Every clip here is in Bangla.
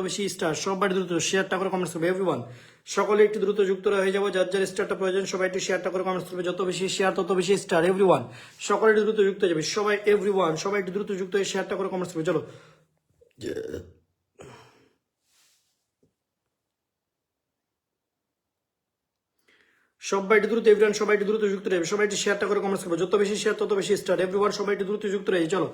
বেশি স্টার সবাই দ্রুত শেয়ারটা করে কমেন্টস করবে এভরিওয়ান। সকলে একটু দ্রুত যুক্ত হয়ে যাবো, যার যার স্টারটা প্রয়োজন সবাই একটু শেয়ারটা করে কমেন্টস করবে। যত বেশি শেয়ার তত বেশি স্টার এভরিওয়ান। সকলে একটু দ্রুত যুক্ত হয়ে যাবে সবাই এভরিওয়ান, সবাই একটু দ্রুত যুক্ত হয়ে শেয়ারটা করে কমেন্টস করবে। চলো সবাই একটু দ্রুত এভরিওয়ান, সবাই একটু দ্রুত যুক্ত রয়েছে, সবাই একটু শেয়ারটা করে কমেন্টস করবে। যত বেশি শেয়ার তত বেশি স্টার এভরিওয়ান, সবাই একটু দ্রুত যুক্ত রয়েছে। চলো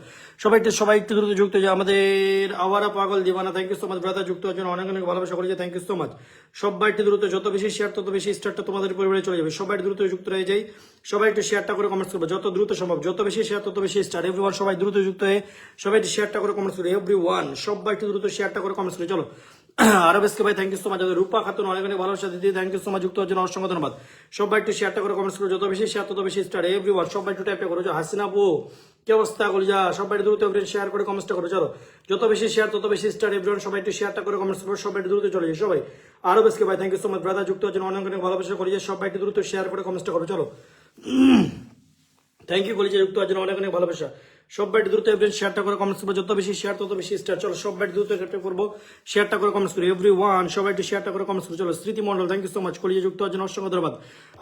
সবাই একটু দ্রুত যুক্ত হয়ে আমাদের Awara Pagal Deewana, thank you so much brother, যুক্ত হওয়ার জন্য অনেক অনেক ভালোবাসা করেছে, থ্যাংক ইউ সো মাচ। সবাই একটু দ্রুত, যত বেশি শেয়ার তত বেশি স্টারটা তোমাদের পরিবারে চলে যাবে। সবাই দ্রুত যুক্ত হয়ে যাই, সবাই একটু শেয়ারটা করে কমেন্টস করবে যত দ্রুত সম্ভব। যত বেশি শেয়ার তত বেশি স্টার এভরিওয়ান, সবাই দ্রুত যুক্ত হয়ে সবাই একটু শেয়ারটা করে কমেন্টস করবে এভরিওয়ান, সবাই একটু দ্রুত শেয়ারটা করে কমেন্টস করে। চলো আরবেশকে ভাই থ্যাংক ইউ সো মাচ, রূপা খাতুন অনেক অনেক ভালোবাসা দিদি, থ্যাংক ইউ সো মাচ, যুক্ত হওয়ার জন্য অসংখ্য ধন্যবাদ। সবাই একটু শেয়ারটা করে কমেন্টস করো, যত বেশি শেয়ার তত বেশি স্টার এভরিওয়ান, সবাই একটু ট্যাপটা করো। হাসিনা বো কি অবস্থা বলি যা, সবাই দ্রুত শেয়ার করে কমেন্টসটা করো। চলো যত বেশি শেয়ার তত বেশি স্টার এভরিওয়ান, সবাই একটু শেয়ারটা করে কমেন্টস করো, সবাই একটু দ্রুত চলে যায় সবাই। আরবেশকে ভাই thank you so much brother, যুক্ত হওয়ার জন্য অনেক অনেক ভালোবাসা করি, সবাই একটু দ্রুত শেয়ার করে কমেন্টসটা করো। চলো থ্যাংক ইউ কলেজে যুক্ত হওয়ার জন্য অনেক অনেক ভালোবাসা। সবাই দ্রুত শেয়ারটা করে কমেন্টস করবো, যত বেশি শেয়ার তত বেশি স্টার। চলো সবাই দ্রুত করবো, শেয়ারটা করে কমেন্টস করি এভরিওয়ান, সবাই একটু শেয়ারটা করে কমেন্টস করি। চলো Smriti Mondal thank you so much, কলেজে যুক্ত হওয়ার জন্য অসংখ্য ধন্যবাদ।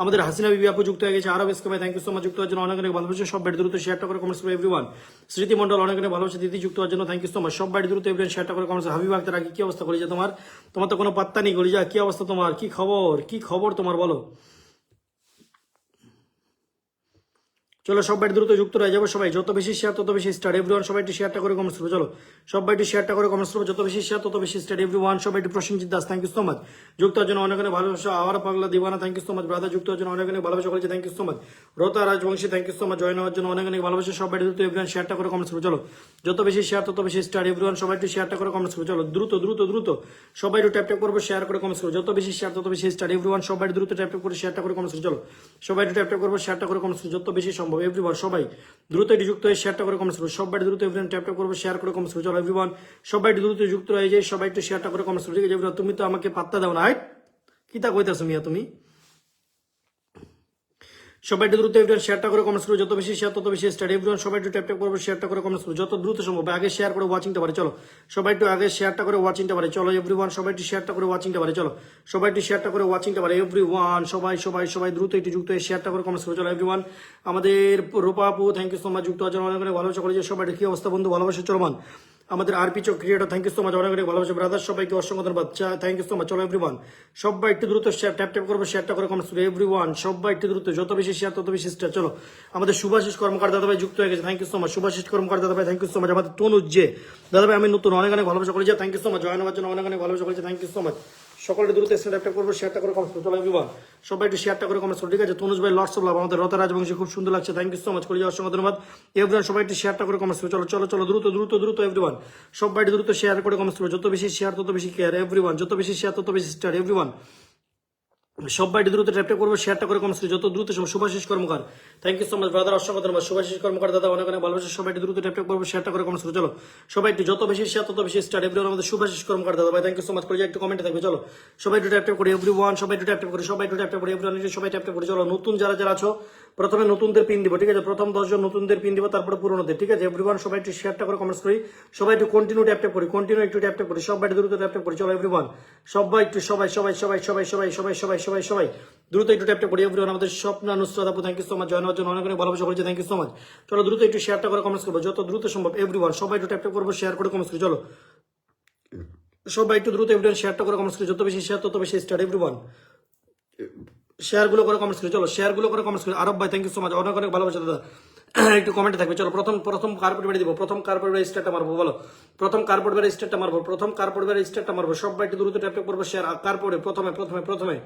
আমাদের হাসিনা বিবি আপু যুক্ত হয়ে গেছে, আরব ইসলামে থ্যাংক ইউ সো মাচ, যুক্ত হওয়ার জন্য অনেক অনেক ভালোবাসা। সবাই দ্রুত শেয়ারটা করে কমেন্টস করি এভরিওয়ান। স্মৃতি মন্ডল অনেক অনেক ভালোবাসা দিদি, যুক্ত হওয়ার জন্য থ্যাংক ইউ সো মাচ। সবাই দ্রুত শেয়ারটা করে কমেন্টস। হাবিব আক্তার আগে কি অবস্থা কলেজে তোমার, তোমার তো কোনো পাত্তা নেই কলেজা, কি অবস্থা তোমার, কি খবর, কি খবর তোমার বলো। চলো সবাই দ্রুত যুক্ত হয়ে যাবো সবাই, যত বেশি শেয়ার তত বেশি স্টার এভরিওয়ান, সবাই একটু শেয়ারটা করে কমেন্টস করবো। চলো সবাই একটু শেয়ারটা করে কমেন্টস করবো, যত বেশি শেয়ার তত বেশি স্টার এভরিওয়ান, সবাই একটু Prosenjit Das thank you so much, যুক্ত হওয়ার জন্য অনেক অনেক ভালোবাসা। Our Pagla Diwana thank you so much brother, যুক্ত হওয়ার জন্য অনেক অনেক ভালোবাসা করেছে, thank you so much. Rota Rajbanshi thank you so much, join হওয়ার জন্য অনেক অনেক ভালোবাসা। সবাই দ্রুত এভরিওয়ান শেয়ারটা করে কমেন্টস করবো। চলো যত বেশি শেয়ার তত বেশি স্টার এভরিওয়ান, সবাই একটু শেয়ারটা করে কমেন্টস করবো। চলো দ্রুত দ্রুত দ্রুত সবাই একটু ট্যাপ করবো, শেয়ার করে কমেন্টস করবো, যত বেশি শেয়ার তত বেশি স্টার এভরিওয়ান, সবাই দ্রুত ট্যাপ করে শেয়ারটা করে কমেন্টস করবো। চলো সবাই একটু ট্যাপ করবো, শেয়ারটা করে কমেন্টস করবো, যত বেশি সম্ভব এভরিওয়ান, সবাই দ্রুত যুক্ত হয়ে শেয়ারটা করে কমেন্টস করবো। সবাই দ্রুত এভরিওয়ান ট্যাপ করবো, শেয়ার করে কমেন্টস করবো। চলো এভরিওয়ান সবাই দ্রুত যুক্ত হয়ে যায়, সবাই একটু শেয়ারটা করে কমেন্টস করবো। ঠিক আছে তুমি তো আমাকে পাত্তা দাও না, হাইট কি তা কইতাছো মিয়া তুমি। সবাই একটু দ্রুত এভরিওয়ান শেয়ারটা করে কমেন্টস করো, যত বেশি শেয়ার তত বেশি স্টার এভরিওয়ান, সবাই একটু ট্যাপ করবো, শেয়ারটা করে কমেন্টস করো, যত দ্রুত সম্ভব আগে শেয়ার করে ওয়াচিংটা পারে। চলো সবাই একটু আগে শেয়ারটা করে ওয়াচিংটা পারে। চলো এভরিওয়ান সবাই একটু শেয়ারটা করে ওয়াচিংটা পারে। চলো সবাই একটু শেয়ারটা করে ওয়াচিংটা পারে এভরিওয়ান, সবাই সবাই সবাই দ্রুত একটু যুক্ত হয়ে শেয়ারটা করে কমেন্টস করো। চলো এভরিওয়ান আমাদের রূপা আপু থ্যাংক ইউ সো মাচ, যুক্ত হওয়ার জন্য অনেক অনেক ভালোবাসা করেছে। সবাই কি অবস্থা বন্ধু, ভালোবাসা চলমান। আমাদের আরপি চক creator thank you so much, অনেক অনেক ভালোবাসা ব্রাদার, সবাইকে অসংখ্য ধন্যবাদ, থ্যাংক ইউ সো মাচ। চলো এভরিওয়ান সবাই একটু দ্রুত শেয়ার ট্যাপ ট্যাপ করবো, শেয়ারটা করে কমেন্টস করবো এভরিওয়ান, সবাই একটু দ্রুত, যত বেশি শেয়ার তত বেশি স্টার। চলো আমাদের শুভাশিস কর্মকার দাদা ভাই যুক্ত হয়ে গেছে, thank you so much. Subhashis Karmakar দাদা ভাই থ্যাংক ইউ সো মাচ। আমাদের তনুজ যে দাদা ভাই আমি নতুন, অনেক অনেক ভালোবাসা করেছি, thank you so much. Join হওয়ার জন্য অনেক অনেক ভালোবাসা করেছি, থ্যাংক ইউ সো মাচ। সকলে দ্রুত ট্যাপ করবো, শেয়ারটা করে কমেন্টস করবো। চলো এভরিওয়ান সবাই একটু শেয়ারটা করে কমেন্টস করো। ঠিক আছে তনুজ ভাই লটস অফ লাভ, আমাদের রতা রাজবংশী খুব সুন্দর লাগছে, থ্যাংক ইউ সো মাচ, করে যাওয়ার সঙ্গে ধন্যবাদ এভরিওয়ান। সবাই একটু শেয়ারটা করে কমেন্টস করো। চলো চলো চলো দ্রুত দ্রুত দ্রুত এভরিওয়ান, সবাই দ্রুত শেয়ার করে কমেন্টস করো, যত বেশি শেয়ার তত বেশি কেয়ার এভরিওয়ান, যত বেশি শেয়ার তত বেশি স্টার এভরিওয়ান, সবাই দ্রুত ট্যাপটা করবো, শেয়ারটা করে কমেন্টস যত দ্রুত Subhashis Karmakar thank you so much brother, অসংখ্য ধন্যবাদ। শুভাশিস কর্মকার দাদা অনেক অনেক ভালোবাসা, সবাই দ্রুত ট্যাপটা করবো, শেয়ারটা করে কমেন্টস চলো সবাই একটু, যত বেশি শেয়ার তত বেশি স্টার এভরিওয়ান। আমাদের শুভাশিস কর্মকার দাদা ভাই থ্যাংক ইউ সো মাচ, করে একটু কমেন্টে থাকবে। চলো সবাই একটু ট্যাপটা করি এভরিওয়ান, সবাই একটু ট্যাপটা করি, সবাই একটু ট্যাপটা করি এভরিওয়ান, সবাই ট্যাপটা করি। চলো নতুন যারা যারা আছো প্রথমে নতুনদের পিন দিব, ঠিক আছে প্রথম 10 জন নতুনদের পিন দিব, তারপরে পুরোনোদের, ঠিক আছে এভরিওয়ান। সবাই একটু শেয়ারটা করে কমেন্টস করি, সবাই একটু কন্টিনিউ ট্যাপটা করি, কন্টিনিউ একটু ট্যাপটা করি, সবাই দ্রুত ট্যাপটা করি। চলো এভরিওয়ান সবাই একটু, সবাই সবাই সবাই সবাই সবাই সবাই সবাই সবাই সবাই দ্রুত একটু ট্যাপটা করি এভরিওয়ান। আমাদের স্বপ্না নুসরাত আপু thank you so much, join হওয়ার জন্য অনেক অনেক ভালোবাসা করেছে, থ্যাংক ইউ সো মাচ। চলো দ্রুত একটু শেয়ারটা করে কমেন্টস করবো, যত দ্রুত সম্ভব এভরিওয়ান, সবাই একটু ট্যাপটা করবো, শেয়ার করে কমেন্টস করি। চলো সবাই একটু দ্রুত এভরিওয়ান শেয়ারটা করে কমেন্টস করি, যত বেশি শেয়ার তত বেশি স্টার এভরিওয়ান, শেয়ার গুলো করে কমেন্টস করি। চলো শেয়ার গুলো করে কমেন্টস করি। আরব ভাই থ্যাংক ইউ সো মাচ, অনেক অনেক ভালোবাসা দাদা, একটু কমেন্টে থাকবে। চলো প্রথম প্রথম কার পরিবারে দিব, প্রথম কার পরিবারে স্টারটা মারবো বলো, প্রথম কার পরিবারে স্টারটা মারবো, প্রথম কার পরিবারে স্টারটা মারবো, সবাই একটু দ্রুত ট্যাপ করবো শেয়ার। কার পরে প্রথমে প্রথমে প্রথমে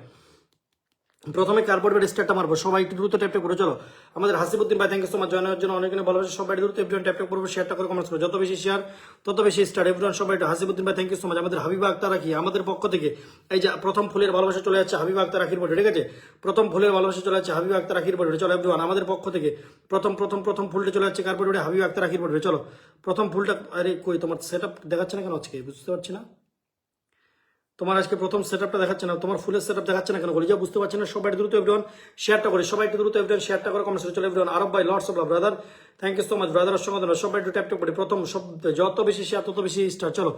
প্রথমে কার্বোর্ডের স্টারটা মারবো, সবাই একটু দ্রুত ট্যাপ করে। চলো আমাদের হাসিবুদ্দিন ভাই thank you so much, join হওয়ার জন্য অনেক অনেক ভালোবাসা, সবাই দ্রুত এভরিওয়ান ট্যাপ করবো, শেয়ারটা করে কমেন্টস করবো, যত বেশি শেয়ার তত বেশি স্টার এভরিওয়ান, সবাই একটু হাসিবুদ্দিন ভাই থ্যাংক ইউ সো মাচ। আমাদের হাবিবা আক্তার রাখি আমাদের পক্ষ থেকে এই যে প্রথম ফুলের ভালোবাসা চলে যাচ্ছে হাবিবা আক্তার রাখির বডি, ঠিক আছে প্রথম ফুলের ভালোবাসা চলে যাচ্ছে হাবিবা আক্তার রাখির বডি। চলো এভরিওয়ান আমাদের পক্ষ থেকে প্রথম প্রথম প্রথম ফুলটা চলে যাচ্ছে কার বডি, হাবিবা আক্তার রাখির বডি। চলো প্রথম ফুলটা, আরে কই তোমার সেট আপ দেখাচ্ছে না কেন আজকে, বুঝতে পারছি না। তোমার আজকে প্রথম সেটআপটা দেখাচ্ছে না, তোমার ফুলের সেটআপ দেখাচ্ছে না কেন বলি, যা বুঝতে পারছি না। সবাই দ্রুত এভরিওয়ান শেয়ারটা করে, সবাই একটু দ্রুত এভরিওয়ান শেয়ারটা করে কমেন্টস করে চলো এভরিওয়ান। আরব ভাই Lords of Love brother, thank you so much brother, সঙ্গে ধন্যবাদ। সবাই একটু ট্যাপ ট্যাপ করে প্রথম সব, যত বেশি শেয়ার তত বেশি স্টার। চলো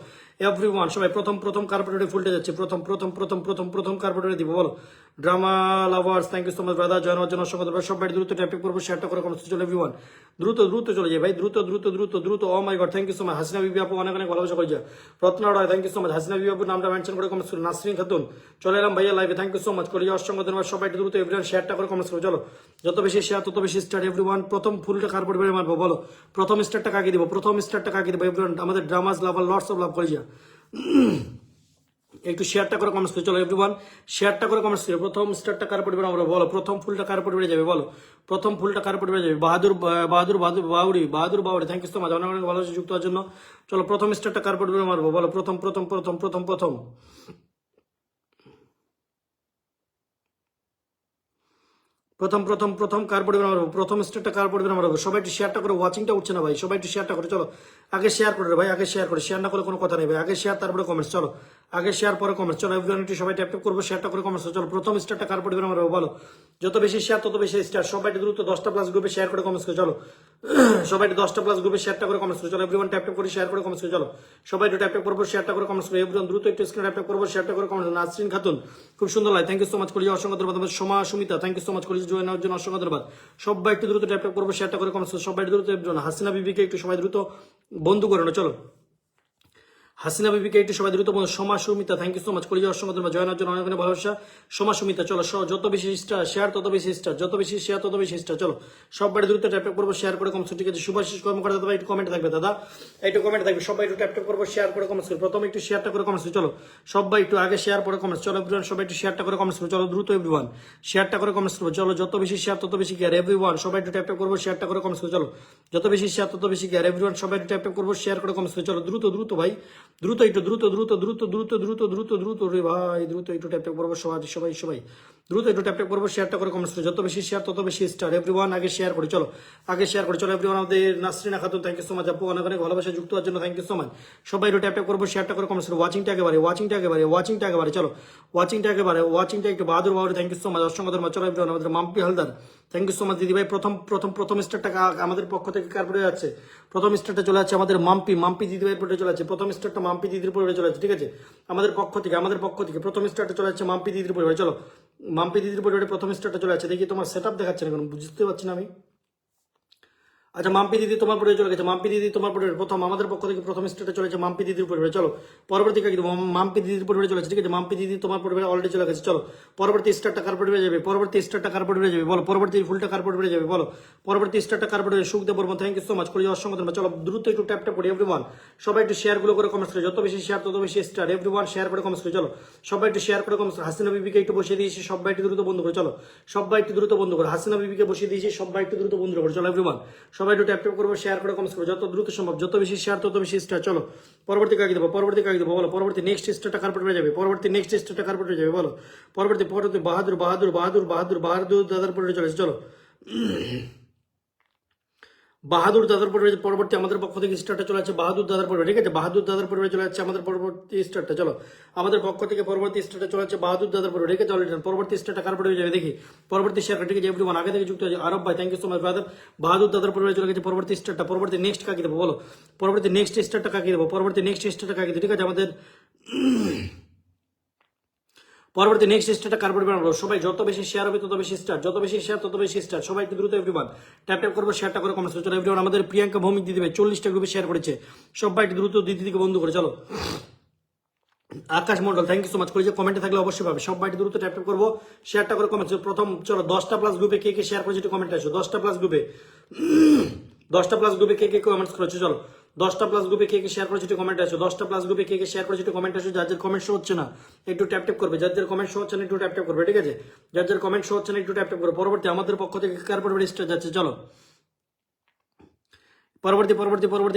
এভরিওয়ান সবাই প্রথম কার্পেটে ফুলটে যাচ্ছে, প্রথম কার্পেটে দিব বলো। Drama lovers, thank you so much brother, join হওয়ার জন্য সঙ্গে ধন্যবাদ। সবাই দ্রুত ট্যাপ ট্যাপ করবো, শেয়ারটা করে কমেন্টস চলো এভরিওয়ান। দ্রুত চলে যায় ভাই, দ্রুত। Oh my God, thank you so much. Hasina Bibi আপু অনেক ভালোবাসা করে যায়। Ratna Roy, thank you so much. Hasina Bibi আপুর নামটা মেনশন করে কমেন্টস করুন। নাসরিন খাতুন, চলে এলাম ভাইয়া লাইভে, থ্যাংক ইউ সো মাচ করে যাওয়ার সঙ্গে ধন্যবাদ। সবাই দ্রুত এভরিওয়ান শেয়ারটা করে কমেন্টস করো চলো। যত বেশি শেয়ার তত বেশি স্টার এভরিওয়ান। প্রথম ফুলটা কার পরিবারে মারবো বলো, প্রথম স্টারটা কাকে দিব, এভরিওয়ান। আমাদের dramas lover Lords of Love করে যা, একটু শেয়ারটা করে কমেন্টস করে চলো এভরিওয়ান। শেয়ারটা করে কমেন্টস করে প্রথম স্টারটা কার পরিবারে আমরা বলো, প্রথম ফুলটা কার পরিবারে যাবে বলো, প্রথম ফুলটা কার পরিবারে যাবে। Bauri, thank you so much, অনেক ভালোবাসা যুক্ত হওয়ার জন্য। চলো প্রথম স্টারটা কার পরিবারে মারবো বলো, প্রথম। কার পরিবার মারবো, প্রথম স্টেটটা কার পরিবার মারবো। সবাই একটু শেয়ারটা করে, ওয়াচিংটা উঠছে না ভাই, সবাই একটু শেয়ারটা করে চলো। আগে শেয়ার করে ভাই, আগে শেয়ার করে, শেয়ার না করে কোনো কথা নেই ভাই। আগে শেয়ার তারপরে কমেন্টস, চলো আগে শেয়ার পরে কমেন্টস। চলো এভরিওয়ান একটু সবাই ট্যাপ ট্যাপ করবো, শেয়ারটা করে কমেন্টস। চলো প্রথম স্টারটা কার পরিবার মারবো বলো, যত বেশি শেয়ার তত বেশি স্টার। সবাই একটু দ্রুত 10টা প্লাস গ্রুপে শেয়ার করে কমেন্টস করে চলো। সবাই একটু 10টা প্লাস গ্রুপে শেয়ারটা করে কমেন্টস করে চলো এভরিওয়ান। ট্যাপ ট্যাপ করে শেয়ার করে কমেন্টস করে চলো। সবাই একটু ট্যাপ ট্যাপ করবো, শেয়ারটা করে কমেন্টস করে এভরিওয়ান। দ্রুত একটু স্ক্রিন ট্যাপ ট্যাপ করবো, শেয়ারটা করে কমেন্টস। নাসরিন খাতুন, খুব সুন্দর লাগে, থ্যাংক ইউ সো মাচ করে অসংখ্য ধন্যবাদ। Soma Sumita, thank you so much করে জয়েন হওয়ার জন্য অসংখ্য ধন্যবাদ। সবাই একটু দ্রুত ট্যাপ ট্যাপ করবো, শেয়ারটা করে কমেন্টস। সবাই দ্রুত হাসিনা বিবিকে একটু সবাই দ্রুত বন্ধু করে না চলো। হাসিনা বিবিকে একটু সবাই দ্রুত বন্ধু। Soma Sumita, thank you so much করে অসংখ্য ধন্যবাদ। জয়েন হওয়ার জন্য অনেক ভালোবাসা। সোমা সুমিতা, চলো যত বেশি স্টার শেয়ার তত বেশি স্টার, যত বেশি শেয়ার তত বেশি স্টার। চলো সবাই দ্রুত ট্যাপ ট্যাপ করবো, শেয়ার করে কমেন্টস। ঠিক আছে, শুভাশিস কর্মকর্তা দাদা একটু কমেন্ট থাকবে, দাদা একটু কমেন্ট থাকবে। সবাই একটু ট্যাপ ট্যাপ করবো, শেয়ার করে কমেন্টস করবো। প্রথমে একটু শেয়ারটা করে কমেন্টস। চলো সবাই একটু আগে শেয়ার পরে কমেন্টস। চলো এভরিওয়ান সবাই একটু শেয়ারটা করে কমেন্টস করবো। চলো দ্রুত এভরিওয়ান শেয়ারটা করে কমেন্টস করবো। চলো যত বেশি শেয়ার তত বেশি কেয়ার এভরিওয়ান। সবাই একটু ট্যাপ ট্যাপ করবো, শেয়ারটা করে কমেন্টস করবো। চলো যত বেশি শেয়ার তত বেশি কেয়ার এভরিওয়ান। সবাই একটু ট্যাপ ট্যাপ করবো, শেয়ার করে কমেন্টস করবো। চলো দ্রুত ভাই, দ্রুত একটু দ্রুত রে ভাই, দ্রুত একটু ট্যাপ ট্যাপ করবো। সবাই দ্রুত একটু ট্যাপ ট্যাপ করবো, শেয়ারটা করে কমেন্টস করবো। যত বেশি শেয়ার তত বেশি স্টার এভরিওয়ান। আগে শেয়ার করি চলো, আগে শেয়ার করি চলো এভরিওয়ান। আমাদের Nasrina Khatun, thank you so much আপু, অনেক ভালোবাসা যুক্ত হওয়ার জন্য থ্যাংক ইউ সো মাচ। সবাই একটু ট্যাপ ট্যাপ করবো, শেয়ারটা করে কমেন্টস করবো। ওয়াচিংটা একেবারে চলো ওয়াচিংটা একটু Bahadur, thank you so much, অসংখ্য ধন্যবাদ। চলো এভরিওয়ান। আমাদের Mampi Haldar, thank you so much দিদি ভাই। প্রথম স্টারটা আমাদের পক্ষ থেকে কার পড়ে যাচ্ছে, প্রথম স্টারটা চলে যাচ্ছে আমাদের মাম্পি দিদি ভাইয়ের পড়ে চলে যাচ্ছে। প্রথম স্টারটা মাম্পি দিদির পড়ে চলে যাচ্ছে, ঠিক আছে, আমাদের পক্ষ থেকে প্রথম স্টারটা চলে যাচ্ছে মাম্পি দিদির পরিবারে। চলো মাম্পি দিদির পরিবারে প্রথম স্টারটা চলে যাচ্ছে। দেখি তোমার সেটআপ দেখাচ্ছে না কেন, বুঝতে পারছি না আমি। আচ্ছা মাম্পি দিদি তোমার পরিবারে চলে গেছে, মাম্পি দিদি তোমার পরিবারে প্রথম, আমাদের পক্ষ থেকে প্রথম স্টেটে চলেছে মাম্পি দিদির পরিবারে। চলো পরবর্তী কাকে দিব, মাম্পি দিদির পরিবারে চলেছে, ঠিক আছে, মাম্পি দিদি তোমার পরিবারে অলরেডি চলে গেছে। চলো পরবর্তী স্টারটা কার পরিবারে যাবে, বলো, পরবর্তী ফুলটা কার পরিবারে যাবে বলো, পরবর্তী স্টারটা কার পরিবারে। Sukhdev Barman, thank you so much করে অসংখ্য ধন্যবাদ। চলো দ্রুত একটু ট্যাপ ট্যাপ করি এভরিওয়ান। সবাই একটু শেয়ার গুলো করে কমেন্টস করে, যত বেশি শেয়ার তত বেশি স্টার এভরিওয়ান। শেয়ার করে কমেন্টস করে চলো, সবাই একটু শেয়ার করে কমেন্টস। হাসিনা বিবিকে একটু বসিয়ে দিয়েছি, সবাই একটু দ্রুত বন্ধ করে চলো, সবাই একটু দ্রুত বন্ধ করে। হাসিনা বিবিকে বসিয়ে দিয়েছি, সবাই একটু দ্রুত বন্ধ করে চলো এভরিওয়ান। সবাই একটু ট্যাপ ট্যাপ করবো, শেয়ার করে কমেন্টস করবো, যত দ্রুত সম্ভব, যত বেশি শেয়ার তত বেশি স্টার। চলো পরবর্তী কাকে দেবো, বলো, পরবর্তী নেক্সট স্টারটা কার পরিবারে যাবে, বলো, পরবর্তী বাহাদুর দাদার পরিবারে চলেছে। চলো বাহাদুর দাদার পরিবারে পরবর্তী আমাদের পক্ষ থেকে স্টারটা চলে যাচ্ছে বাহাদুর দাদার পরিবারে, ঠিক আছে, বাহাদুর দাদার পরিবারে চলে যাচ্ছে আমাদের পরবর্তী স্টারটা। চলো আমাদের পক্ষ থেকে পরবর্তী স্টারটা চলে যাচ্ছে বাহাদুর দাদার পরিবারে, ঠিক আছে, অলরেডি পরবর্তী স্টারটা কার পরিবারে যাবে দেখি, পরবর্তী শেয়ার, ঠিক আছে এভরিওয়ান। আগে থেকে যুক্ত আছে আরব ভাই, thank you so much brother. Bahadur দাদার পরিবারে চলে গেছে পরবর্তী স্টারটা। পরবর্তী নেক্সট কাকে দেবো বলো, পরবর্তী নেক্সট স্টারটা কাকে দেবো, ঠিক আছে, আমাদের পরবর্তী নেক্সট স্টারটা কার পরিবার আমরা। সবাই যত বেশি শেয়ার হবে তত বেশি স্টার, যত বেশি শেয়ার তত বেশি স্টার। সবাই একটু দ্রুত এভরিওয়ান ট্যাপ ট্যাপ করবো, শেয়ারটা করে কমেন্টস করে চলো এভরিওয়ান। আমাদের প্রিয়াঙ্কা ভৌমিক দিদি ভাই 40টা গ্রুপে শেয়ার করেছে, সবাই একটু দ্রুত দিদিকে বন্ধু করে চলো। Akash Mondal, thank you so much করে যে কমেন্টে থাকলে অবশ্যই পাবে। সবাই একটু দ্রুত ট্যাপ ট্যাপ করবো, শেয়ারটা করে কমেন্টস। প্রথম চলো 10টা প্লাস গ্রুপে কে কে শেয়ার করেছে একটু কমেন্ট আসো। 10টা প্লাস গ্রুপে কে কে কমেন্টস করেছো, চলো 10টা প্লাস গ্রুপে কে কে শেয়ার করেছে একটু কমেন্ট আসো। 10টা প্লাস গ্রুপে কে কে শেয়ার করেছে একটু কমেন্ট আসো। যাদের কমেন্ট শো হচ্ছে না একটু ট্যাপ ট্যাপ করবে, যাদের কমেন্ট শো হচ্ছে না একটু ট্যাপ ট্যাপ করবে, ঠিক আছে, যাদের কমেন্ট শো হচ্ছে না একটু ট্যাপ ট্যাপ করবে। পরবর্তী আমাদের পক্ষ থেকে কার পরিবারে স্টার যাচ্ছে, চলো পরবর্তী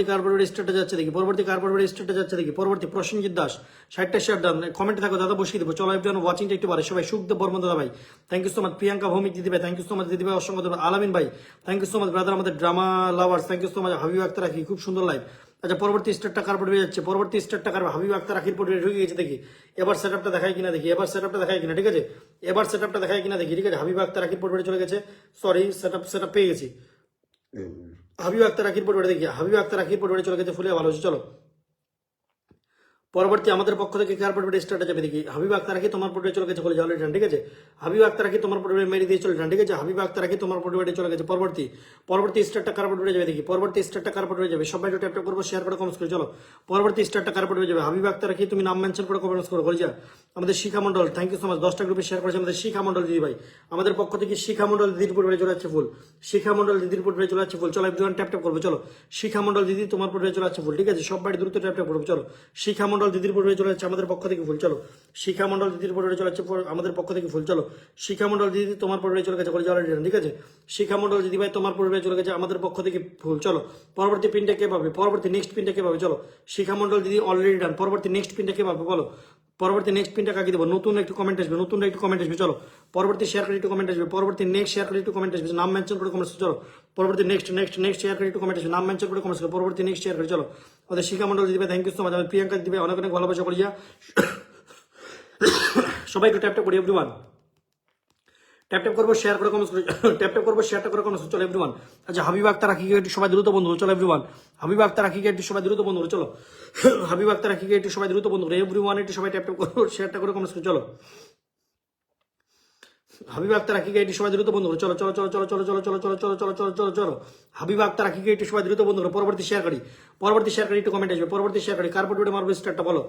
কার পরিবারে স্টারটা যাচ্ছে দেখি, পরবর্তী প্রসেনজিৎ দাস 60টা শেয়ার দাম কমেন্টে থাকো দাদা, বসিয়ে দেবো। চলো এভরিওয়ান ওয়াচিংটা একটু বাড়ে সবাই। সুখদেব বর্মন দাদা ভাই, thank you so much. Priyanka Bhowmik দিদি ভাই, থ্যাংক ইউ সো মাচ দিদি ভাই, অসংখ্য ধন্যবাদ। আলামিন ভাই, thank you so much brother. আমাদের drama lovers, thank you so much. Habib Akhtar Rakhi, খুব সুন্দর লাইভ। আচ্ছা পরবর্তী স্টারটা কার পরিবারে যাচ্ছে, পরবর্তী স্টারটা কার হাবিব আক্তার আখির পরিবারে ঢুকে গেছে দেখি। এবার সেটআপটা দেখায় কিনা দেখি, এবার সেটআপটা দেখায় কিনা, ঠিক আছে এবার সেটআপটা দেখায় কিনা দেখি, ঠিক আছে হাবিব আক্তার আখির পরিবারে চলে গেছে, সরি সেটআপ পেয়ে গেছি। হাবিব আক্তার আখির পরিবারে দেখি, হাবিব আক্তার আখির পরিবারে চলে গেছে, ফুলে ভালো হচ্ছে। চলো পরবর্তী আমাদের পক্ষ থেকে কার পরিবারে স্টার্টে যাবে দেখি। হাবিব আক্তার আখি তোমার পরিবারে চলে গেছে, বলে যাও রিটার্ন, ঠিক আছে হাবিব আক্তার আখি তোমার পরিবারে মেরে দিয়ে চলে রিটার্ন, ঠিক আছে হাবিব আক্তার আখি তোমার পরিবারে চলে গেছে। পরবর্তী স্টারটা কার পরিবারে যাবে দেখি, পরবর্তী স্টারটা কার পরিবারে যাবে, সবাই একটু ট্যাপ করবো, শেয়ার করে কমেন্টস করে। চলো পরবর্তী স্টারটা কার পরিবারে যাবে, হাবিব আক্তার আখি তুমি নাম মেনশন করে কমেন্টস করো, বলে যা। আমাদের Shikha Mondal, thank you so much, 10টা গ্রুপে শেয়ার করেছে আমাদের শিখা মন্ডল দিদি ভাই। আমাদের পক্ষ থেকে শিখা মন্ডল দিদির পরিবারে চলে যাচ্ছে ফুল, শিখা মন্ডল দিদির পরিবারে চলে যাচ্ছে ফুল। চলো একজন ট্যাপ করবো, চলো শিখা মন্ডল দিদি তোমার পরিবারে চলে যাচ্ছে ফুল, ঠিক আছে সবাই দ্রুত ট্যাপ করবো। চলো শিখা মন্ডল দিদির পরিবারে চলে যাচ্ছে আমাদের পক্ষ থেকে ফুল। চলো শিখা মন্ডল দিদির পরিবারে চলে যাচ্ছে আমাদের পক্ষ থেকে ফুল। চলো শিখা মন্ডল দিদি তোমার পরিবারে চলে গেছে, বলে যাও রিটার্ন, ঠিক আছে শিখা মন্ডল দিদি ভাই তোমার পরিবারে চলে গেছে আমাদের পক্ষ থেকে ফুল। চলো পরবর্তী পিনটা কে পাবে, পরবর্তী নেক্সট পিনটা কে পাবে, চলো শিখা মন্ডল দিদি অলরেডি ডান। পরবর্তী নেক্সট পিনটা কে পাবে বলো, পরবর্তী নেক্সট পিনটা কাকে দেবো, নতুন একটু কমেন্ট আসবে, নতুন একটু কমেন্ট আসবে। চলো পরবর্তী শেয়ার করে একটু কমেন্ট আসবে, পরবর্তী নেক্সট শেয়ার করে একটু কমেন্ট আসবে, নাম মেনশন করে কমেন্ট। চলো পরবর্তী নেক্সট শেয়ার করে একটু কমেন্ট আসবে, নাম মেনশন করে কমেন্ট আসবে, পরবর্তী নেক্সট শেয়ার করে। চলো আমাদের শিখা মন্ডল দিদি ভাই থ্যাংক ইউ সো মাচ, আমাদের প্রিয়াঙ্কা দিদি ভাই অনেক অনেক ভালোবাসা করি যা। সবাই একটু ট্যাপটা করি এভরিওয়ান, ট্যাপ করবো, শেয়ার করে কমেন্টস করে, ট্যাপ করবো, শেয়ারটা করে কমেন্টস। চলো এভরিওয়ান। আচ্ছা হাবিব আক্তার আখিকে একটু সবাই দ্রুত বন্ধু, চলো এভরিওয়ান হাবিব আক্তার আখিকে একটু সবাই দ্রুত বন্ধু, চলো হাবিব আক্তার আখিকে একটু সবাই দ্রুত বন্ধু এভরিওয়ান, একটু সবাই ট্যাপ করবো, শেয়ারটা করে কমেন্টস করে। চলো হাবিব আক্তার আখিকে একটু সবাই দ্রুত বন্ধু, চলো চলো চলো চলো চলো চলো চলো চলো চলো চলো চলো চলো চলো হাবিব আক্তার আখিকে একটু সবাই দ্রুত বন্ধু। পরবর্তী শেয়ার করি, পরবর্তী শেয়ার করি একটু কমেন্ট আসবে, পরবর্তী শেয়ার করি কার পরিবারে মারবো স্টারটা বলো,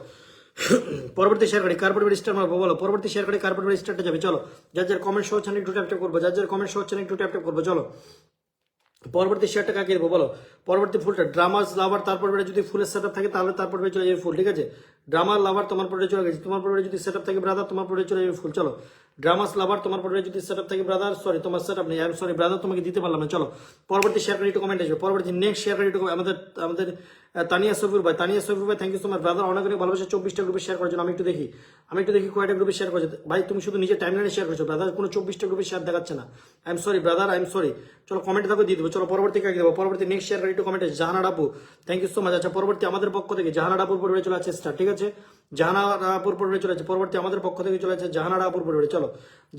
পরবর্তী শেয়ার করি কার পরিবারে স্টার মারবো বলো, পরবর্তী শেয়ার করি কার পরিবারে স্টারটা যাবে। চলো যার যার কমেন্ট শো হচ্ছে না একটু ট্যাপ করবো, যার যার কমেন্ট শো হচ্ছে না একটু ট্যাপ করবো। চলো পরবর্তী শেয়ারটা কাকে দেবো বলো, পরবর্তী ফুলটা ড্রামাস লাভার, তারপর যদি ফুলের সেটআপ থাকে তাহলে তারপর চলে যাবে ফুল, ঠিক আছে ড্রামার লাভার তোমার পরে চলে গেছে, তোমার পরে যদি সেটআপ থাকে ব্রাদার তোমার পরে চলে যাবে ফুল। চলো ড্রামাস লাভার তোমার পরে যদি সেটআপ থাকে ব্রাদার, সরি তোমার সেটআপ নেই, আই এম সরি ব্রাদার, তোমাকে দিতে পারলাম না। চলো পরবর্তী শেয়ার করে একটু কমেন্ট আসবে, পরবর্তী নেক্সট শেয়ার করে একটু আমাদের আমাদের তানিয়া সফির ভাই, তানিয়া সফির ভাই thank you so much brother, অনেক অনেক ভালোবাসা। 24টা গ্রুপে শেয়ার করার জন্য আমি একটু দেখি কয়টা গ্রুপে শেয়ার করেছে ভাই, তুমি শুধু নিজের টাইমলাইনে শেয়ার করছো ব্রাদার, কোনো 24টা গ্রুপে শেয়ার দেখাচ্ছে না, I am sorry brother, I am sorry. চলো কমেন্ট থাকো দিয়ে দেবো। চলো পরবর্তী কাকে দেবো, পরবর্তী নেক্সট শেয়ার করে একটু কমেন্ট আছে জাহানার আপু, থ্যাংক ইউ সো মাচ। আচ্ছা পরবর্তী আমাদের পক্ষ থেকে জাহানার আপুর পরিবারে চলে আছে স্টার, ঠিক আছে জাহানার আপুর পরিবারে চলে আছে, পরবর্তী আমাদের পক্ষ থেকে চলে আছে জাহানার আপুর পরিবারে। চলো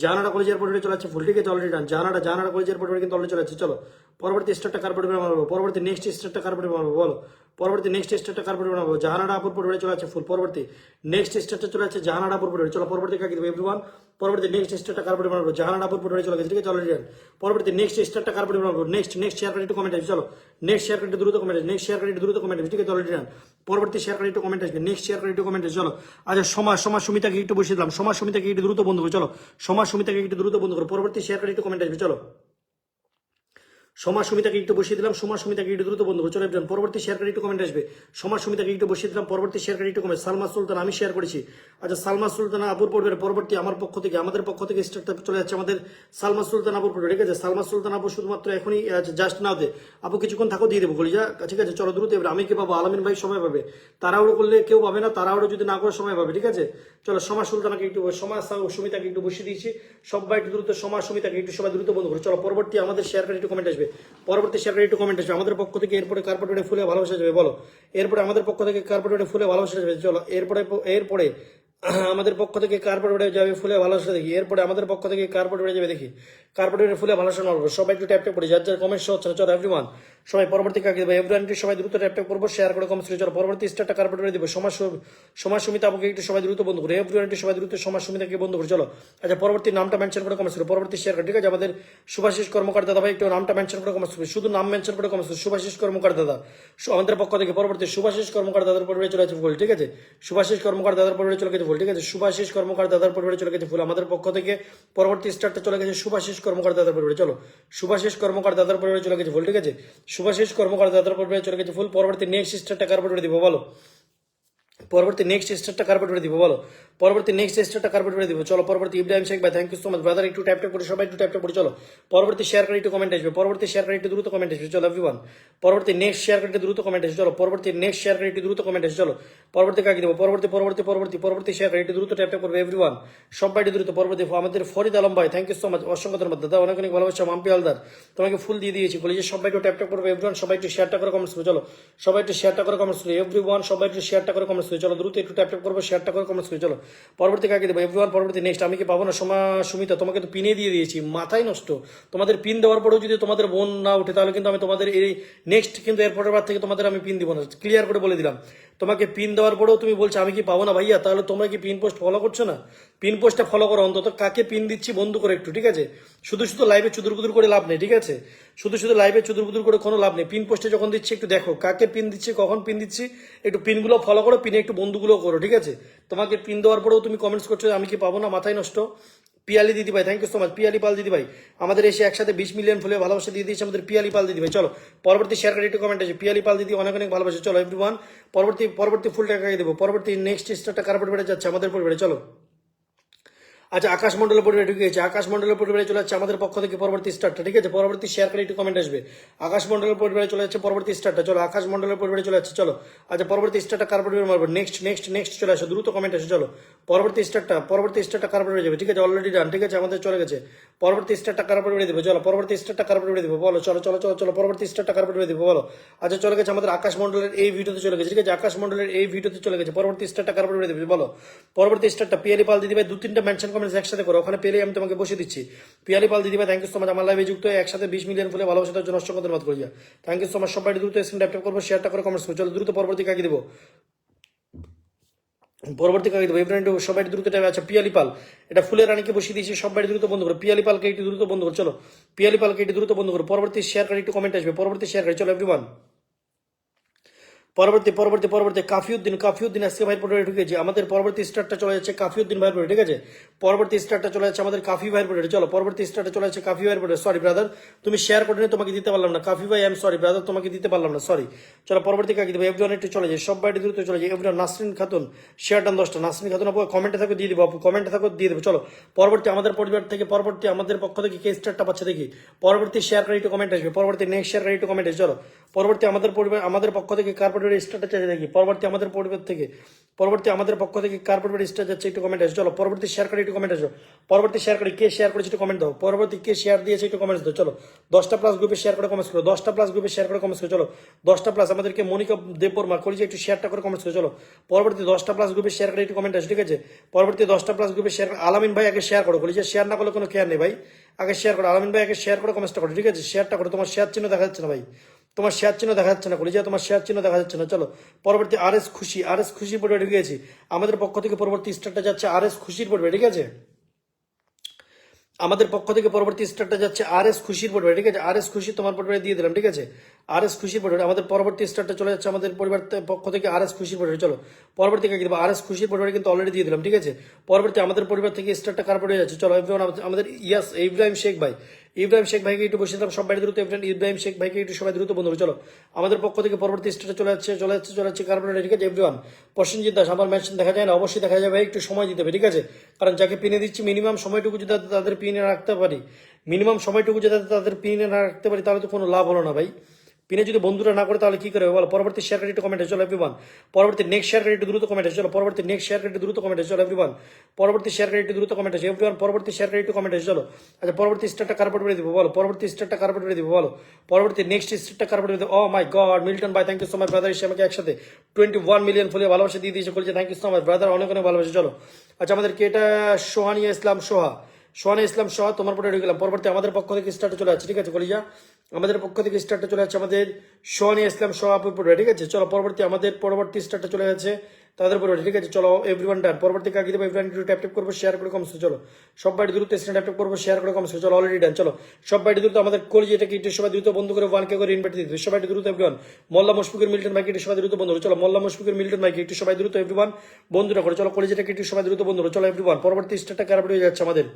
জাহানারা কলেজের পরিবারে চলে আছে ফুল, ঠিক আছে অলরেডি ডান, জাহানারা কলেজের পরিবারে কিন্তু অলরেডি চলে আছে। চলো পরবর্তী স্টারটা কার পরিবারে মারবো, পরবর্তী নেক্সট স্টারটা কার পরিবারে মারবো বলো, পরবর্তী নেক্সট স্টারটা কার পরিবারে মারবো, জাহানারা আপুর পরিবারে চলে আছে ফুল, পরবর্তী নেক্সট স্টারটা চলে আছে জাহানারা আপুর পরিবারে। চলো পরবর্তী কাকে দেবো এভরিওয়ান, পরবর্তী নেক্সট স্টারটা কার পরিবারে মারবো, জাহানারা আপুর পরিবারে চলে গেছে, ঠিক আছে অলরেডি ডান, পরবর্তী নেক্সট স্টারটা কার পরিবারে মারবো, নেক্সট শেয়ার করে একটু কমেন্ট আসবে। চলো নেক্সট শেয়ার করে একটু দ্রুত কমেন্ট আসবে, নেক্সট শেয়ার করে একটু দ্রুত কমেন্ট আসবে, ঠিক আছে অলরেডি ডান, পরবর্তী শেয়ার করে একটু কমেন্ট আসবে, নেক্সট শেয়ার করে একটু কমেন্ট আসবে। চলো আচ্ছা সমাজ সুমিতাকে একটু বসিয়ে দিলাম, সমাজ সুমিতাকে একটু দ্রুত বন্ধু করো, চলো সমাজ সুমিতাকে একটু দ্রুত বন্ধু করো, পরবর্তী শেয়ার করে একটু কমেন্ট আসবে। চলো সমাজ সুমিতাকে একটু বসিয়ে দিলাম, সমাজ সুমিতাকে একটু দ্রুত বন্ধু চলে যান, পরবর্তী শেয়ার করে একটু কমেন্ট আসবে, সমাজ সুমিতাকে একটু বসিয়ে দিলাম, পরবর্তী শেয়ার করে একটু কমেন্ট। সালমা সুলতান আমি শেয়ার করেছি, আচ্ছা সালমা সুলতান আপুর পরিবারে পরবর্তী আমার পক্ষ থেকে আমাদের পক্ষ থেকে স্টার্ট চলে যাচ্ছে আমাদের সালমা সুলতান আপুর পরিবারে, ঠিক আছে সালমা সুলতান আপু শুধুমাত্র এখনই জাস্ট নাও দে আপু কিছুক্ষণ থাকো দিয়ে দেবো বলি যা, ঠিক আছে চলো দ্রুত এবার আমি কে পাবো, আলামিন ভাই সময় পাবে, তাড়াহুড়ো করলে কেউ পাবে না, তাড়াহুড়ো যদি না করে সময় পাবে, ঠিক আছে চলো সমাজ সুলতানকে একটু সমাজ সুমিতাকে একটু বসিয়ে দিয়েছি, সবাই একটু দ্রুত সমাজ সুমিতাকে একটু সবাই দ্রুত বন্ধ করে। চলো পরবর্তী আমাদের শেয়ার করে একটু কমেন্ট আসবে, পরবর্তী শেয়ার করে একটু কমেন্ট আসবে আমাদের পক্ষ থেকে, এরপরে কার্পেটে ফুলে ভালোবাসা যাবে বলো, এরপরে আমাদের পক্ষ থেকে কার্পেটে ফুলে ভালোবাসা যাবে। চলো এরপরে আমাদের পক্ষ থেকে কার্পেটে যাবে ফুলে ভালোবাসা দেখি, এরপরে আমাদের পক্ষ থেকে কার্পেটে যাবে দেখি, কার্পেটে ফুলে ভালোবাসা মারবো, সবাই একটু ট্যাপ করে যার যার কমেন্ট হচ্ছে না। চলো এভরিওয়ান সবাই পরবর্তী কাকে দেবো, এভরিওয়ান সবাই দ্রুত ট্যাপ করবো, শেয়ার করে কমেন্ট করে। চলো পরবর্তী স্টারটা কার্পেটে দেবো, সমাজ সুমিতা আপুকে একটু সবাই দ্রুত বন্ধ করে, এভরিওয়ান সবাই দ্রুত সমাজ সুমিতাকে বন্ধ করে। চলো আচ্ছা পরবর্তী নামটা মেনশন করে কমেন্ট করে, পরবর্তী শেয়ার করে, ঠিক আছে আমাদের সুভাষিস কর্মকার দাদা ভাই একটু নামটা মেনশন করে কমেন্ট করবে, শুধু নাম মেনশন করে কমেন্ট করবে, সুভাষিস কর্মকার দাদা আমাদের পক্ষ থেকে পরবর্তী সুভাষিস কর্মকার দাদার পরিবারে চলে আছে ফুল, ঠিক আছে সুভাষিস কর্মকার দাদার পরিবারে চলে গেছে ফুল, ঠিক আছে সুভাষিস কর্মকার দাদার পরিবারে চলে গেছে ফুল আমাদের পক্ষ থেকে, পরবর্তী স্টারটা চলে গেছে সুভাষিস কর্মকার দাদার পরিবারে। চলো সুভাষিস কর্মকার দাদার পরিবারে চলে গেছে ফুল, ঠিক আছে সুভাষিস কর্মকার দাদার পরিবারে চলে গেছে ফুল, পরবর্তী নেক্সট স্টারটা কার পরিবারে দিব বলো, পরবর্তী নেক্সট স্টারটা কার পরিবারে দিব বলো, পরবর্তী নেক্সট স্টারটা কার্পেট করে দিব। চলো পরবর্তী ইব্রাহিম শেখ ভাই, thank you so much brother, একটু ট্যাপ ট্যাপ করে সবাই একটু ট্যাপ ট্যাপ করে চলো। পরবর্তী শেয়ার করে একটু কমেন্ট আসবে, পরবর্তী শেয়ার করে একটু দ্রুত কমেন্ট আসবে, চলো এভরিওয়ান। পরবর্তী নেক্সট শেয়ার করে একটু দ্রুত কমেন্ট আসবে, চলো পরবর্তী নেক্সট শেয়ার করে একটু দ্রুত কমেন্ট আসবে, চলো পরবর্তী কাকে দেবো, পরবর্তী শেয়ার করে একটু দ্রুত ট্যাপ ট্যাপ করবে এভরিওয়ান, সবাই একটু দ্রুত। পরবর্তী আমাদের ফরিদ আলম ভাই, থ্যাংক ইউ সো মাচ, অসংখ্য ধন্যবাদ দাদা, অনেক অনেক ভালোবাসা। মাম্পি হালদার তোমাকে ফুল দিয়ে দিয়েছি, বলি যে সবাই একটু ট্যাপ ট্যাপ করবে এভরিওয়ান, সবাই একটু শেয়ারটা করে কমেন্টস করবে, চলো সবাই একটু শেয়ারটা করে কমেন্টস করবে এভরিওয়ান, সবাই একটু শেয়ারটা করে কমেন্টস করবে, চলো দ্রুত একটু ট্যাপ ট্যাপ করবো, শেয়ারটা করে কমেন্টস করবে, চলো পরবর্তী কাকে দেবো এভরিওয়ান। পরবর্তী নেক্সট আমি কি পাবো না সুমিতা, তোমাকে তো পিনে দিয়ে দিয়েছি, মাথায় নষ্ট। তোমাদের পিন দেওয়ার পরেও যদি তোমাদের বোন না উঠে তাহলে কিন্তু আমি তোমাদের এই নেক্সট কিন্তু এরপরের বার থেকে তোমাদের আমি পিন দিব না, ক্লিয়ার করে বলে দিলাম। তোমাকে পিন দেওয়ার পরেও তুমি বলছো আমি কি পাবো না ভাইয়া, তাহলে তোমরা কি পিন পোস্ট ফলো করছো না? পিন পোস্টটা ফলো করো অন্তত, কাকে পিন দিচ্ছি বন্ধু করে একটু, ঠিক আছে? শুধু শুধু লাইভে চুদুরবুদুর করে লাভ নেই, ঠিক আছে? শুধু শুধু লাইভে চুদুরবুদুর করে কোনো লাভ নেই। পিন পোস্টে যখন দিচ্ছি একটু দেখো কাকে পিন দিচ্ছি, কখন পিন দিচ্ছি, একটু পিনগুলো ফলো করো, পিনে একটু বন্ধুগুলো করো, ঠিক আছে? তোমাকে পিন দেওয়ার পরেও তুমি কমেন্টস করছো আমি কি পাবো না, মাথায় নষ্ট। পিয়ালি দিদি ভাই, thank you so much. Piyali Pal দিদি ভাই আমাদের এসে একসাথে 20 মিলিয়ন ফুলে ভালোবাসা দিয়ে দিয়েছে আমাদের পিয়ালি পাল দিদি ভাই। চলো পরবর্তী শেয়ার করে একটু কমেন্ট আছে, পিয়ালি পাল দিদি অনেক অনেক ভালোবাসে। চলো এভরিওয়ান পরবর্তী ফুল টাকা দেবো। পরবর্তী নেক্সট স্টারটা কার্পেট বেড়ে যাচ্ছে আমাদের পরিবারে, চলো। আচ্ছা আকাশ মন্ডলের পরিবারে ঢুকে গেছে, আকাশ মন্ডলের পরিবারে চলে যাচ্ছে আমাদের পক্ষ থেকে পরবর্তী স্টারটা, ঠিক আছে? পরবর্তী শেয়ার করে একটু কমেন্ট আসবে, আকাশ মন্ডলের পরিবারে চলে যাচ্ছে পরবর্তী স্টারটা, চলো আকাশ মন্ডলের পরিবারে চলে যাচ্ছে, চলো। আচ্ছা পরবর্তী স্টারটা কার পরিবারে মারবো, নেক্সট চলে আসো, দ্রুত কমেন্ট আসে, চলো পরবর্তী স্টারটা কার পরিবারে যাবে, ঠিক আছে? অলরেডি ডান, ঠিক আছে? আমাদের চলে গেছে। পরবর্তী স্টারটা কার পরিবারে দেবো, চলো পরবর্তী স্টারটা কার পরিবারে দেবো, বলো চলো পরবর্তী স্টারটা কার পরিবারে দেবো, বলো। আচ্ছা চলে গেছে আমাদের আকাশ মন্ডলের এই ভিডিওতে চলে গেছে, ঠিক আছে? আকাশ মন্ডলের এই ভিডিওতে চলে গেছে। পরবর্তী স্টারটা কার পরিবারে দেবে, বলো। পরবর্তী স্টারটা পিয়ালি পাল দিদি ভাই, 2-3টা মেনশন কমেন্টস একসাথে করো, ওখানে পেলে আমি তোমাকে বসে দিচ্ছি। পিয়ালি পাল দিদি ভাই, থ্যাংক ইউ সো মাচ, আমার লাইভে যুক্ত হয়ে একসাথে 20 মিলিয়ন ফুলে ভালোবাসার জন্য অসংখ্য ধন্যবাদ করিয়া, থ্যাংক ইউ সো মাচ। সবাই দ্রুত স্ক্রিন ট্যাপ করবো, শেয়ারটা করে কমেন্টস করো, চলো দ্রুত পরবর্তী কাকে দেবো, পরবর্তী কাকে দেবো এভরিওয়ান, সবাই দ্রুত ট্যাপ। আচ্ছা পিয়ালি পাল, এটা ফুলের রানীকে বসিয়ে দিয়েছি, সবাই দ্রুত বন্ধ করো, পিয়ালি পালকে একটু দ্রুত বন্ধ করো, চলো পিয়ালি পালকে একটু দ্রুত বন্ধ করো। পরবর্তী শেয়ার করে একটু কমেন্ট আসবে, পরবর্তী শেয়ার করে, চলো এভরিওয়ান। পরবর্তী কাফিউদ্দিন আজকে ভাই পরিবারে ঢুকেছি, আমাদের পরবর্তী স্টারটা চলে যাচ্ছে কাফিউদ্দিন ভাইয়ের পরিবারে, ঠিক আছে? পরবর্তী স্টারটা চলে যাচ্ছে আমাদের কাফি ভাইয়ের পরিবারে, চলো পরবর্তী স্টারটা চলে যাচ্ছে কাফি ভাইয়ের পরিবারে। সরি ব্রাদার, তুমি শেয়ার করে নিয়ে তোমাকে দিতে পারলাম না, কাফি ভাই, আমি সরি ব্রাদার, তোমাকে দিতে পারলাম না, সরি। চলো পরবর্তী কাকে দেবো, এভরিওয়ান একটু চলে যায়, সবাই দ্রুত চলে যায় everyone. Nasrin Khatun share done 10টা, নাসরিন খাতুন আপু কমেন্টে থাকো দিয়ে দিবো, আপু কমেন্টে থাকো দিয়ে দেবো। চলো পরবর্তী আমাদের পরিবার থেকে পরবর্তী আমাদের পক্ষ থেকে কে স্টারটা পাচ্ছে দেখি, পরবর্তী শেয়ার করে একটু কমেন্ট আসবে, পরবর্তী নেক্সট শেয়ার করে একটু কমেন্ট আসবে, চলো পরবর্তী আমাদের পরিবার আমাদের পক্ষ থেকে কার পরিবারের স্টারটা চাইছে দেখি, পরবর্তী আমাদের পরিবার থেকে পরবর্তী আমাদের পক্ষ থেকে কার পরিবারের স্টার যাচ্ছে একটু কমেন্ট আসো, চলো পরবর্তী শেয়ার করে একটু কমেন্ট আসো, পরবর্তী শেয়ার করে কে শেয়ার করেছে একটু কমেন্ট দাও, পরবর্তী কে শেয়ার দিয়েছে একটু কমেন্টস দাও, চলো 10টা প্লাস গ্রুপে শেয়ার করে কমেন্টস করো, 10টা প্লাস গ্রুপে শেয়ার করে কমেন্টস করো, চলো 10টা প্লাস আমাদেরকে মনিকা দেববর্মা করি যে একটু শেয়ারটা করে কমেন্টস করো, চলো পরবর্তী 10টা প্লাস গ্রুপে শেয়ার করে একটু কমেন্ট আসো, ঠিক আছে? পরবর্তী 10টা প্লাস গ্রুপে শেয়ার আলামিন ভাই আগে শেয়ার করো, বলি যে শেয়ার না করলে কোনো কেয়ার নেই ভাই, আগে শেয়ার করো আলামিন ভাই, আগে শেয়ার করে কমেন্টসটা করো, ঠিক আছে? শেয়ারটা করো, তোমার শেয়ার চিহ্ন দেখা যাচ্ছে না ভাই, তোমার শেয়ার চিহ্ন দেখা যাচ্ছে না, কলিজা তোমার শেয়ার চিহ্ন দেখা যাচ্ছে না। চলো পরবর্তী আর এস খুশি পড়বে, ঢুকে গেছি আমাদের পক্ষ থেকে পরবর্তী স্টারটা যাচ্ছে আর এস খুশির পড়বে, ঠিক আছে? আমাদের পক্ষ থেকে পরবর্তী স্টারটা যাচ্ছে আর এস খুশির পরিবার, ঠিক আছে? আর এস খুশি তোমার পরিবারে দিয়ে দিলাম, ঠিক আছে? আর এস খুশির পরিবার আমাদের পরবর্তী স্টারটা চলে যাচ্ছে আমাদের পরিবার পক্ষ থেকে আর এস খুশির পরিবার, চলো পরবর্তী কাকে দেবো, আর এস খুশির পরিবারে কিন্তু অলরেডি দিয়ে দিলাম, ঠিক আছে? পরবর্তী আমাদের পরিবার থেকে স্টারটা কার পরিবারে যাচ্ছে, চলো আমাদের ইয়াস ইব্রাহিম শেখ ভাই, ইব্রাহিম শেখ ভাইকে একটু বসে দিলাম, সবাই দ্রুত ইব্রাহিম শেখ ভাইকে একটু সবাই দ্রুত বন্ধু, চলো আমাদের পক্ষ থেকে পরবর্তী স্টারটা চলে যাচ্ছে কার পরিবারে, ঠিক আছে? এভরিওয়ান প্রসেনজিৎ দাস, আমার মেনশন দেখা যায় না, অবশ্যই দেখা যাবে, একটু সময় দিতে হবে, ঠিক আছে? কারণ যাকে পিনে দিচ্ছি মিনিমাম সময়টুকু যদি তাদের পিনে রাখতে পারি, মিনিমাম সময়টুকু যদি তাদের পিনে না রাখতে পারি তাহলে তো কোনো লাভ হলো না ভাই। পিনে যদি বন্ধুরা না করে তাহলে কি করে বলো? পরবর্তী শেয়ার করে একটু কমেন্টে চলো এভরিওয়ান, পরবর্তী নেক্সট শেয়ার করে একটু দ্রুত কমেন্টে চলো, পরবর্তী নেক্সট শেয়ার করে একটু দ্রুত কমেন্টে চলো এভরিওয়ান, পরবর্তী শেয়ার করে একটু দ্রুত কমেন্টে এভরিওয়ান, পরবর্তী শেয়ার করে একটু কমেন্টে চলো। আচ্ছা পরবর্তী স্টারটা কার্পেট করে দিব, বলো পরবর্তী স্টারটা কার্পেট করে দিব, বলো পরবর্তী নেক্সট স্টারটা কার্পেট করে দিব। ও মাই গড, মিল্টন ভাই thank you so much brother, এসে আমাকে একসাথে 21 মিলিয়ন ফুলে ভালোবাসা দিয়ে দিয়েছে, বলছে thank you so much brother, অনেক অনেক ভালোবাসে। চলো আচ্ছা আমাদেরকে এটা সোহানিয়া ইসলাম সোহা তোমার পরে ঢুকে গেলাম, পরবর্তী আমাদের পক্ষ থেকে স্টার্টে চলে যাচ্ছে, ঠিক আছে? কলিজা আমাদের পক্ষ থেকে স্টার্টে চলে যাচ্ছে আমাদের সোহানিয়া ইসলাম সোহা পরে, ঠিক আছে? চলো পরবর্তী আমাদের পরবর্তী স্টার্টে চলে যাচ্ছে তাদের পরে, ঠিক আছে? চলো এভরিওয়ান ডান, পরবর্তী কাকে দেবো এভরিওয়ান একটু ট্যাপ করবো, শেয়ার করে কমস, চলো সবাই দ্রুত স্ক্রিন ট্যাপ করবো, শেয়ার করে কমস, চলো অলরেডি ডান। চলো সবাই দ্রুত আমাদের কলিজা এটাকে একটু সবাই দ্রুত বন্ধ করে 1K করে ইনভাইট দিতে, সবাই দ্রুত এভরিওয়ান। মোল্লা মুশফিকুর মিল্টন ভাইকে একটু সবাই দ্রুত বন্ধ করো, চলো মোল্লা মুশফিকুর মিল্টন ভাইকে একটু সবাই দ্রুত এভরিওয়ান বন্ধুরা করে, চলো কলিজাটাকে একটু সবাই দ্রুত বন্ধ করো, চলো এভরিওয়ান। পরবর্তী স্টারটা কারাপড় হয়ে যাচ্ছে আমাদের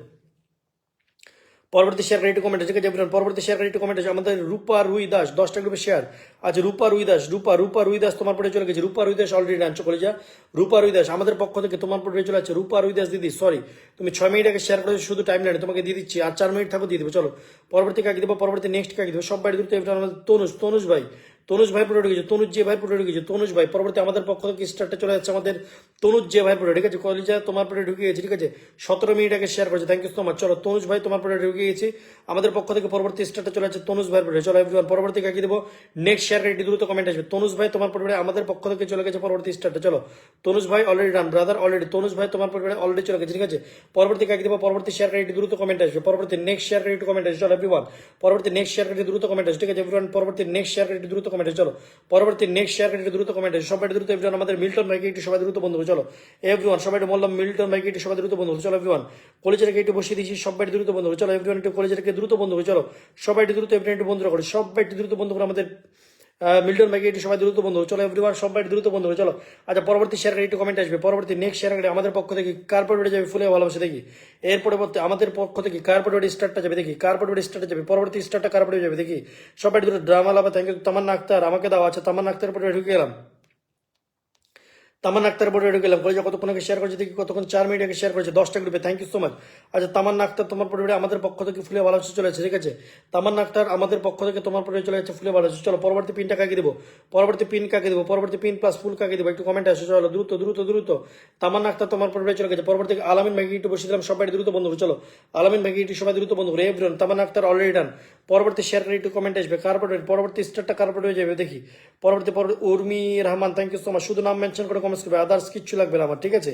পরবর্তী শেয়ার করে একটু কমেন্ট আছে, ঠিক আছে এভরিওয়ান। পরবর্তী শেয়ার করে একটু কমেন্ট আছে। আমাদের রূপা রুই দাস 10টা গ্রুপে শেয়ার। আচ্ছা রূপা রুই দাস, রূপা রুই দাস তোমার পরে চলে গেছে। রূপা রুই দাস অলরেডি আনছো করে যা। রূপা রুই দাস আমাদের পক্ষ থেকে তোমার পরে চলে যাচ্ছে। রূপা রুই দাস দিদি সরি, তুমি 6 মিনিট আগে শেয়ার করেছো শুধু টাইম লাইনে, তোমাকে দিয়ে দিচ্ছি। আর 4 মিনিট থাকো দিয়ে দেবো। চলো পরবর্তী কাকে দেবো, পরবর্তী নেক্সট কাকে দেবো, সব বাড়ি দ্রুত এভরিওয়ান। আমাদের তনুজ ভাই, তনুজ ভাই পরে ঢুকেছে, তনুজ যে ভাই পরে ঢুকেছে, তনুজ ভাই। পরবর্তী আমাদের পক্ষ থেকে স্টার্টটা চলে যাচ্ছে আমাদের তনুজ যে ভাই পরে, ঠিক আছে কলিজা তোমার পরে ঢুকে গেছে, ঠিক আছে 17 মিনিট আগে শেয়ার করেছে, থ্যাংক ইউ সো মাচ। চলো তনুজ ভাই তোমার পরে ঢুকে গেছি, আমাদের পক্ষ থেকে পরবর্তী স্টার্টটা চলে যাচ্ছে তনুজ ভাই পরে। চলো এভরিওয়ান পরবর্তী কাকে দেবো, নেক্সট শেয়ার রেডি দ্রুত কমেন্ট আসবে। তনুজ ভাই তোমার পরে আমাদের পক্ষ থেকে চলে গেছে পরবর্তী স্টার্টটা। চলো তনুজ ভাই already done brother already, Tanuj ভাই তোমার পরে অলরেডি চলে গেছে, ঠিক আছে। পরবর্তী কাকে দেবো, পরবর্তী শেয়ার রেডি দ্রুত কমেন্ট আসবে। পরবর্তী নেক্সট শেয়ার রেডি কমেন্ট আসবে। চলো এভরিওয়ান পরবর্তী নেক্সট শেয়ার রেডি দ্রুত কমেন্ট আসবে, ঠিক আছে এভরিওয়ান। পরবর্তী নেক্সট শেয়ার রেডি দ্রুত কমেন্ট আসবে। চলো পরবর্তী নেক্সট শেয়ার রেডি দ্রুত কমেন্ট আসবে, সবাই দ্রুত এভরিওয়ান। আমাদের মিল্টন ভাইকে একটু সবাই দ্রুত বন্ধু, চলো এভরিওয়ান সবাই বললাম মিল্টন ভাইকে একটু সবাই দ্রুত বন্ধু। চলো এভরিওয়ান কলেজের একটু বসিয়ে দিয়েছি, সবাই দ্রুত বন্ধু। চলো এভরিওয়ান একটু কলেজের দ্রুত বন্ধু। চলো সবাই দ্রুত এভরিওয়ান একটু বন্ধুরা করে, সবাই দ্রুত বন্ধু করে আমাদের মিল্টন ভাইকে একটু সবাই দ্রুত বন্ধু। চলো এভরিওয়ান সবাই দ্রুত বন্ধু। চলো আচ্ছা পরবর্তী শেয়ার একটু কমেন্ট আসবে। পরবর্তী নেক্সট শেয়ার আমাদের পক্ষ থেকে কার পরিবারে যাবে ফুলে ভালোবাসে দেখি। এর পরবর্তী আমাদের পক্ষ থেকে কার পরিবারে স্টার্টটা যাবে দেখি, কার পরিবারে স্টার্টটা যাবে, পরবর্তী স্টার্টটা কার পরিবারে যাবে দেখি। সবাই দ্রুত ড্রামা লাভা, থ্যাংক ইউ। তামান্না আক্তার আমাকে দাও। আচ্ছা তামান্না আক্তার পরিবারে ঢুকে গেলাম, তামান্না আক্তার বোর্ডে ঢুকে গেলাম। কলেজে কতক্ষণ আগে শেয়ার করেছে দেখি, কতক্ষণ 4 মিনিট আগে শেয়ার করেছে 10টা গ্রুপে, থ্যাংক ইউ সো মাচ। আচ্ছা তামান্না আক্তার তোমার পরিবারে আমাদের পক্ষ থেকে ফুলে ভালোবাসা চলে যাচ্ছে, ঠিক আছে তামান্না আক্তার আমাদের পক্ষ থেকে তোমার পরিবারে চলে যাচ্ছে ফুলে ভালোবাসা। চলো পরবর্তী পিনটা কাকে দেবো, পরবর্তী পিন কাকে দেবো, পরবর্তী পিন প্লাস ফুল কাকে দেবো একটু কমেন্ট আসে। চলো দ্রুত দ্রুত দ্রুত। তামান্না আক্তার তোমার পরিবারে চলে গেছে। পরবর্তী আলামিন ভাইকে একটু বসে দিলাম, সবাই দ্রুত বন্ধু। চলো আলামিন ভাইকে একটু সবাই দ্রুত বন্ধু করে এভরিওয়ান। তামান্না আক্তার অলরেডি ডান। পরবর্তী শেয়ার করে একটু কমেন্ট আসবে কার পরিবারে, পরবর্তী স্টারটা কার পরিবারে যাবে দেখি। পরবর্তী Urmi Rahman, thank you so much. শুধু নাম মেনশন করে কমেন্টস করবে, আদার্স কিচ্ছু লাগবে না আমার, ঠিক আছে।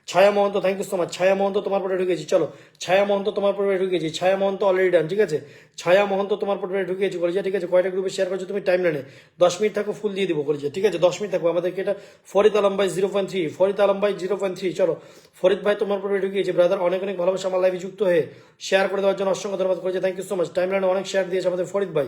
Chhaya Mahanta, thank you so much. Chhaya Mahanta তোমার পরে ঢুকেছি। চলো ছায়া মহন্ত তোমার পরে ঢুকেছি, ছায়া মহন্ত অলরেডি ডান, ঠিক আছে ছায়া মহন্ত তোমার পরে ঢুকেছি কলেজে, ঠিক আছে। কয়টা গ্রুপে শেয়ার করছো তুমি টাইম নেনে 10 মিনিট থাকো ফুল দিয়ে দিব কলেজে, ঠিক আছে 10 মিনিট থাকবো। আমাদেরকে এটা ফরিদ আলম ভাই 0.3, ফরিদ আলম ভাই 0.3। চলো ফরিদ ভাই তোমার পরে ঢুকিয়েছি ব্রাদার, অনেক অনেক ভালোবাসা আমার লাইভে যুক্ত হয়ে শেয়ার করে দেওয়ার জন্য অসংখ্য ধন্যবাদ করেছে, thank you so much. Time লাইনে অনেক শেয়ার দিয়েছে আমাদের ফরিদ ভাই,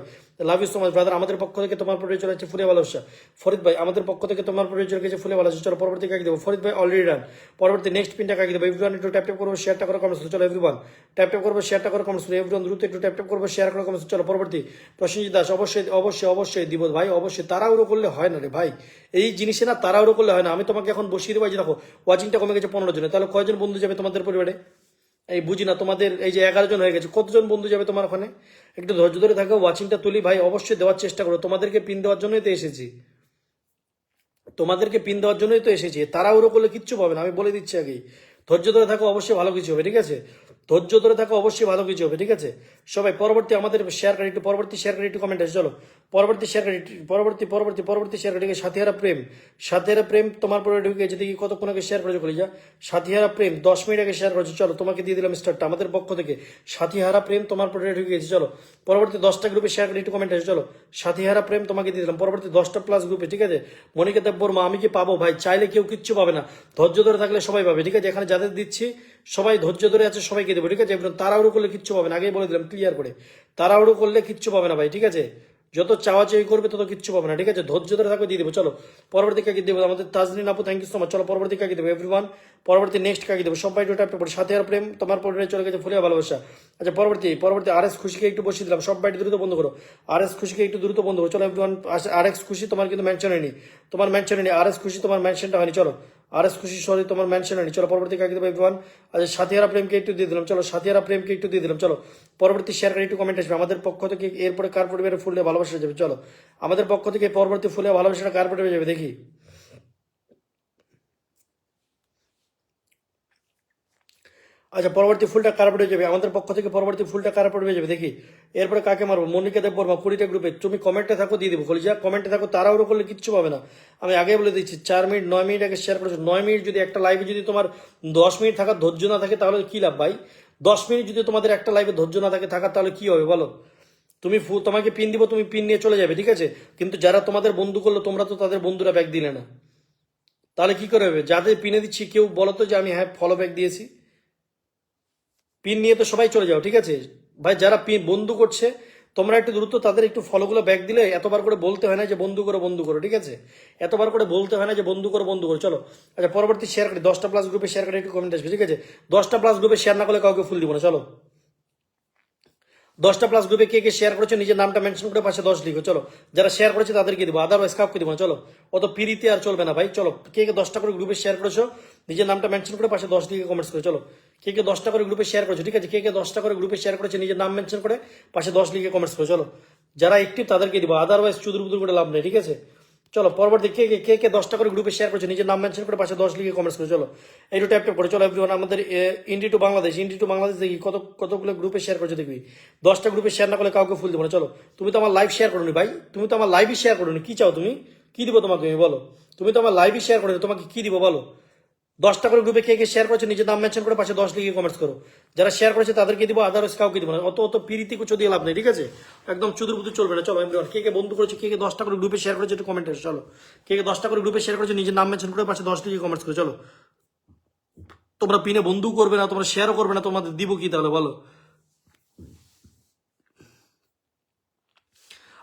love you so much brother. আমাদের পক্ষ থেকে তোমার পরে চলে যাচ্ছে ফুলে ভালোবাসা ফরিদ ভাই, আমাদের পক্ষ থেকে তোমার পরে চলে গেছে ফুলে ভালোবাসা। চলো পরবর্তী কাকে দেবো, ফরিদ ভাই অলরেডি ডান। পরবর্তী নেক্সট পিনটা কাকে দেবো, এভরিওয়ান একটু ট্যাপ ট্যাপ করবো, শেয়ারটা করে কমেন্টস। চলো এভরিওয়ান ট্যাপ ট্যাপ করবো, শেয়ারটা করে কমেন্টস। এভরিওয়ান দ্রুত একটু ট্যাপ ট্যাপ করবো, শেয়ার করে কমেন্টস। চলো পরবর্তী প্রসেনজিৎ দাস, অবশ্যই অবশ্যই অবশ্যই দিব ভাই, অবশ্যই। তাড়াহুড়ো করলে হয় না রে ভাই, এই জিনিসে না তাড়াহুড়ো করলে হয় না। আমি তোমাকে এখন বসিয়ে দেবো, যে দেখো ওয়াচিংটা কমে গেছে 15 জনে, তাহলে কয়জন বন্ধু যাবে তোমাদের পরিবারে? এই বুঝি না, তোমাদের এই যে 11 জন হয়ে গেছে, কতজন বন্ধু যাবে তোমার ওখানে? একটু ধৈর্য ধরে থাকো, ওয়াচিংটা তুলি ভাই, অবশ্যই দেওয়ার চেষ্টা করো। তোমাদেরকে পিন দেওয়ার জন্যই তো এসেছি, তোমাদেরকে পিন দেওয়ার জন্যই তো এসেছি। তাড়াহুড়ো করলে কিচ্ছু পাবে না, আমি বলে দিচ্ছি আগেই। ধৈর্য ধরে থাকো, অবশ্যই ভালো কিছু হবে, ঠিক আছে ধৈর্য ধরে থাকো, অবশ্যই ভালো কিছু হবে, ঠিক আছে সবাই। পরবর্তী আমাদের শেয়ার করে একটু, পরবর্তী শেয়ার করে একটু কমেন্ট আছে। চলো পরবর্তী শেয়ার করে পরবর্তী পরবর্তী পরবর্তী শেয়ার করে সাথীহারা প্রেম, সাথীহারা প্রেম তোমার পরে ঢুকে গেছে দেখি, কতক্ষণ আগে শেয়ার করেছো কলিজা। সাথীহারা প্রেম 10 মিনিট আগে শেয়ার করেছো। চলো তোমাকে দিয়ে দিলাম স্টারটা আমাদের পক্ষ থেকে। সাথীহারা প্রেম তোমার পরে ঢুকে গেছে। চলো পরবর্তী 10টা গ্রুপে শেয়ার করে একটু কমেন্ট আছে। চলো সাথীহারা প্রেম তোমাকে দিয়ে দিলাম পরবর্তী 10টা প্লাস গ্রুপে, ঠিক আছে। মনিকা দেববর্মা, আমি কি পাবো ভাই? চাইলে কেউ কিচ্ছু পাবে না, ধৈর্য ধরে থাকলে সবাই পাবে, ঠিক আছে। এখানে যাদের দিচ্ছি সবাই ধৈর্য ধরে আছে, সবাইকে দেবো, ঠিক আছে। তাড়াহুড়ো করলে কিচ্ছু পাবে না, আগেই বলে দিলাম ক্লিয়ার করে। তাড়াহুড়ো করলে কিচ্ছু পাবে না ভাই, ঠিক আছে। যত চাওয়াচাই করবে তত কিচ্ছু পাবে না, ঠিক আছে। ধৈর্য ধরে থাকবে, দিয়ে দেবো। চলো পরবর্তী কাকে দেবো, আমাদের তাজনীন আপু, থ্যাংক ইউ সো মাচ। চলো পরবর্তী কাকে দেবো এভরিওয়ান, পরবর্তী নেক্সট কাকে দেবো, সবাই একটু ট্যাপ করে সাথে আর প্রেম তোমার পরে চলে গেছে ফুলিয়া ভালোবাসা। আচ্ছা পরবর্তী আর এস খুশিকে একটু বসিয়ে দিলাম, সবাই দ্রুত বন্ধ করো। আর এস খুশিকে একটু দ্রুত বন্ধ করো। চলো এভরিওয়ান, আর এক্স খুশি তোমার কিন্তু মেনশন হয়নি, তোমার মেনশন হয়নি। আর এস খুশি তোমার মেনশনটা হয়নি। চলো আর এস খুশি সরি তোমার মেনশন হয়নি। চলো পরবর্তী কাকে দেবো এভরিওয়ান। আচ্ছা সাথীহারা প্রেমকে একটু দিয়ে দিলাম। চলো সাথীহারা প্রেমকে একটু দিয়ে দিলাম। চলো পরবর্তী শেয়ার করে একটু কমেন্ট আসবে আমাদের পক্ষ থেকে। এরপরে কার পরিবারে ফুলে ভালোবাসা যাবে, চলো আমাদের পক্ষ থেকে পরবর্তী ফুলে ভালোবাসাটা কার পরিবারে যাবে দেখি। আচ্ছা পরবর্তী ফুলটা কার পড়ে যাবে আমাদের পক্ষ থেকে, পরবর্তী ফুলটা কার পড়ে যাবে দেখি। এরপরে কাকে মারবো, মনিকা দেববর্মা 20টা গ্রুপে। তুমি কমেন্টে থাকো, দিয়ে দেবো কলিজা, কমেন্টে থাকো। তাড়াহুড়ো করলে কিচ্ছু পাবে না, আমি আগে বলে দিচ্ছি। 4 মিনিট 9 মিনিট আগে শেয়ার করেছো, 9 মিনিট যদি একটা লাইভে যদি তোমার 10 মিনিট থাকার ধৈর্য না থাকে তাহলে কি লাভ ভাই? 10 মিনিট যদি তোমাদের একটা লাইভে ধৈর্য না থাকে থাকার, তাহলে কি হবে বলো? তুমি তোমাকে পিন দিব, তুমি পিন নিয়ে চলে যাবে, ঠিক আছে। কিন্তু যারা তোমাদের বন্ধু করলো তোমরা তো তাদের বন্ধুরা ব্যাগ দিলে না, তাহলে কি করে হবে? যাদের পিনে দিচ্ছি কেউ বলো তো যে আমি হ্যাঁ ফলো ব্যাক দিয়েছি। পিন নিয়ে তো সবাই চলে যাও, ঠিক আছে ভাই। যারা পিন বন্ধু করছে তোমরা একটু দ্রুত তাদের একটু ফলোগুলো ব্যাক দিলে এতবার করে বলতে হয় না যে বন্ধু করো বন্ধু করো, ঠিক আছে। এতবার করে বলতে হয় না যে বন্ধু করো বন্ধু করো। চলো আচ্ছা পরবর্তী শেয়ার করি 10টা প্লাস গ্রুপে শেয়ার করে একটু কমেন্ট আসবে, ঠিক আছে। 10টা প্লাস গ্রুপে শেয়ার না করলে কাউকে ফুল দিব না। চলো 10টা প্লাস গ্রুপে কে কে শেয়ার করেছে নিজের নামটা মেনশন করে পাশে 10 লিখো। চলো যারা শেয়ার করেছে তাদেরকে দিব, আদারওয়াইজ কাউকে দিব না। চলো অত পিরিতে আর চলবে না ভাই। চলো কে কে 10টা করে গ্রুপে শেয়ার করেছো নিজের নামটা মেনশন করে পাশে 10 লিখে কমেন্টস করে। চলো কে কে 10টা করে গ্রুপে শেয়ার করেছো, ঠিক আছে, কে কে 10টা করে গ্রুপে শেয়ার করেছে নিজের নাম মেনশন করে পাশে 10 লিখে কমেন্টস করে। চলো যারা একটিভ তাদেরকে দিব, আদারওয়াইজ চুদুর বুদুর করে লাভ নেই, ঠিক আছে। চলো পরবর্তী কে কে 10টা করে গ্রুপে শেয়ার করেছে নিজের নাম মেনশন করে পাশে 10 লিখে কমেন্টস করে। চলো একটু ট্যাপ ট্যাপ করে। চলো এভরিওয়ান আমাদের ইন্ডিয়া টু বাংলাদেশ দেখি কতগুলো গ্রুপে শেয়ার করেছে দেখবি। 10টা গ্রুপে শেয়ার না করলে কাউকে ফুল দেবো না। চলো তুমি তো আমার লাইভ শেয়ার করোনি ভাই, তুমি তো আমার লাইভই শেয়ার করোনি, কি চাও তুমি, কি দিব তোমাকে আমি বলো। তুমি তো আমার লাইভই শেয়ার করোনি, তোমাকে কি দিব বলো। 10টা করে গ্রুপে কে কে শেয়ার করেছে নিজের নাম মেনশন করে পাশে 10 লিখে কমেন্টস করো। যারা শেয়ার করেছে তাদেরকে দিব, আদারওয়াইজ কাউকে দিব না। অত পিরিতি কুচো দিয়ে লাভ নেই, ঠিক আছে, একদম চুদুর বুদুর চলবে না। চলো এভরিওয়ান কে কে বন্ধু করেছে, কে কে 10টা করে গ্রুপে শেয়ার করেছে একটু কমেন্টে। চলো কে কে 10টা করে গ্রুপে শেয়ার করেছে নিজের নাম মেনশন করে পাশে 10 লিখে কমেন্টস করো। চলো তোমরা পিনে বন্ধু করবে না, তোমরা শেয়ারও করবে না, তোমাদের দিব কি তাহলে বলো।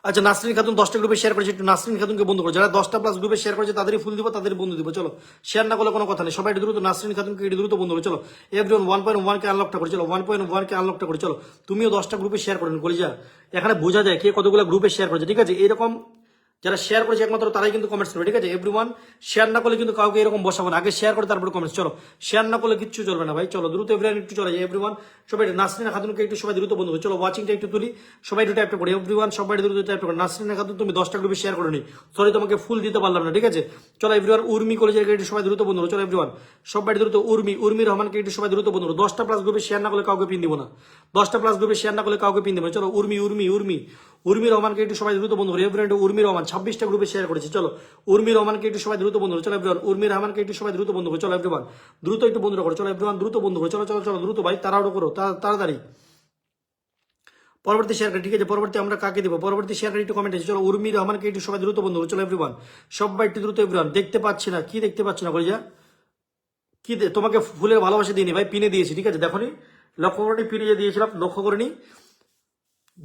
আচ্ছা নাসরিন খাতুন 10টা গ্রুপে শেয়ার করেছে, একটু নাসরিন খাতুনকে বন্ধু করো। যারা 10টা প্লাস গ্রুপে শেয়ার করেছে তাদেরই ফুল দিব, তাদের বন্ধু দিব। চলো শেয়ার না করলে কোনো কথা নেই, সবাই একটু দ্রুত নাসরিন খাতুনকে একটু দ্রুত বন্ধু করো। চলো এভরিওয়ান 1.1 কে আনলকটা করে। চলো 1.1 কে আনলকটা করে। চলো তুমিও 10টা গ্রুপে শেয়ার করেন কলিজা, এখানে বোঝা যায় কে কতগুলো গ্রুপে শেয়ার করেছে, ঠিক আছে। এরকম যারা শেয়ার করেছে একমাত্র তারাই কিন্তু কমেন্টস করবে, ঠিক আছে। এভরিওয়ান শেয়ার না করলে কিন্তু কাউকে এরকম বসাবো না, আগে শেয়ার করে তারপরে কমেন্টস। চলো শেয়ার না করলে কিচ্ছু চলবে না ভাই। চলো দ্রুত এভরিওয়ান একটু চলে যায়। এভরিওয়ান সবাই নাসরিনা খাতুনকে একটু সবাই দ্রুত বন্ধু করো। চলো ওয়াচিংটা একটু তুলি, সবাই একটু ট্যাপ করে। এভরিওয়ান সবাই দ্রুত ট্যাপ করে। নাসরিনা খাতুন তুমি 10টা গ্রুপে শেয়ার করে নি, সরি তোমাকে ফুল দিতে পারলাম না, ঠিক আছে। চলো এভরিওয়ান উর্মি কলেজের একটু সবাই দ্রুত বন্ধু করো। চলো এভরিওয়ান সবাই দ্রুত উর্মি রহমানকে একটু সবাই দ্রুত বন্ধু করো। 10টা প্লাস গ্রুপে শেয়ার না করলে কাউকে পিন দিব না, 10টা প্লাস গ্রুপে শেয়ার না করলে কাউকে পিন দিব না। চলো উর্মি রহমানকে একটু সবাই দ্রুত বন্ধু করো। এভরিওয়ান উর্মি রহমান 26টা গ্রুপে শেয়ার করেছে। চলো উর্মি রহমানকে একটু সবাই দ্রুত বন্ধু করো। চলো এভরিওয়ান উর্মি রহমানকে একটু সবাই দ্রুত বন্ধু করো। চলো এভরিওয়ান দ্রুত একটু বন্ধু করো। চলো এভরিওয়ান দ্রুত বন্ধু করো। চলো চলো চলো দ্রুত ভাই, তাড়াহুড়ো করো, তাড়াতাড়ি পরবর্তী শেয়ার করি, ঠিক আছে। পরবর্তী আমরা কাকে দিব, পরবর্তী শেয়ার করি একটু কমেন্ট আছে। চলো উর্মি রহমানকে একটু সবাই দ্রুত বন্ধু করো। চলো এভরিওয়ান সবাই একটু দ্রুত। এভরিওয়ান দেখতে পাচ্ছি না, কি দেখতে পাচ্ছি না কলিজা, কি তোমাকে ফুলের ভালোবাসা দিইনি ভাই, পিনে দিয়েছি, ঠিক আছে। দেখো নি, লক্ষ্য করিনি, পিনে যে দিয়েছিলাম লক্ষ্য করিনি।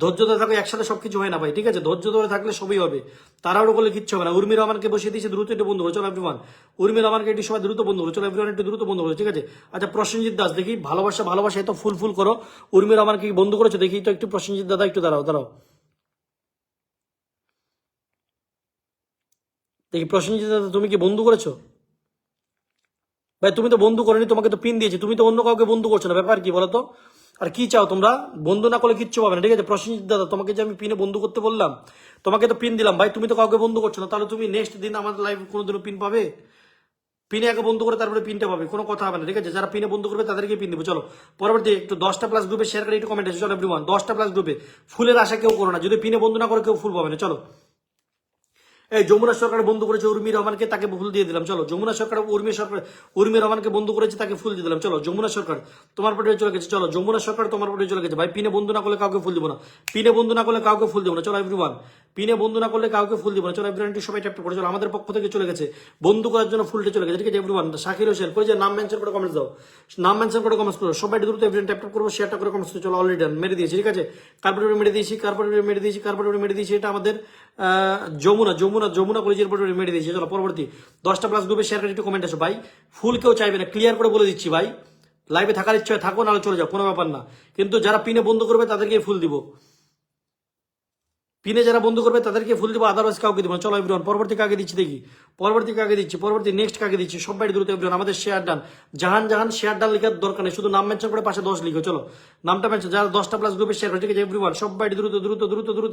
ধৈর্য ধরে থাকলে একসাথে সবকিছু হয় না ভাই, ঠিক আছে, ধৈর্য ধরে থাকলে সবই হবে, তাড়াহুড়ো করলে কিচ্ছু হবে না। উর্মি রহমানকে বসিয়ে দিয়েছে, দ্রুত একটু বন্ধু করো। চলো এভরিওয়ান উর্মি রহমানকে একটু সবাই দ্রুত বন্ধু করো। চলো এভরিওয়ান একটু দ্রুত বন্ধু করো, ঠিক আছে। আচ্ছা প্রসেনজিৎ দাস দেখি, ভালোবাসা এত ফুল করো। উর্মি রহমানকে কি বন্ধু করেছো দেখি তো একটু। প্রসেনজিৎ দাদা একটু দাঁড়াও দেখি। প্রসেনজিৎ দাদা তুমি কি বন্ধু করেছো ভাই? তুমি তো বন্ধু করেনি, তোমাকে তো পিন দিয়েছি, তুমি তো অন্য কাউকে বন্ধু করছো না, ব্যাপার কি বলো তো। আর কি চাও তোমরা, বন্ধু না করলে কিচ্ছু পাবে না, ঠিক আছে। প্রসেনজিৎ দাদা তোমাকে যে আমি পিনে বন্ধু করতে বললাম, তোমাকে তো পিন দিলাম ভাই, তুমি তো কাউকে বন্ধু করছো না, তাহলে তুমি নেক্সট দিন আমাদের লাইভ কোনোদিনও পিন পাবে? পিনে আগে বন্ধু করে তারপরে পিনটা পাবে, কোনো কথা হবে না, ঠিক আছে। যারা পিনে বন্ধু করবে তাদেরকে পিন দিব। চলো পরবর্তী একটু 10টা প্লাস গ্রুপে শেয়ার করে একটু কমেন্ট আছে। চলো এভরিওয়ান 10টা প্লাস গ্রুপে ফুলের আশা কেউ করো না, যদি পিনে বন্ধু না করে কেউ ফুল পাবে না। চলো এই যমুনা সরকার বন্ধু করেছে উর্মি রহমানকে, তাকে ফুল দিয়ে দিলাম। চলো যমুনা সরকার উর্মি রহমানকে বন্ধু করেছে, তাকে ফুল দিয়ে দিলাম। চলো যমুনা সরকার তোমার পটে চলে গেছে। চলো যমুনা সরকার তোমার পটে চলে গেছে ভাই। পিনে বন্ধু না করলে কাউকে ফুল দিব না, পিনে বন্ধু না করলে কাউকে ফুল দিব না। চলো এভরিওয়ান পিনে বন্ধু না করলে কাউকে ফুল দিব না। চলো এভরিওয়ান সবাই ট্যাপ করে। চলো আমাদের পক্ষ থেকে চলে গেছে, বন্ধু করার জন্য ফুলটা চলে গেছে, ঠিক আছে। এভরিওয়ান শাকির হোসেন করে যে নাম মেনশন করে কমেন্টস দাও, নাম মেনশন করে কমেন্টস করো। সবাই দ্রুত এভরিওয়ান ট্যাপ করবো, শেয়ারটা করে কমেন্টস করো। চলো অলরেডি ডান মেরে দিয়েছি, ঠিক আছে। কার্পেট মেরে দিয়েছি, এটা আমাদের যমুনা কলেজের পর মেরে দিয়েছি। চলো পরবর্তী 10টা প্লাস গ্রুপে শেয়ার করে একটু কমেন্ট আসো ভাই। ফুল কেউ চাইবে না, ক্লিয়ার করে বলে দিচ্ছি ভাই। লাইভে থাকার ইচ্ছা হয় থাকো, নাহলে চলে যাও, কোনো ব্যাপার না। কিন্তু যারা পিনে বন্ধ করবে তাদেরকে ফুল দিব, পিনে যারা বন্ধ করবে তাদেরকে ফুল দিব, আদারওয়াইজ কাউকে দিব না। চলো এভরিওয়ান পরবর্তী কাকে দিচ্ছি দেখি, পরবর্তী নেক্সট কাকে দিচ্ছি। সবাই দ্রুত এভরিওয়ান আমাদের শেয়ার ডান জাহান শেয়ার ডান লেখার দরকার নেই, শুধু নাম মেনশন করে পাশে 10 লিখো। চলো নামটা মেনশন, যারা 10টা প্লাস গ্রুপে শেয়ার করে, ঠিক আছে। এভরিওয়ান সবাই দ্রুত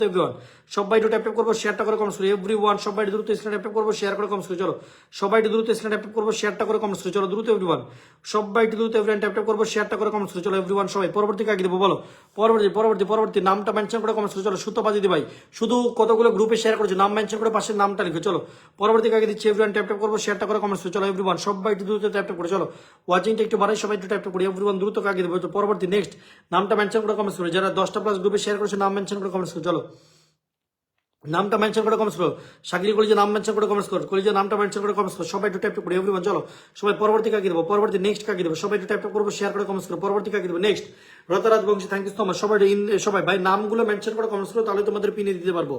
এভরিওয়ান সবাই একটু ট্যাপ করবো, শেয়ারটা করে কমেন্টস করি। এভরিওয়ান সবাই দ্রুত স্ক্রিন ট্যাপ করবো, শেয়ার করে কমেন্টস করি। চলো সবাই দ্রুত স্ক্রিন ট্যাপ করবো, শেয়ারটা করে কমেন্টস করি। চলো দ্রুত এভরিওয়ান সবাই দ্রুত এভরিওয়ান ট্যাপ করবো, শেয়ারটা করে কমেন্টস করি। চলো এভরিওয়ান সবাই পরবর্তী কাকে দেবো বলো, পরবর্তী নামটা মেনশন করে কমেন্টস করি। চলো সুতোবাজি দি ভাই, শুধু কতগুলো গ্রুপে শেয়ার করেছো, নাম মেনশন করে পাশের নামটা লিখো। চলো পরবর্তী কাকে দিচ্ছি, এভরিওয়ান ট্যাপ করবো, শেয়ারটা করে কমেন্টস করি। চলো এভরিওয়ান সবাই একটু দ্রুত ট্যাপ করে। চলো ওয়াচিংটা একটু বাড়াই, সবাই একটু ট্যাপ করি। এভরিওয়ান দ্রুত কাকে দেবো, পরবর্তী নেক্সট নামটা মেনশন করে কমেন্টস করি। যারা 10টা প্লাস গ্রুপে শেয়ার করেছে নাম মেনশন করে কমেন্টস করি। চলো নামটা মেনশন করে কমেন্টস করো। শাকিল কলেজে নাম মেনশন করে কমেন্টস করো, কলেজে নামটা মেনশন করে কমেন্টস করো। সবাই একটু ট্যাপ করে এভরিওয়ান চলো সবাই পরবর্তী কাকে দেবো, পরবর্তী নেক্সট কাকে দেবো, সবাই একটু ট্যাপ করবো, শেয়ার করে কমেন্টস করো, পরবর্তী কাকে দেবো next. Ratraj Bangshi thank you so much. সবাই সবাই ভাই নামগুলো মেনশন করে কমেন্টস করো, তাহলে তোমাদের পিনে দিতে পারবো।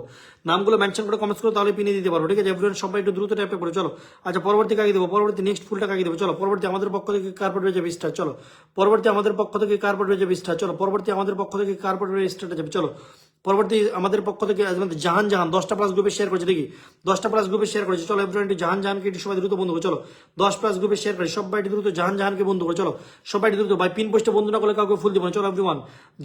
নামগুলো মেনশন করে কমেন্টস করো, তাহলে পিনে দিতে পারবো, ঠিক আছে এভরিওয়ান সবাই একটু দ্রুত ট্যাপ করে চলো। আচ্ছা পরবর্তী কাকে দেবো, পরবর্তী নেক্সট ফুলটা কাকে দেবো চলো। পরবর্তী আমাদের পক্ষ থেকে কার্পেট হয়ে যাবে স্টার চলো। পরবর্তী আমাদের পক্ষ থেকে কার্পেট হয়ে যাবে স্টার চলো। পরবর্তী আমাদের পক্ষ থেকে কার্পেট হয়ে স্টার্টে যাবে চলো। পরবর্তী আমাদের পক্ষ থেকে জাহান 10টা+ গ্রুপে শেয়ার করেছে দেখি, 10টা+ গ্রুপে শেয়ার করেছে চলো এভরিওয়ান জাহানকে একটু সবাই দ্রুত বন্ধু করে চলো। 10+ গ্রুপে শেয়ার করে সবাই দ্রুত জাহানকে বন্ধু করে চলো। সবাই দ্রুত ভাই পিন পোস্টে বন্ধু না করলে কাউকে ফুল দিব না চলো এভরিওয়ান।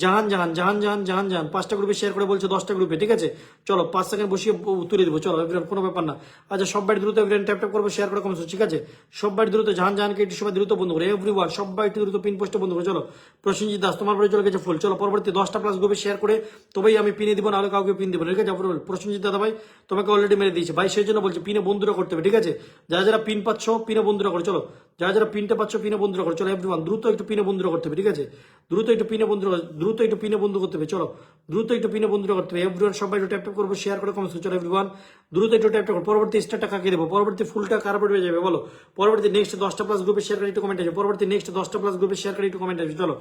জাহান 5টা গ্রুপে শেয়ার করে বলছে 10টা গ্রুপে, ঠিক আছে চলো 5 সেকেন্ড বসিয়ে তুলে দিব চলো এভরিওয়ান, কোনো ব্যাপার না। আচ্ছা সবাই দ্রুত এভরিওয়ান ট্যাপ করবো, শেয়ার করে কমেন্টস, ঠিক আছে সবাই দ্রুত জাহানকে একটু সবাই দ্রুত বন্ধু করে এভরিওয়ান, সবাই একটু দ্রুত পিন পোস্টে বন্ধু করে চলো। প্রসেনজিৎ দাস তোমার পরে চলে গেছে ফুল চলো। পরবর্তী 10টা+ গ্রুপে শেয়ার করে তবেই আমি পিনে দিব, নাহলে কাউকে পিন দিব না, ঠিক আছে। প্রসেনজিৎ দাদা ভাই তোমাকে অলরেডি মেরে দিয়েছে ভাই, সেই জন্য বলছি পিনে বন্ধুরা করতে হবে, ঠিক আছে যারা যারা পিন পাচ্ছ পিনে বন্ধুরা করে চলো, যারা যারা পিনটা পাচ্ছ পিনে বন্ধুরা করে চলো এভরিওয়ান, দ্রুত একটু পিনে বন্ধুরা করতে হবে, ঠিক আছে দ্রুত একটু পিনে বন্ধুরা, দ্রুত একটু পিনে বন্ধু করতে হবে চলো, দ্রুত একটু পিনে বন্ধুরা করতে হবে এভরিওয়ান, সবাই একটু ট্যাপ করবো, শেয়ার করে কমেন্টস চলো এভরিওয়ান, দ্রুত একটু ট্যাপ করবো। পরবর্তী স্টারটা কাকে দেবো, পরবর্তী ফুলটা কার উপর হয়ে যাবে বলো। পরবর্তী নেক্সট 10টা+ গ্রুপে শেয়ার করে একটু কমেন্ট আসবে, পরবর্তী নেক্সট 10টা+ গ্রুপে শেয়ার করে একটু কমেন্ট আসবে চলো।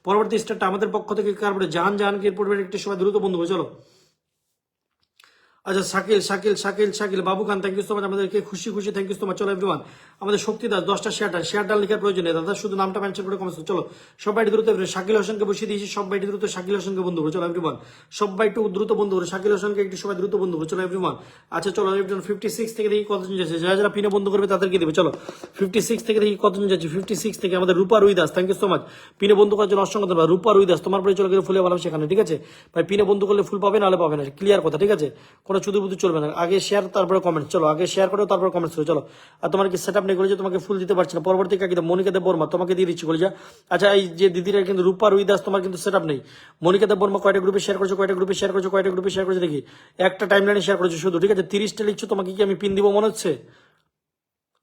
পরবর্তী স্টারটা আমাদের পক্ষ থেকে কার উপরে জাহানকে এরপর একটু সবাই দ্রুত বন্ধু করে চলো। আচ্ছা শাকিল বাবু খান থ্যাংক ইউ সো মাচ, আমাদেরকে খুশি থ্যাংক ইউ সো মাচ চলো এভরিওয়ান। আমাদের শক্তি দাস 10টা শেয়ার লেখার প্রয়োজন নেই দাদা, শুধু নামটা মেনশন করে কমেন্টস চলো। সবাই দ্রুত শাকিল হোসেনকে বসিয়ে দিয়েছি, সবাই দ্রুত শাকিল হোসেনকে বন্ধু করে চলো এভরিওয়ান, সবাই একটু দ্রুত বন্ধু করে শাকিল হোসেনকে একটু সবাই দ্রুত বন্ধু করে চলো এভরিওয়ান। আচ্ছা চলো এভরিওয়ান 56 থেকে দেখি কতজন যাচ্ছে, যারা যারা পিনে বন্ধু করবে তাদেরকে দেবে চলো। 56 থেকে দেখি কতজন যাচ্ছে, 56 থেকে আমাদের Rupa Rui Das thank you so much, পিনে বন্ধু করার জন্য অসংখ্য ধন্যবাদ। রূপা রুই দাস তোমার পরে চলে গেলে ফুলে ভালো সেখানে, ঠিক আছে ভাই পিনে বন্ধু করলে ফুল পাবে নাহলে পাবে না, ক্লিয়ার কথা, ঠিক আছে কোনো চুদুর চলবে না। আগে শেয়ার তারপরে কমেন্ট চলো, আগে শেয়ার করো তারপর কমেন্টস করো চলো। আর তোমার কি সেটআপ নেই করেছে, তোমাকে ফুল দিতে পারছি না। পরবর্তী কাকে দেব, মনিকা দেব বর্মা তোমাকে দিয়ে দিচ্ছি কলেজা। আচ্ছা এই যে দিদিরা কিন্তু রূপা রুই দাস তোমার কিন্তু সেটআপ নেই। মনিকা দেব বর্মা কয়টা গ্রুপে শেয়ার করেছো, কয়টা গ্রুপে শেয়ার করেছো, কয়টা গ্রুপে শেয়ার করেছো দেখি, একটা টাইমলাইনে শেয়ার করেছো শুধু, ঠিক আছে 30টা লিখছো, তোমাকে কি আমি পিন দিব মনে হচ্ছে?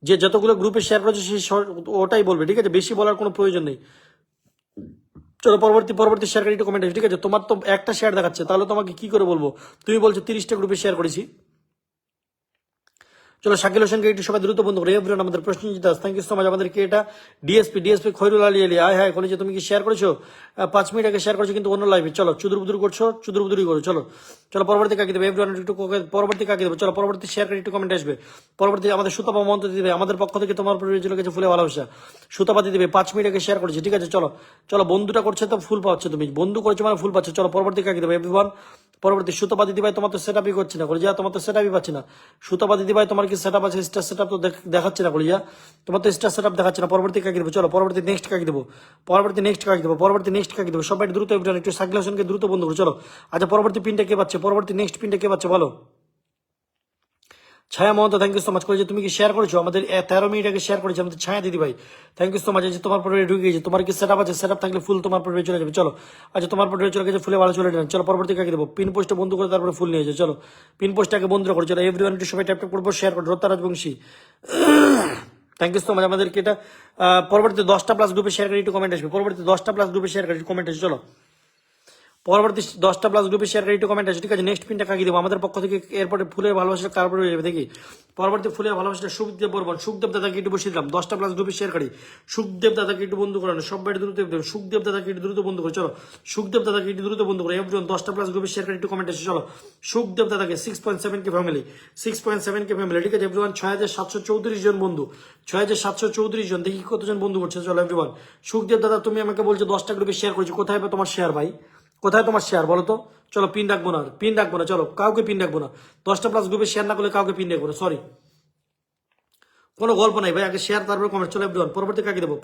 যে যতগুলো গ্রুপে শেয়ার করেছো সেই ওটাই বলবে, ঠিক আছে বেশি বলার কোনো প্রয়োজন নেই। চলো পরবর্তী শেয়ার করে একটু কমেন্ট আছে, ঠিক আছে তোমার তো একটা শেয়ার দেখাচ্ছে, তাহলে তোমাকে কি করে বলবো, তুমি বলছো 30টা গ্রুপে শেয়ার করেছি। চলো শাকিল হোসেনকে একটু সবাই দ্রুত বন্ধু করে এভরিওয়ান, আমাদের Prosenjit Das thank you so much, আমাদেরকে এটা ডিএসপি খৈরুল আলী আলী আয় হায় কলেজে তুমি কি শেয়ার করেছো 5 মিনিট আগে শেয়ার করেছো কিন্তু অন্য লাইভে, চলো চুদুর করছো চুদুরবুদুরি করো চলো। চলো পরবর্তী কাকে দেবে এভরিওয়ান একটু, পরবর্তী কাকে দেবে চলো, পরবর্তী শেয়ার করে একটু কমেন্ট আসবে। পরবর্তী আমাদের সুতাপা মন্ত্র দিবে, আমাদের পক্ষ থেকে তোমার উপরে চলে গেছে ফুলে ভালোবাসা, সুতাপা দিবে 5 মিনিট আগে শেয়ার করেছে, ঠিক আছে চলো। চলো বন্ধুটা করছে তো ফুল পাচ্ছে, তুমি বন্ধু করেছো মানে ফুল পাচ্ছ, চলো পরবর্তী কাকে দেবে এভরিওয়ান। পরবর্তী সুতপা দিদি ভাই তোমার তো সেটআপই করছে না কলিজা, তোমার তো সেটআপই পাচ্ছি না। সুতপা দিদি ভাই তোমার কি সেটআপ আছে, স্টার সেটআপ তো দেখাচ্ছে না কলিজা, তোমার তো স্টার সেটআপ দেখাচ্ছে না। পরবর্তী কাকে দেবো চলো, পরবর্তী নেক্সট কাকে দেবো, পরবর্তী নেক্সট কাকে দেবো, সবাই দ্রুত একটু শাকিল হোসেনকে দ্রুত বন্ধু করো চলো। আচ্ছা পরবর্তী পিনটা কে পাচ্ছে, পরবর্তী নেক্সট পিনটা কে পাচ্ছে বলো। Chhaya Mahanta thank you so much করেছে, তুমি কি শেয়ার করেছো আমাদের 13 মিনিট আগে শেয়ার করেছে আমাদের ছায়া দিদি ভাই থ্যাংক ইউ সো মাচ। তোমার পরে ঢুকে গেছে, তোমার কি সেটআপ আছে, সেটআপ থাকলে ফুল তোমার পরে চলে যাবে চলো। আচ্ছা তোমার পরে চলে গেছে ফুলে ভালো চলে যাবে চলো। পরবর্তী কাকে দেবো, পিন পোস্টে বন্ধু করে তারপরে ফুল নিয়ে যাবে চলো, পিন পোস্টটাকে বন্ধ করে চলো এভরিওয়ান একটু সবাই ট্যাপ করবো, শেয়ার করো। Rotta Rajbanshi thank you so much, আমাদেরকে এটা পরবর্তী 10টা+ গ্রুপে শেয়ার করে একটু কমেন্ট আসবে, পরবর্তী 10টা+ গ্রুপে শেয়ার করে একটু কমেন্ট আসবে চলো। পরবর্তী 10টা+ গ্রুপে শেয়ার করে একটু কমেন্ট আছে, ঠিক আছে নেক্সট পিনটা কাকে দেবো আমাদের পক্ষ থেকে, এরপরে ফুলের ভালোবাসা কারপরে হয়ে যাবে দেখি। পরবর্তী ফুলের ভালোবাসাটা সুখদেব বর্মন, সুখদেব দাদাকে একটু বসিয়ে দিলাম 10টা+ গ্রুপে শেয়ার করি, সুখদেব দাদাকে একটু বন্ধু করানো সবাই দ্রুত, সুখদেব দাদাকে একটু দ্রুত বন্ধু করে চলো, সুখদেব দাদাকে একটু দ্রুত বন্ধু করে এভরিওয়ান 10টা+ গ্রুপে শেয়ার করে একটু কমেন্ট আছে চলো। সুখদেব দাদাকে 6.7K ফ্যামিলি, 6.7K ফ্যামিলি, ঠিক আছে এভরিওয়ান 6734 জন বন্ধু, 6734 জন, দেখি কতজন বন্ধু করছে চলো এভরিওয়ান। সুখদেব দাদা তুমি আমাকে বলছো 10টা গ্রুপে শেয়ার করেছো, কোথায় বা তোমার শেয়ার ভাই, কোথায় তোমার শেয়ার বলো তো। চলো পিন রাখবো না চলো, কাউকে পিন রাখবো না, 10টা+ গ্রুপে শেয়ার না করলে কাউকে পিন রাখবো না, সরি কোনো গল্প নাই ভাই, আগে শেয়ার তারপরে কমেন্ট চলো এভরিওয়ান। পরবর্তী কাকে দেবো,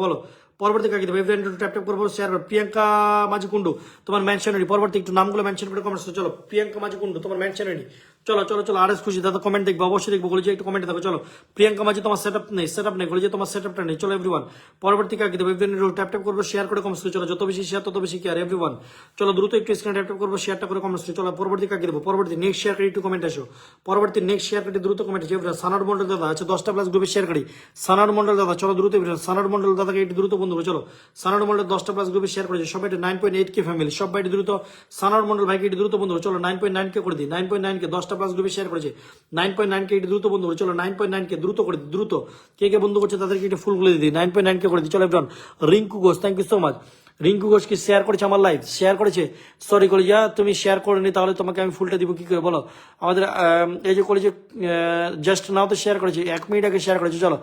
বলো পরবর্তী কাকে দেবো এভরিওয়ান একটু ট্যাপ করবো, শেয়ার করো। প্রিয়াঙ্কা মাঝি কুন্ডু তোমার মেনশনারি, পরবর্তী একটু নামগুলো মেনশন করে কমেন্টস চলো। প্রিয়াঙ্কা মাঝি কুন্ডু তোমার মেনশনারি চলো চলো চলো আর এস খুশি দাদা কমেন্ট দেখবো, অবশ্যই দেখবো, বলে যে একটু কমেন্টে দেখো। চলো প্রিয়াঙ্কা মাঝি তোমার সেটআপ নেই, সেটআপ নেই, বলে যে তোমার সেটআপটা নেই। চলো এভরিওয়ান পরবর্তী কাকে দেবো, এভরিওয়ান ট্যাপ ট্যাপ করবো, শেয়ার করে কমেন্টস। চলো যত বেশি শেয়ার তত বেশি কেয়ার এভরিওয়ান। চলো দ্রুত একটু স্ক্রিনে ট্যাপ ট্যাপ করবো, শেয়ারটা করে কমেন্টস। চলো পরবর্তী কাকে দেবো, পরবর্তী নেক্সট শেয়ার করে একটু কমেন্ট আসো, পরবর্তী নেক্সট শেয়ার করে দ্রুত কমেন্ট আসো। সানার মন্ডল দাদা আছে 10টা প্লাস গ্রুপে শেয়ার করি, সানার মন্ডল দাদা চলো দ্রুত, সানার মন্ডল দাদাকে একটু দ্রুত বন্ধু চলো, সানার মন্ডল 10টা প্লাস গ্রুপে শেয়ার করেছে সবাই 9.8K ফ্যামিলি, সবাই দ্রুত সানার মন্ডল ভাইকে একটু দ্রুত বন্ধু চলো 9.9K করে দিই, 9.9K 10টা প্লাস গ্রুপে শেয়ার করেছে 9.9K একটু দ্রুত বন্ধু চলো 9.9K দ্রুত করে দিই, দ্রুত কে কে বন্ধু করছে তাদেরকে একটু ফুল করে দিই 9.9K করে দিই। চলো everyone Rinku Ghosh thank you so much, Rinku Ghosh কি শেয়ার করেছে আমার লাইভ, শেয়ার করেছে, সরি করে যা তুমি শেয়ার করেনি তাহলে তোমাকে আমি ফুলটা দিব কি করে বলো। আমাদের এই যে করেছে জাস্ট নাও তো শেয়ার করেছে, 1 মিনিট আগে শেয়ার করেছে। চলো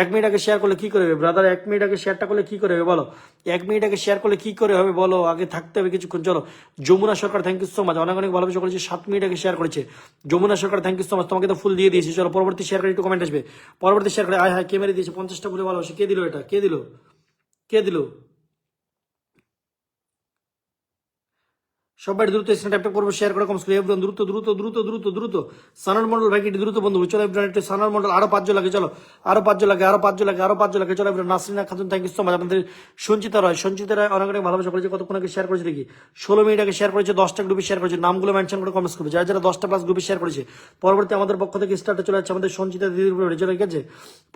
1 মিনিট আগে শেয়ার করলে কি করে হবে ব্রাদার, 1 মিনিট আগে শেয়ারটা করলে কি করে হবে বলো, 1 মিনিট আগে শেয়ার করলে কি করে হবে বলো, আগে থাকতে হবে কিছুক্ষণ। চলো যমুনা সরকার থ্যাংক ইউ সো মাচ, অনেক অনেক ভালোবাসা করেছে, 7 মিনিট আগে শেয়ার করেছে যমুনা সরকার থ্যাংক ইউ সো মাচ, তোমাকে তো ফুল দিয়ে দিয়েছি। চলো পরবর্তী শেয়ার করে একটু কমেন্ট আসবে, পরবর্তী শেয়ার করে আয় হায় কে মেরে দিয়েছে 50টা করে ভালোবাসে, কে দিল এটা, কে দিল, কে দিল। সবাই দ্রুত স্ক্রিন ট্যাপ করবো, শেয়ার করে কমেন্টস করে এভরিওয়ান দ্রুত দ্রুত দ্রুত দ্রুত দ্রুত সানার মন্ডল ভাইকে একটু দ্রুত বন্ধু চলো এভরিওয়ান একটু সানার মন্ডল আরো 5 জন লাগে, চলো আরো 5 জন লাগে, আরো 5 জন লাগে, আরো 5 জন লাগে। চলো everyone Nasrina Khatun thank you so much, আপনাদের সঞ্চিতা রয়, সঞ্চিতা রয় অনেক অনেক ভালোবাসা করেছে, কতক্ষণ আগে শেয়ার করেছে দেখি 16 মিনিট আগে শেয়ার করেছে, 10টা গ্রুপে শেয়ার করেছে, নামগুলো মেনশন করে কমেন্টস করবে যারা যারা 10টা প্লাস গ্রুপে শেয়ার করেছে। পরবর্তী আমাদের পক্ষ থেকে স্টার্টে চলে যাচ্ছে আমাদের সঞ্চিতা দিদির উপরে, চলে গেছে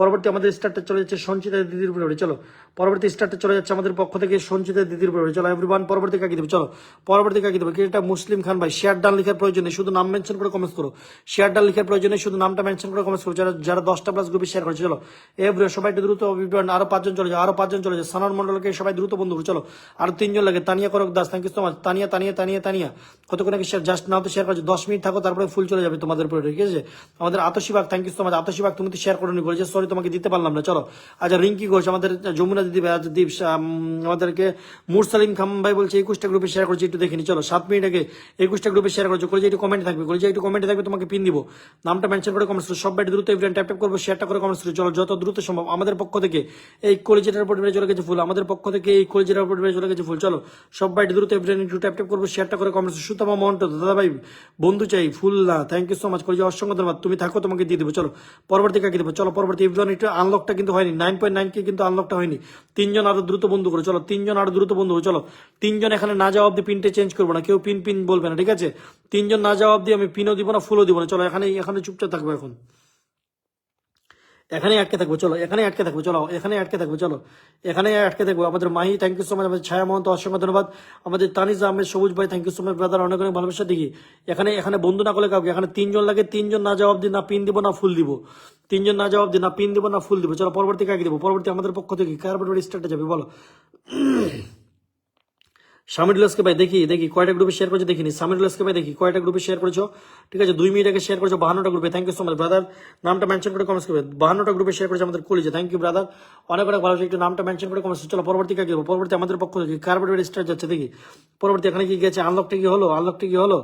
পরবর্তী আমাদের স্টার্টে চলে যাচ্ছে সঞ্চিতা দিদির উপরে। চলো পরবর্তী স্টার্টে চলে যাচ্ছে আমাদের পক্ষ থেকে সঞ্চিতা দিদির উপরে। চলো এভরিওয়ান পরবর্তী কাকে দেবো, চলো পরবর্তী কাকে দেবো, এটা মুসলিম খান ভাই শেয়ার ডান লেখার প্রয়োজন নেই, শুধু নাম মেনশন করে কমেন্টস করো, শেয়ার ডান লেখার প্রয়োজন নেই, শুধু নামটা মেনশন করে কমেন্টস করো যারা যারা 10টা প্লাস গ্রুপে শেয়ার করেছে। চলো এভরিওয়ান সবাই দ্রুত আরো 5 জন চলে যায়, আরো 5 জন চলে যায়, সানার মন্ডলকে সবাই দ্রুত বন্ধু চলো আরো 3 জন লাগে, Tania Karak Das thank you so much, Tania Tania Tania Tania কতক্ষণ আগে শেয়ার জাস্ট নাও তো শেয়ার করেছে, 10 মিনিট থাকো তারপরে ফুল চলে যাবে তোমাদের উপরে, ঠিক আছে। আমাদের আতশিবাগ থ্যাংক ইউ সো মাচ, আতশিবাগ তুমি তো শেয়ার করোনি বলেছে, সরি তোমাকে দিতে পারলাম না। চলো আচ্ছা রিঙ্কি ঘোষ, আমাদের যমুনা দিদি ভাই, আজ দীপ আমাদেরকে মুরসালিম খাম ভাই বলছে 21টা গ্রুপে শেয়ার করছে, একটু দেখিনি। চলো 7 মিনিট আগে 21টা গ্রুপে শেয়ার করছে, করে যে একটু কমেন্ট থাকবে, করে যে একটু কমেন্টে থাকবে, তোমাকে পিন দিব, নামটা মেনশন করে কমেন্টস করো, সবাই দ্রুত এভরিওয়ান ট্যাপ ট্যাপ করবো, শেয়ারটা করে কমেন্টস করো। চলো যত দ্রুত সম্ভব আমাদের পক্ষ থেকে এই কলেজের উপর চলে গেছে ফুল, আমাদের পক্ষ থেকে এই কলেজের উপর চলে গেছে ফুল। চলো সবাই দ্রুত এভরিওয়ান একটু ট্যাপ ট্যাপ করবো, শেয়ারটা করে কমেন্টস। সুতমা মন্ট দাদা ভাই বন্ধু চাই ফুল না, থ্যাংক ইউ সো মাচ, করে যে অসংখ্য ধন্যবাদ, তুমি থাকো তোমাকে দিয়ে দেবো। চলো পরবর্তী কাকে দেবো, চলো পরবর্তী এভরিওয়ান একটু আনলকটা কিন্তু হয়নি, 9.9K কিন্তু আনলকটা হয়নি, 3 জন আরো দ্রুত বন্ধু করো, চলো 3 জন আরো দ্রুত বন্ধু করো। চলো 3 জন এখানে না যাওয়া অব্দি পিনটে চেঞ্জ করবো না, কেউ পিন পিন বলবে না, ঠিক আছে। 3 জন না যাওয়া অব্দি আমি পিনও দিব না, ফুলও দিব না। চলো এখানে এখানে চুপচাপ থাকবো, এখন এখানে আটকে থাকবো, চলো এখানে আটকে থাকবো, চলো এখানে আটকে থাকবো, চলো এখানে আটকে থাকবো। আমাদের Mahi thank you so much, আমাদের ছায়া মহন্ত অসংখ্য ধন্যবাদ, আমাদের তানিজ আহমেদ সবুজ ভাই thank you so much brother, অনেক অনেক ভালোবাসা দেখি। এখানে এখানে বন্ধু না করলে কাউকে, এখানে 3 জন লাগে, 3 জন না জবাব দিই না পিন দিব না ফুল দিব, 3 জন না জবাব দিই না পিন দিব না ফুল দিব। চলো পরবর্তী কাকে দেবো, পরবর্তী আমাদের পক্ষ থেকে কার স্টার্টে যাবে বলো। সামিরুল্লাহকে ভাই দেখি দেখি কয়টা গ্রুপে শেয়ার করেছো দেখিনি, সামিরুল্লাহকে ভাই দেখি কয়টা গ্রুপে শেয়ার করেছো, ঠিক আছে 2 মিনিট আগে শেয়ার করেছো 52টা গ্রুপে, thank you so much brother, নামটা মেনশন করে কমেন্টস করবে, 52টা গ্রুপে শেয়ার করেছে আমাদের কলেজে, থ্যাংক ইউ ব্রাদার, অনেক অনেক ভালো, একটু নামটা মেনশন করে কমেন্টস। চলো পরবর্তী কাকে দেবো, পরবর্তী আমাদের পক্ষ থেকে কার্বোরেট স্টার যাচ্ছে দেখি, পরবর্তী এখানে কি গেছে, আনলকটা কি হলো, আনলকটা কি হলো,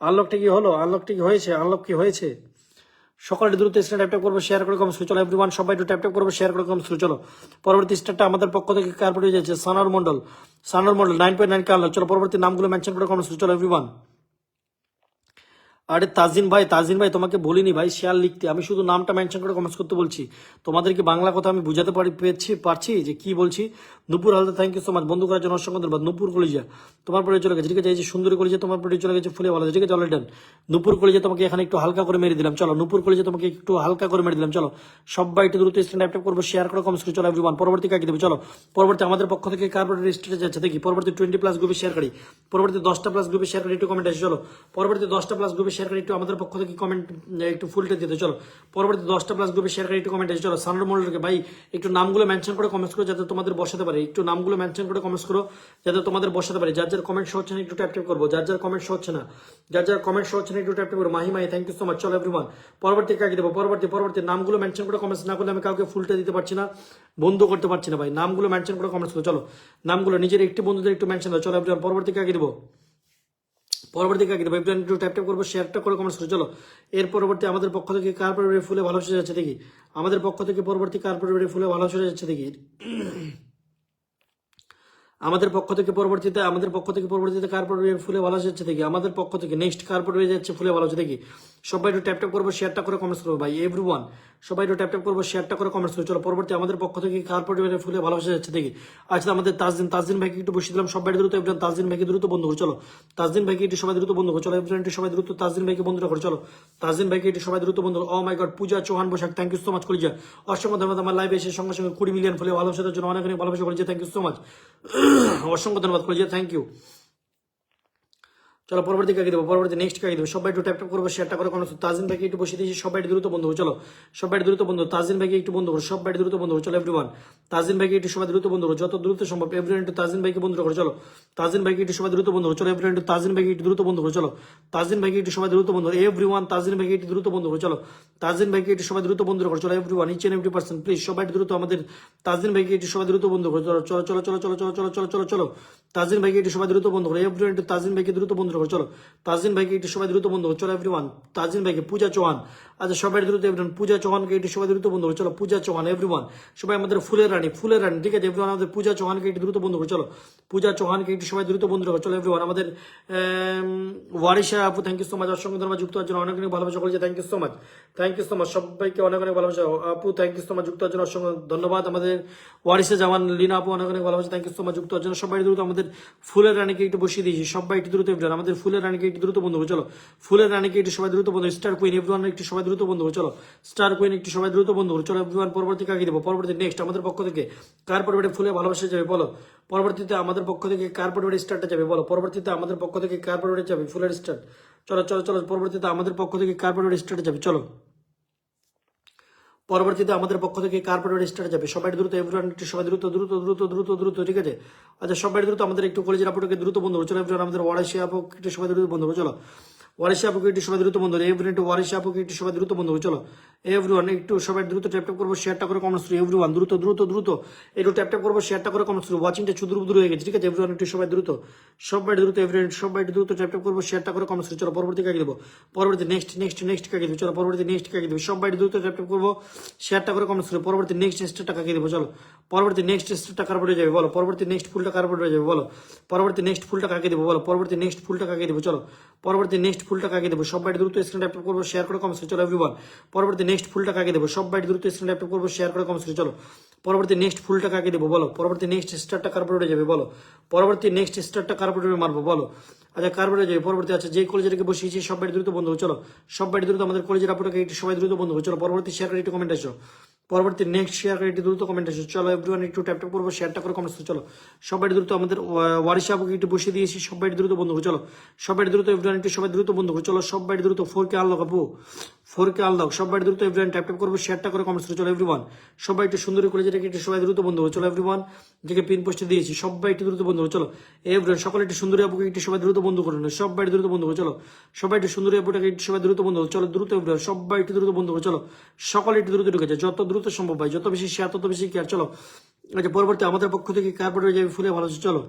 আনলকটা কি হলো, আনলকটা কি হয়েছে, আনলক কি হয়েছে। সকালে দ্রুত স্ক্রিনে ট্যাপ ট্যাপ করবো, শেয়ার করে কমেন্টস করো। চলো এভরিওয়ান সবাই একটু ট্যাপ ট্যাপ করবো, শেয়ার করে কমেন্টস করো। চলো পরবর্তী স্টারটা আমাদের পক্ষ থেকে কার্পোরেট হয়ে যাচ্ছে সানার মন্ডল, সানার মন্ডল 9.9K আনলক। চলো পরবর্তী নামগুলো মেনশন করে কমেন্টস করো। চলো এভরিওয়ান আরে তাজিন ভাই, তাজিন ভাই তোমাকে বলিনি ভাই শেয়ার লিখতে, আমি শুধু নামটা মেনশন করে কমেন্টস করতে বলছি, তোমাদের কি বাংলা কথা আমি বুঝাতে পারছি যে কি বলছি। Nupur Halda thank you so much, বন্ধু করার জন্য অসংখ্য ধন্যবাদ। নুপুর কলিজা তোমার পরে চলে গেছে, ঠিক আছে, এই যে সুন্দরী কলিজা তোমার পরে চলে গেছে ফুলে ভালো, ঠিক আছে অলরেডি ডান। নুপুর কলিজা তোমাকে এখানে একটু হালকা করে মেরে দিলাম, চলো নুপুর কলিজা তোমাকে একটু হালকা করে মেরে দিলাম। চলো সবাই একটু দ্রুত স্ক্রিন ট্যাপ করবো, শেয়ার করে কমেন্টস করে। চলো এভরিওয়ান পরবর্তী কাকে দেবে, চলো পরবর্তী আমাদের পক্ষ থেকে কার্পোরেট স্টেটে যাচ্ছে দেখি, পরবর্তী 20 প্লাস গ্রুপে শেয়ার করি, পরবর্তী 10টা প্লাস গ্রুপে শেয়ার করি, একটু কমেন্ট আসে। চলো পরবর্তী 10টা প্লাস গ্রুপে শেয়ার করি, একটু আমাদের পক্ষ থেকে কমেন্ট একটু ফুলটা দিতে। চলো পরবর্তী 10টা প্লাস গ্রুপে শেয়ার করে একটু কমেন্ট আছে। চলো সানার মন্ডলকে ভাই একটু নামগুলো মেনশন করে কমেন্টস করো যাতে তোমাদের বসাতে পারে, একটু নামগুলো মেনশন করে কমেন্টস করো যাতে তোমাদের বসাতে পারে। যার যার কমেন্ট শো হচ্ছে না একটু ট্যাপ ট্যাপ করবো, যার যার কমেন্ট শো হচ্ছে না, যার যার কমেন্ট শো হচ্ছে না একটু ট্যাপ ট্যাপ করবো। Mahi thank you so much. চলো এভরিওয়ান পরবর্তী কাকে দেবো, পরবর্তী নামগুলো মেনশন করে কমেন্টস না করলে আমি কাউকে ফুলটা দিতে পারছি না, বন্ধ করতে পারছি না ভাই, নামগুলো মেনশন করে কমেন্টস করো। চলো নামগুলো নিজের একটি বন্ধুদের একটু মেনশন দাও। চলো এভরিওয়ান পরবর্তী কাকে দেবো, পরবর্তী কাকে দেবো, একটু ট্যাপ ট্যাপ করবো, শেয়ারটা করে কমেন্টস করো। চলো এর পরবর্তী আমাদের পক্ষ থেকে কার্পোরেট ফুলে ভালোবাসা যাচ্ছে দেখি, আমাদের পক্ষ থেকে পরবর্তী কার্পোরেট ফুলে ভালোবাসা যাচ্ছে দেখি। আমাদের পক্ষ থেকে পরবর্তীতে কার পড়বে ফুলে ভালো যাচ্ছে দেখি, আমাদের পক্ষ থেকে নেক্সট কার পড়বে যাচ্ছে ফুলে ভালো হচ্ছে দেখি। সবাই একটু ট্যাপ করবো, শেয়ারটা করে কমেন্টস করবো ভাই এভরিওয়ান, সবাই একটু ট্যাপ করবো, শেয়ারটা করে কমেন্টস করবো। চলো পরবর্তী আমাদের পক্ষ থেকে কার পড়বে ফুলে ভালোবাসা যাচ্ছে দেখি। আচ্ছা আমাদের তাজদিন ভাইকে একটু বসিয়ে দিলাম, সবাই দ্রুত এভরিওয়ান তাজদিন ভাইকে দ্রুত বন্ধু করো। চলো তাজদিন ভাইকে একটু সবাই দ্রুত বন্ধু করো। চলো এভরিওয়ান একটু সবাই দ্রুত তাজদিন ভাইকে বন্ধুরা করো। চলো তাজদিন ভাইকে একটু সবাই দ্রুত বন্ধু। Oh my God, Puja Chauhan Basak, thank you so much কলিজা, অসংখ্য ধন্যবাদ। আমার লাইভে এসে সঙ্গে সঙ্গে 20 মিলিয়ন ফুলে ভালোবাসার জন্য অনেক অনেক ভালোবাসা করেছে, থ্যাংক ইউ সো মাচ, অসংখ্য ধন্যবাদ কলিজা, থ্যাংক ইউ। চলো পরবর্তী কাকে দেবো, পরবর্তী নেক্সট কাকে দেবো, সবাই একটু ট্যাপ করবো, শেয়ারটা করে কোনো তাজিন ভাইকে একটু বসিয়ে দিয়েছি, সবাই দ্রুত বন্ধু। চলো সবাই দ্রুত বন্ধু, তাজিন ভাইকে একটু বন্ধু করো, সবাই দ্রুত বন্ধু। চলো এভরিওয়ান তাজিন ভাইকে একটু সবাই দ্রুত বন্ধু করো, যত দ্রুত সম্ভব এভরিওয়ান একটু তাজিন ভাইকে বন্ধু করো। চলো তাজিন ভাইকে একটু সবাই দ্রুত বন্ধু করো। চলো এভরিওয়ান একটু তাজিন ভাইকে একটু দ্রুত বন্ধু করো। চলো তাজিন ভাইকে একটু সবাই দ্রুত বন্ধু, এভরিওয়ান তাজিন ভাইকে একটু দ্রুত বন্ধু করো। চলো তাজিন ভাইকে একটু সবাই দ্রুত বন্ধু করো। চলো everyone each and every person please সবাই দ্রুত আমাদের তাজিন ভাইকে একটু সবাই দ্রুত বন্ধু করো। চলো চলো চলো চলো চলো চলো চলো চলো চলো চলো তাজিন ভাইকে একটু সবাই দ্রুত বন্ধু করো, এভরিওয়ান একটু তাজিন ভাইকে দ্রুত বন্ধু করো। চলো তাজিন ভাইকে একটু সবাই দ্রুত বন্ধু করো। চলো এভরিওয়ান তাজিন ভাইকে, পূজা চৌহান, আচ্ছা সবাই দ্রুত এভরিওয়ান পূজা চৌহানকে একটু সবাই দ্রুত বন্ধু করো। চলো পূজা চৌহান এভরিওয়ান, সবাই আমাদের ফুলের রানী ঠিক আছে এভরিওয়ান, আমাদের পূজা চৌহানকে একটু দ্রুত বন্ধু করো। চলো পূজা চৌহানকে একটু সবাই দ্রুত বন্ধু করো। চলো এভরিওয়ান আমাদের ওয়ারিশা আপু, থ্যাংক ইউ সো মাচ, অসংখ্য ধন্যবাদ যুক্ত হওয়ার জন্য, অনেক অনেক ভালোবাসা করেছে, thank you so much, thank you so much, সবাইকে অনেক অনেক ভালোবাসা আপু, থ্যাংক ইউ সো মাচ যুক্ত হওয়ার জন্য, অসংখ্য ধন্যবাদ। আমাদের ওয়ারিশা জামান লিনা আপু, অনেক অনেক ভালোবাসা, থ্যাংক ইউ সো মাচ যুক্ত হওয়ার জন্য। সবাই দ্রুত আমাদের ফুলের রানীকে একটু বসিয়ে দিয়েছি, সবাই একটু দ্রুত এভরিওয়ান আমাদের ফুলের রানীকে একটু দ্রুত বন্ধু করো। চলো ফুলের রানীকে একটু সবাই দ্রুত বন্ধু, স্টার কুইন এভরিওয়ান একটু সবাই দ্রুত বন্ধু করো। চলো স্টার কুইন একটু সবাই দ্রুত বন্ধু করো। চলো এভরিওয়ান পরবর্তী কাকে দেবো, পরবর্তী নেক্সট আমাদের পক্ষ থেকে কার পরিবারে ফুলে ভালোবাসা যাবে বলো, পরবর্তীতে আমাদের পক্ষ থেকে কার পরিবারে স্টারটা যাবে বলো, পরবর্তীতে আমাদের পক্ষ থেকে কার পরিবারে যাবে ফুলের স্টার। চলো চলো চলো পরবর্তীতে আমাদের পক্ষ থেকে কার পরিবারে স্টারটা যাবে। চলো পরবর্তীতে আমাদের পক্ষ থেকে কার পরিবারে স্টার্ট যাবে, সবাই দ্রুত এভরিওয়ান একটু সবাই দ্রুত দ্রুত দ্রুত দ্রুত দ্রুত ঠিক আছে। আচ্ছা সবাই দ্রুত আমাদের একটু কলেজের আপুটাকে দ্রুত বন্ধু করো। চলো এভরিওয়ান আমাদের ওয়ারিশা আপু একটু সবাই দ্রুত বন্ধু করো। চলো ওয়ারিশা আপুকে একটু সবাই দ্রুত বন্ধু, এভরিওয়ান একটু ওয়ারিশা আপুকে একটু সবাই দ্রুত বন্ধু করো। চলো এভরিওয়ান একটু সবাই দ্রুত ট্যাপ করবো, শেয়ারটা করে কমেন্টস করবো, এভরিওয়ান দ্রুত দ্রুত দ্রুত একটু ট্যাপ করবো, শেয়ারটা করে কমেন্টস করবো, ওয়াচিংটা চুদুর বুদুর হয়ে গেছে ঠিক আছে। এভরিওয়ান একটু সবাই দ্রুত এভরিওয়ান সবাই দ্রুত ট্যাপ করবো, শেয়ারটা করে কমেন্টস করবো। চলো পরবর্তী কাকে দেবো, পরবর্তী নেক্সট কাকে দেবো। চলো পরবর্তী নেক্সট কাকে দেবো, সবাই দ্রুত ট্যাপ করবো, শেয়ারটা করে কমেন্টস করবো। পরবর্তী নেক্সট স্টেপটা কাকে দেবো, চলো পরবর্তী নেক্সট স্টেপটা কার পড়ে যাবে বলো, পরবর্তী নেক্সট ফুলটা কার পড়ে যাবে বলো, পরবর্তী নেক্সট ফুলটা কাকে দেবো বলো, পরবর্তী নেক্সট ফুলটা কাকে দেবো। চলো পরবর্তী নেক্সট ফুলটা কাকে দেবো, সবাই দ্রুত স্ক্রিন ট্যাপ করবো, শেয়ার করে কমেন্টস করবো। চলো এভরিওয়ান পরবর্তী নেক্সট ফুলটা কাকে দেবো, সবাই দ্রুত স্ক্রিন ট্যাপ করবো, শেয়ার করে কমেন্টস করবো। চলো পরবর্তী নেক্সট ফুলটা কাকে দেবো বলো, পরবর্তী নেক্সট স্টারটা কার পড়ে যাবে বলো, পরবর্তী নেক্সট স্টারটা কার পড়ে মারবো বলো। আচ্ছা কার পড়ে যাবে পরবর্তী, আচ্ছা যে কলেজটাকে বসিয়েছি সবাই দ্রুত বন্ধু। চলো সবাই দ্রুত আমাদের কলেজের আপুটাকে একটু সবাই দ্রুত বন্ধু। চলো পরবর্তী শেয়ার করে একটু কমেন্ট আসো, পরবর্তী নেক্সট শেয়ার করে একটু দ্রুত কমেন্ট আসো। চলো এভরিওয়ান একটু ট্যাপ করবো, শেয়ারটা করে কমেন্টস। চলো সবাই দ্রুত আমাদের ওয়ারিশা আপুকে একটু বসিয়ে দিয়েছি, সবাই দ্রুত বন্ধু। চলো সবাই দ্রুত এভরিওয়ান একটু সবাই দ্রুত বন্ধু। চলো সবাই দ্রুত 4K আনলক আপু, 4K আনলক, সবাই দ্রুত এভরিওয়ান ট্যাপ করবো, শেয়ারটা করে কমেন্টস। চলো এভরিওয়ান সবাই একটু সুন্দরী কলেজটাকে একটু সবাই দ্রুত বন্ধু। চলো এভরিওয়ান যেকে পিন পোস্টে দিয়েছি সবাই একটু দ্রুত বন্ধু। চলো এভরিওয়ান সকলে একটু সুন্দরী আপুকে একটু সবাই দ্রুত বন্ধু করুন, সবাই দ্রুত বন্ধু। চলো সবাই একটু সুন্দরী আপুটাকে একটু সবাই দ্রুত বন্ধু। চলো দ্রুত এভরিওয়ান সবাই একটু দ্রুত বন্ধু। চলো সকলে একটু দ্রুত ঢুকেছে, যত দ্রুত সম্ভব ভাই, যত বেশি শেয়ার তত বেশি কেয়ার। চলো আচ্ছা পরবর্তী আমাদের পক্ষ থেকে কার পড়ে যাবে ফুলে ভালো। চলো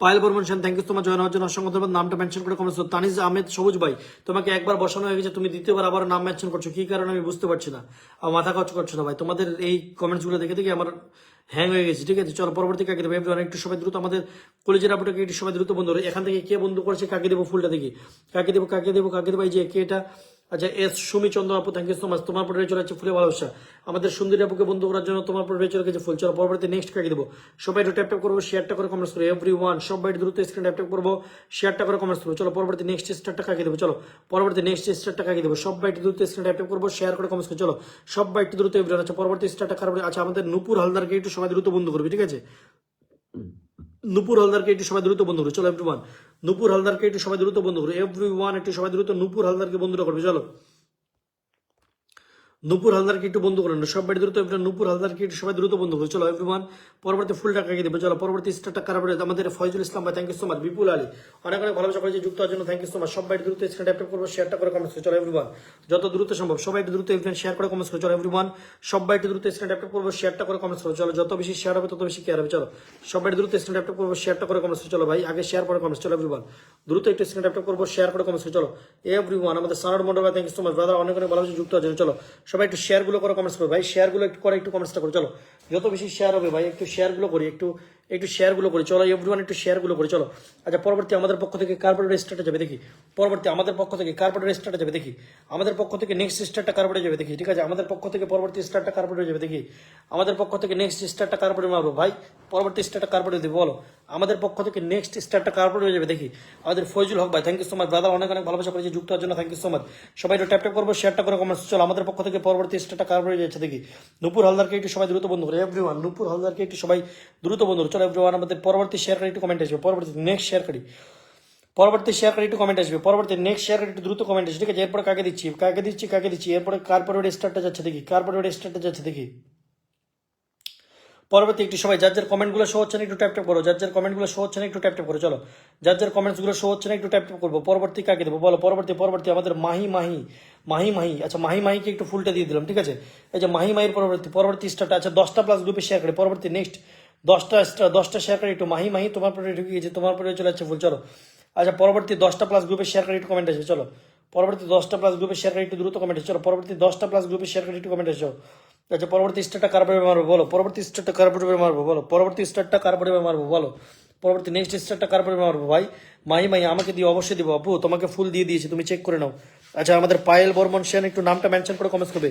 পায়েল বর্মন সেন, থ্যাংক ইউ তোমার জয়েন হওয়ার জন্য, অসংখ্য ধন্যবাদ। নামটা মেনশন করে কমেন্টস। তানিজ আহমেদ সবুজ ভাই, তোমাকে একবার বসানো হয়ে গেছে, তুমি দ্বিতীয়বার আবার নাম মেনশন করছো, কি কারণে আমি বুঝতে পারছি না, আমার মাথা কাজ করছে না ভাই, তোমাদের এই কমেন্টস গুলো দেখে দেখে আমার হ্যাং হয়ে গেছে ঠিক আছে। চলো পরবর্তী কাকে দেবো, এভরিওয়ান একটু সবাই দ্রুত আমাদের কলেজের আপুটাকে একটু সবাই দ্রুত বন্ধু। এখান থেকে কে বন্ধু করেছে কাকে দেবো ফুলটা দেখি, কাকে দেবো কাকে দেবো কাকে দেবো, এই যে কে এটা, আচ্ছা এস সুমি চন্দ্র আপু, থ্যাংক ইউ সো মাচ, তোমার পরে চলে যাচ্ছে ফুলে ভালোবাসা, আমাদের সুন্দরী আপুকে বন্ধু করার জন্য তোমার পরে চলে গেছে ফুল। চলো পরবর্তী নেক্সট কাকে দেবো, সবাই একটু ট্যাপ করবো, শেয়ারটা করে কমেন্টস করবো, এভরিওয়ান সবাই দ্রুত স্ক্রিন ট্যাপ করবো, শেয়ারটা করে কমেন্টস করবো। চলো পরবর্তী নেক্সট স্টারটা কাকে দেবো, চলো পরবর্তী নেক্সট স্টারটা কাকে দেবো, সবাই একটু দ্রুত স্ক্রিন ট্যাপ করবো, শেয়ার করে কমেন্টস করবো। চলো সবাই একটু দ্রুত এভরিওয়ান, আচ্ছা পরবর্তী স্টারটা কার, আচ্ছা আমাদের নূপুর হালদারকে একটু সবাই দ্রুত বন্ধু করবে ঠিক আছে, নূপুর হালদারকে একটু সবাই দ্রুত বন্ধু করবে। চলো এভরিওয়ান নূপুর হালদারকে একটু সবাই দ্রুত বন্ধু করবে, এভরিওয়ান একটু সবাই দ্রুত নূপুর হালদারকে বন্ধুরা করবে। চলো নূপুর হালদারকে একটু বন্ধু করেন, সবাই দ্রুত নূপুর হালদারকে একটু সবাই দ্রুত বন্ধু করে। চলো এভরিওয়ান পরবর্তী ফুলটা কাকে দেবো, চলো পরবর্তী স্টারটা কার পড়ে, আমাদের ফয়জুল ইসলাম ভাই, থ্যাংক ইউ সো মাচ, বিপুল আলী অনেক অনেক ভালোবাসা করেছে যুক্ত হওয়ার জন্য, থ্যাংক ইউ সো মাচ। সবাই দ্রুত স্ক্রিন ট্যাপ করবো, শেয়ারটা করে কমেন্টস করে। চলো এভরিওয়ান যত দ্রুত সম্ভব সবাই একটু দ্রুত শেয়ার করে কমেন্টস করে। চলো এভরিওয়ান সবাই একটু দ্রুত স্ক্রিন ট্যাপ করবো, শেয়ারটা করে কমেন্টস করো। চলো যত বেশি শেয়ার হবে তত বেশি কেয়ার হবে। চলো সবাই দ্রুত স্ক্রিন ট্যাপ করবো, শেয়ারটা করে কমেন্টস করে। চলো ভাই আগে শেয়ার করে কমেন্টস। চলো এভরিওয়ান দ্রুত একটু স্ক্রিন ট্যাপ করবো, শেয়ার করে কমেন্টস করে। চলো এভরিওয়ান আমাদের সানার মন্ডল ভাই, thank you so much brother, অনেক অনেক ভালোবাসা যুক্ত হওয়ার জন্য। চলো সবাই একটু শেয়ার গুলো করে কমেন্টস করো ভাই, শেয়ার গুলো একটু করে একটু কমেন্টসটা করো। চলো যত বেশি শেয়ার হবে ভাই একটু শেয়ার গুলো করি, একটু একটু শেয়ারগুলো করি, চলো এভরিওয়ান একটু শেয়ারগুলো করি, চলো। আচ্ছা পরবর্তী আমাদের পক্ষ থেকে কার্পোরেট স্টার্টে যাবে দেখি, পরবর্তী আমাদের পক্ষ থেকে কার্পোরেট স্টার্টে যাবে দেখি, আমাদের পক্ষ থেকে নেক্সট স্টারটা কার্পোরেটে যাবে দেখি, ঠিক আছে, আমাদের পক্ষ থেকে পরবর্তী স্টারটা কার্পোরেটে যাবে দেখি, আমাদের পক্ষ থেকে নেক্সট স্টারটা কার্পোরেটে মারবো ভাই, পরবর্তী স্টারটা কার্পোরেটে দেবো বলো, আমাদের পক্ষ থেকে নেক্সট স্টারটা কার্পোরেটে হয়ে যাবে দেখি, আমাদের ফয়জুল হক ভাই, thank you so much brother, অনেক অনেক ভালোবাসা করেছি যুক্ত হওয়ার জন্য, থ্যাংক ইউ সো মাচ। সবাই একটু ট্যাপ ট্যাপ করবো, শেয়ারটা করে কমেন্টস, চলো আমাদের পক্ষ থেকে পরবর্তী স্টারটা কার্পোরেটে যাচ্ছে দেখি, নূপুর হালদারকে একটু সবাই দ্রুত বন্ধু করে এভরিওয়ান, নূপুর হালদারকে একটু সবাই দ্রুত বন্ধু, চলো এভরিওয়ান আমাদের পরবর্তী শেয়ার করে একটু কমেন্ট আসবে, পরবর্তী নেক্সট শেয়ার করি, পরবর্তী শেয়ার করে একটু কমেন্ট আসবে, পরবর্তী নেক্সট শেয়ার করে একটু দ্রুত কমেন্ট আসবে, ঠিক আছে, এরপরে কাকে দিচ্ছি, এরপরে কার্পোরেট স্টারটা যাচ্ছে দেখি, কার্পোরেট স্টারটা যাচ্ছে দেখি, পরবর্তী একটু সবাই যার যার কমেন্টগুলো শো হচ্ছে না একটু ট্যাপ ট্যাপ করো, যার যার কমেন্টগুলো শো হচ্ছে না একটু ট্যাপ ট্যাপ করো, চলো যার যার কমেন্টসগুলো শো হচ্ছে না একটু ট্যাপ ট্যাপ করবো, পরবর্তী কাকে দেবো বলো, পরবর্তী আমাদের মাহি, আচ্ছা মাহিকে একটু ফুলটা দিয়ে দিলাম, ঠিক আছে, এই যে মাহির পরবর্তী স্টারটা, আচ্ছা 10টা প্লাস গ্রুপে শেয়ার করে, পরবর্তী নেক্সট 10টা শেয়ার করে একটু মাহি তোমার পরে ঢুকে গেছে, তোমার পরে চলে যাচ্ছে ফুল, চলো আচ্ছা পরবর্তী 10টা প্লাস গ্রুপে শেয়ার করে একটু কমেন্ট আসবে, চলো পরবর্তী 10টা প্লাস গ্রুপে শেয়ার করে একটু দ্রুত কমেন্ট আসবে, চলো পরবর্তী 10টা প্লাস গ্রুপে শেয়ার করে একটু কমেন্ট আসবে, আচ্ছা পরবর্তী স্টারটা কার্পোরেটে মারবো বলো, পরবর্তী স্টারটা কার্পোরেটে মারবো বলো, পরবর্তী স্টারটা কার্পোরেটে মারবো বলো, পরবর্তী নেক্সট স্টারটা কার্পোরেটে মারবো ভাই, মাহি আমাকে দিয়ে অবশ্যই দিব, আপু তোমাকে ফুল দিয়ে দিয়েছি, তুমি চেক করে নাও। আচ্ছা আমাদের পায়েল বর্মন সেন একটু নামটা মেনশন করে কমেন্টস করবে,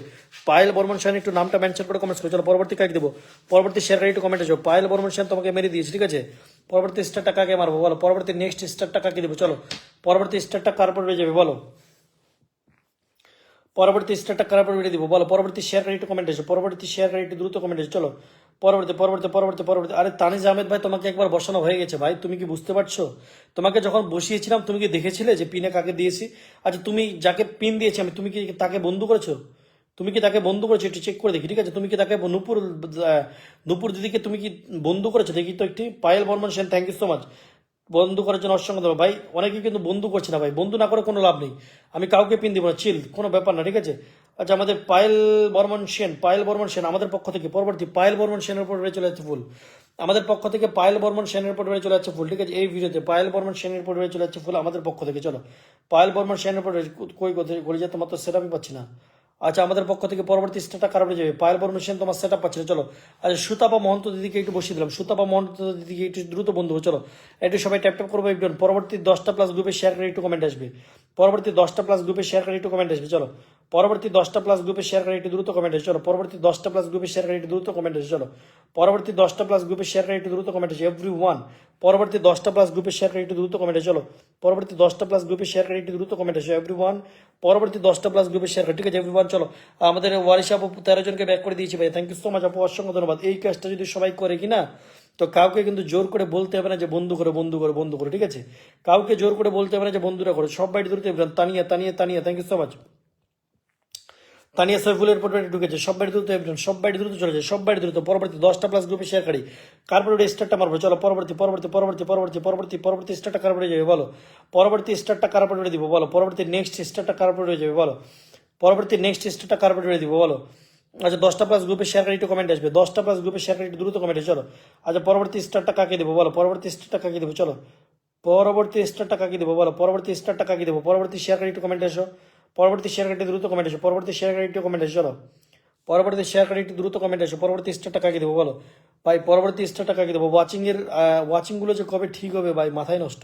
পায়েল বর্মন সেন একটু নামটা মেনশন করে কমেন্টস করবে, চলো পরবর্তী কাকে দেবো, পরবর্তী শেয়ার করে একটু কমেন্ট আসো, পায়েল বর্মন সেন তোমাকে মেরে দিয়েছি, ঠিক আছে, পরবর্তী স্টারটা কাকে মারবো বলো, পরবর্তী নেক্সট স্টারটা কাকে দেবো, চলো পরবর্তী স্টারটা কার্পোরেটে যাবে বলো, পরবর্তী স্টারটা কার্পোরেট ভিডিও দিব বলো, পরবর্তী শেয়ার করে একটু কমেন্ট আসো, পরবর্তী শেয়ার করে একটু দ্রুত কমেন্ট আসো, চলো পরবর্তী, আরে তানিজ আহমেদ ভাই তোমাকে একবার বসানো হয়ে গেছে ভাই, তুমি কি বুঝতে পারছো, তোমাকে যখন বসিয়েছিলাম তুমি কি দেখেছিলে যে পিনে কাকে দিয়েছি, আচ্ছা তুমি যাকে পিন দিয়েছি আমি, তুমি কি তাকে বন্ধু করেছো, একটু চেক করে দেখি, ঠিক আছে, তুমি কি তাকে নূপুর দিদিকে তুমি কি বন্ধু করেছো দেখি তো একটি, Payel Barman Sen thank you so much, বন্ধু করার জন্য অসংখ্য ধন্যবাদ ভাই, অনেকে কিন্তু বন্ধু করছে না ভাই, বন্ধু না করে কোনো লাভ নেই, আমি কাউকে পিন দিব না, চিল কোনো ব্যাপার না, ঠিক আছে। আচ্ছা আমাদের পায়েল বর্মন সেন আমাদের পক্ষ থেকে পরবর্তী পায়েল বর্মন সেনের উপর চলে যাচ্ছে ফুল, আমাদের পক্ষ থেকে পায়েল বর্মন সেনের উপর চলে যাচ্ছে ফুল, ঠিক আছে, এই ভিডিওতে পায়েল বর্মন সেনের উপর চলে যাচ্ছে ফুল আমাদের পক্ষ থেকে, চলো পায়েল বর্মন সেনের উপর কই কোথায় গড়ে যায়, তোমার তো সেটআপই পাচ্ছি না, আচ্ছা আমাদের পক্ষ থেকে পরবর্তী স্টেটটা কারাপড়ে যাবে, পায়েল বর্মন সেন তোমার সেট আপ পাচ্ছে না, চলো আচ্ছা সুতাপা মহন্ত দিদিকে একটু বসিয়ে দিলাম, সুতাপা মহন্ত দিদিকে একটু দ্রুত বন্ধু চলো একটু সবাই ট্যাপ ট্যাপ করবো একটু, পরবর্তী 10টা প্লাস গ্রুপে শেয়ার করে একটু কমেন্ট আসবে, পরবর্তী 10টা প্লাস গ্রুপে শেয়ার করে একটু কমেন্ট আসবে, চলো পরবর্তী 10টা প্লাস গ্রুপে শেয়ার করে একটু দ্রুত কমেন্ট আসবে, চলো পরবর্তী 10টা প্লাস গ্রুপে শেয়ার করে একটু দ্রুত কমেন্ট আসবে, চলো পরবর্তী 10টা প্লাস গ্রুপে শেয়ার করে একটু দ্রুত কমেন্ট আসবে এভরিওয়ান, পরবর্তী 10টা প্লাস গ্রুপে শেয়ার করে একটু দ্রুত কমেন্ট আসবে, চলো পরবর্তী 10টা প্লাস গ্রুপে শেয়ার করে একটু দ্রুত কমেন্ট আসবে এভরিওয়ান, পরবর্তী 10টা প্লাস গ্রুপে শেয়ার করে, ঠিক আছে এভরিওয়ান, চলো আমাদের ওয়ারিশা আপু 13 জনকে ব্যাক করে দিয়েছি ভাই, থ্যাংক ইউ সো মাচ আপু, অসংখ্য ধন্যবাদ। এই কাজটা যদি সবাই করে কিনা তো কাউকে কিন্তু জোর করে বলতে হবে না যে বন্ধু করে, ঠিক আছে, কাউকে জোর করে বলতে হবে না যে বন্ধুরা করে, সবাই দ্রুত Tania thank you so much, Tania সৈফুলের পরিবারে ঢুকেছে, সবাই দ্রুত চলে যায়, সবাই দ্রুত পরবর্তী 10টা প্লাস গ্রুপে শেয়ার করি, কার্পোরেট স্টারটা মারবো, চলো পরবর্তী স্টারটা কার্পোরেট যাবে বলো, পরবর্তী স্টারটা কার্পোরেট দিব বলো, পরবর্তী নেক্সট স্টারটা কার্পোরেট হয়ে যাবে বলো, পরবর্তী নেক্সট স্টারটা কার্পোরেট দিব বলো, আচ্ছা 10টা প্লাস গ্রুপে শেয়ার করে একটু কমেন্ট আসবে, 10টা প্লাস গ্রুপে শেয়ার করে একটু দ্রুত কমেন্ট চলো, আচ্ছা পরবর্তী স্টারটা কাকে দেবো বলো, পরবর্তী স্টারটা কাকে দেবো, চলো পরবর্তী স্টারটা কাকে দেবো বলো, পরবর্তী স্টারটা কাকে দেবো, পরবর্তী শেয়ার করে একটু কমেন্ট আসো, পরবর্তী শেয়ার করে দ্রুত কমেন্ট আসো, পরবর্তী শেয়ার করে একটু কমেন্ট আসো, চলো পরবর্তী শেয়ার করে একটু দ্রুত কমেন্ট আসো, পরবর্তী স্টারটা কাকে দেবো বলো ভাই, পরবর্তী স্টারটা কাকে দেবো, ওয়াচিং গুলো যে কবে ঠিক হবে ভাই, মাথায় নষ্ট,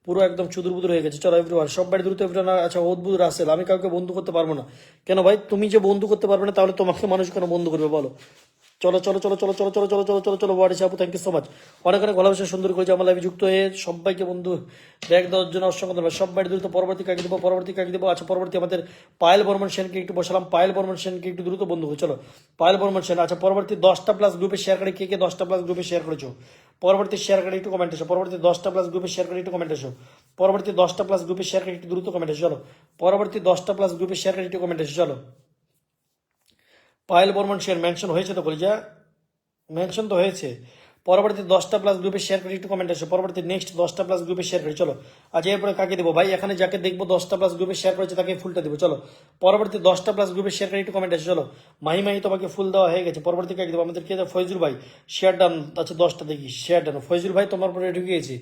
পুরো একদম চুদুর বুদুর হয়ে গেছে, চলো এভরিওয়ান সবাই দ্রুত এভরিওয়ান, আচ্ছা অদ্ভুত রাসেল, আমি কাউকে বন্ধু করতে পারবো না, কেন ভাই তুমি যে বন্ধু করতে পারবে না তাহলে তোমাকে মানুষ কেন বন্ধু করবে বলো, চলো ওয়ারিশা আপু থ্যাংক ইউ সো মাচ, অনেক অনেক ভালোবাসা সুন্দর করেছে আমার লাইভে যুক্ত হয়ে সবাইকে বন্ধু ব্যাগ দেওয়ার জন্য অসংখ্য ধন্যবাদ, সবাই দ্রুত পরবর্তী কাকে দেবো, আচ্ছা পরবর্তী আমাদের পায়েল বর্মন সেনকে একটু বসালাম, পায়েল বর্মন সেনকে একটু দ্রুত বন্ধু চলো পায়েল বর্মন সেন, আচ্ছা পরবর্তী 10টা প্লাস গ্রুপে শেয়ার করে কে 10টা প্লাস গ্রুপে শেয়ার করেছো, পরবর্তী শেয়ার করে একটু কমেন্ট আসো, পরবর্তী 10টা প্লাস গ্রুপে শেয়ার করে একটু কমেন্ট আসো, পরবর্তী 10টা প্লাস গ্রুপে শেয়ার করে একটু দ্রুত কমেন্ট আসো, চলো পরবর্তী 10টা প্লাস গ্রুপে শেয়ার করে একটু কমেন্ট আসো, চলো পায়েল বর্মন শেয়ার মেনশন হয়েছে তো বলি যা মেনশন তো হয়েছে, পরবর্তী 10টা প্লাস গ্রুপে শেয়ার করে একটু কমেন্ট আসো, পরবর্তী নেক্সট 10টা প্লাস গ্রুপে শেয়ার করে, চলো আজ এরপরে কাকে দেবো ভাই, এখানে যাকে দেখবো 10টা প্লাস গ্রুপে শেয়ার করেছে তাকে ফুলটা দেবো, চলো পরবর্তী 10টা প্লাস গ্রুপে শেয়ার করে একটু কমেন্ট আসো, চলো মাহি তোমাকে ফুল দেওয়া হয়ে গেছে, পরবর্তী কাকে দেবো, আমাদের কে ফয়জুল ভাই শেয়ার ডান, আচ্ছা 10টা দেখি শেয়ার ডান, ফয়জুল ভাই তোমার পরে ঢুকে গেছি,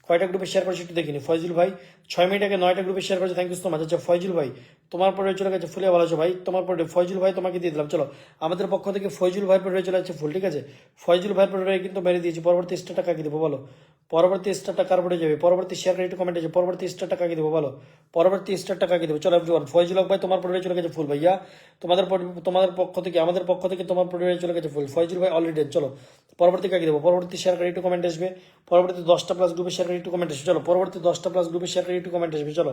কয়টা গ্রুপে শেয়ার করেছে একটু দেখিনি। ফয়জুল ভাই 6 মিনিট আগে 9টা গ্রুপে শেয়ার করেছে, থ্যাংক ইউ সো মাচ। আচ্ছা ফয়জুল ভাই তোমার পরে চলে গেছে ফুলে, ভালো আছো ভাই? তোমার পরে ফয়জুল ভাই তোমাকে দিয়ে দিলাম। চলো আমাদের পক্ষ থেকে ফয়জুল ভাই পরে চলে যাচ্ছে ফুল, ঠিক আছে? ফয়জুল ভাই পরে কিন্তু মেরে দিয়েছি। পরবর্তী স্টারটা কাকে দেবো বলো? পরবর্তী স্টারটা কার পরে যাবে? পরবর্তী শেয়ার করে একটু কমেন্ট আছে, পরবর্তী স্টারটা কাকে দেবো বলো? পরবর্তী স্টারটা কাকে দেবো? চলো এভরিওয়ান, ফয়জুল হক ভাই তোমার পরে চলে গেছে ফুল ভাইয়া। তোমাদের পক্ষ থেকে, আমাদের পক্ষ থেকে তোমার পরে চলে গেছে ফুল। ফয়জুল ভাই অলরেডি। চলো পরবর্তী কাকে দেবো? পরবর্তী শেয়ার করে একটু কমেন্ট আসবে। পরবর্তী 10টা প্লাস গ্রুপে শেয়ার করে একটু কমেন্ট আসবে। চলো পরবর্তী 10টা প্লাস গ্রুপে শেয়ার করে একটু কমেন্ট আসবে। চলো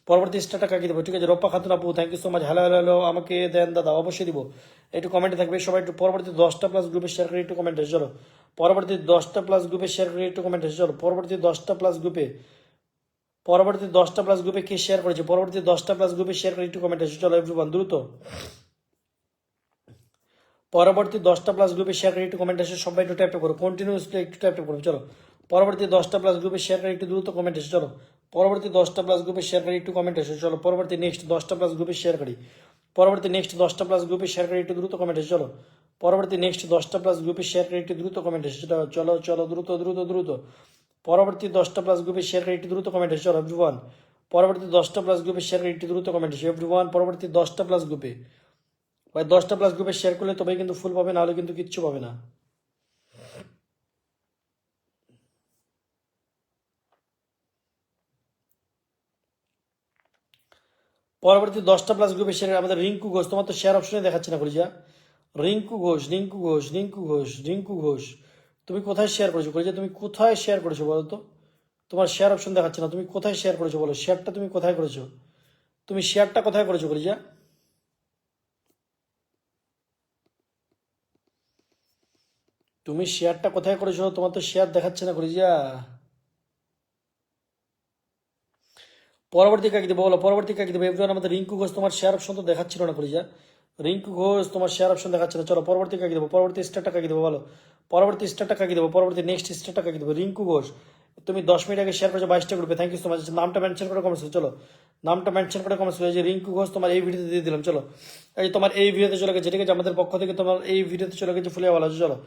পরবর্তী স্টারটা কাকে দেবো? ঠিক আছে রপ্পা খাতুন আপু, thank you so much. Hello hello hello, আমাকে দেন দাদা, অবশ্যই দিব। একটু কমেন্টে থাকবে সবাই। একটু পরবর্তী 10টা প্লাস গ্রুপে শেয়ার করে একটু কমেন্ট আসবে। চলো পরবর্তী 10টা প্লাস গ্রুপে শেয়ার করে একটু কমেন্ট আসবে। চলো পরবর্তী 10টা প্লাস গ্রুপে, পরবর্তী 10টা প্লাস গ্রুপে কে শেয়ার করেছে? পরবর্তী 10টা প্লাস গ্রুপে শেয়ার করে একটু কমেন্ট আসবে। চলো এভরিওয়ান দ্রুত পরবর্তী 10টা প্লাস গ্রুপে শেয়ার করে একটু কমেন্ট আসে, সবাই একটু ট্যাপ করো কন্টিনিউসলি, একটু ট্যাপ করো। চলো পরবর্তী 10টা প্লাস গ্রুপে শেয়ার করে একটু দ্রুত কমেন্ট আসে। চলো পরবর্তী 10টা প্লাস গ্রুপে শেয়ার করে একটু কমেন্ট আসে। চলো পরবর্তী নেক্সট 10টা প্লাস গ্রুপে শেয়ার করি। পরবর্তী নেক্সট 10টা প্লাস গ্রুপে শেয়ার করে একটু দ্রুত কমেন্ট আসে। চলো পরবর্তী নেক্সট 10টা প্লাস গ্রুপে শেয়ার করে একটু দ্রুত কমেন্ট আসে। চলো চলো দ্রুত দ্রুত দ্রুত পরবর্তী 10টা প্লাস গ্রুপে শেয়ার করে একটু দ্রুত কমেন্ট আসে। চলো এভরিওয়ান পরবর্তী 10টা প্লাস গ্রুপে শেয়ার করে একটু দ্রুত কমেন্ট আসে। এভরিওয়ান পরবর্তী 10টা প্লাস গ্রুপে, ভাই 10টা প্লাস গ্রুপে শেয়ার করলে তবেই কিন্তু ফুল পাবে, নাহলে কিন্তু কিচ্ছু পাবে না। পরবর্তী 10টা প্লাস গ্রুপে শেয়ার আমাদের রিঙ্কু ঘোষ, তোমার তো শেয়ার অপশনে দেখাচ্ছে না কলিজা। রিঙ্কু ঘোষ, রিঙ্কু ঘোষ, রিঙ্কু ঘোষ, রিঙ্কু ঘোষ, তুমি কোথায় শেয়ার করেছো কলিজা? তুমি কোথায় শেয়ার করেছো বলো তো? তোমার শেয়ার অপশন দেখাচ্ছে না, তুমি কোথায় শেয়ার করেছো বলো? শেয়ারটা তুমি কোথায় করেছো? তুমি শেয়ারটা কোথায় করেছো কলিজা? তুমি শেয়ারটা কোথায় করেছো? তোমার তো শেয়ার দেখাচ্ছে না কলিজা। পরবর্তী কাকে দেবো বলো? পরবর্তী কাকে দেবো? এভরিওয়ান আমাদের রিঙ্কু ঘোষ, তোমার শেয়ার অপশন তো দেখাচ্ছিল না কলিজা। রিঙ্কু ঘোষ তোমার শেয়ার অপশন দেখাচ্ছে না। চলো পরবর্তী কাকে দেবো? পরবর্তী স্টারটা কাকে দেবো বলো? পরবর্তী স্টারটা কাকে দেবো? পরবর্তী নেক্সট স্টারটা কাকে দেবো? রিঙ্কু ঘোষ তুমি 10 মিনিট আগে শেয়ার করেছো 22টা গ্রুপে, থ্যাংক ইউ সো মাচ। নামটা মেনশন করে কমেন্টস। চলো নামটা মেনশন করে কমেন্টস। এই যে রিঙ্কু ঘোষ তোমার এই ভিডিওতে দিয়ে দিলাম। চলো এই তোমার এই ভিডিওতে চলে গেছে, ঠিক আছে? আমাদের পক্ষ থেকে তোমার এই ভিডিওতে চলে গেছে ফুলে ভালো আছে। চলো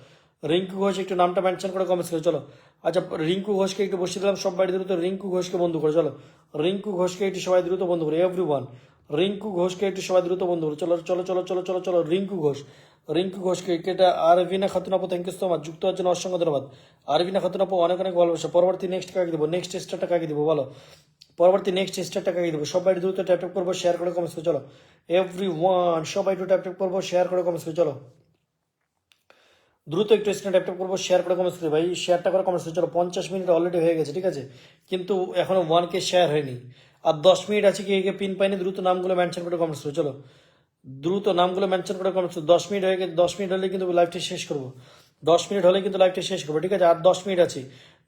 রিঙ্কু ঘোষ একটু নামটা মেনশন করে কমেন্টস করে। চলো আচ্ছা রিঙ্কু ঘোষকে একটু বসিয়ে দিলাম সব বাড়ি দ্রুত রিঙ্কু ঘোষকে বন্ধু করে। চলো রিঙ্কু ঘোষকে একটু সবাই দ্রুত বন্ধু করে এভরিওয়ান। রিঙ্কু ঘোষকে একটু সবাই দ্রুত বন্ধু করে। চলো চলো চলো চলো চলো চলো রিঙ্কু ঘোষ, রিঙ্কু ঘোষকে এটা আরভিনা খাতুন আপু, থ্যাংক ইউ সো মাচ। যুক্ত হওয়ার জন্য অসংখ্য ধন্যবাদ আরভিনা খাতুন আপু, অনেক অনেক ভালোবাসা। পরবর্তী নেক্সট কাকে দেবো? নেক্সট স্টারটা কাকে দেবো বলো? পরবর্তী নেক্সট স্টারটা কাকে দেবো? সবাই দ্রুত ট্যাপ ট্যাপ করবো, শেয়ার করে কমেন্টস করে। চলো এভরিওয়ান সবাই একটু ট্যাপ ট্যাপ করবো, শেয়ার করে কমেন্টস করে। চলো দ্রুত একটু স্ক্রিন ট্যাপ করবো, শেয়ার করে কমেন্টস করি ভাই, শেয়ারটা করে কমেন্টস করি। চলো 50 মিনিট অলরেডি হয়ে গেছে, ঠিক আছে? কিন্তু এখনো 1K শেয়ার হয়নি, আর 10 মিনিট আছে। কি কে পিন পাইনি? দ্রুত নামগুলো মেনশন করে কমেন্টস করি। চলো দ্রুত নামগুলো মেনশন করে কমেন্টস করি। 10 মিনিট হয়ে গেছে, 10 মিনিট হলে কিন্তু লাইভটা শেষ করবো। 10 মিনিট হলে কিন্তু লাইভটা শেষ করবো, ঠিক আছে? আর 10 মিনিট আছে,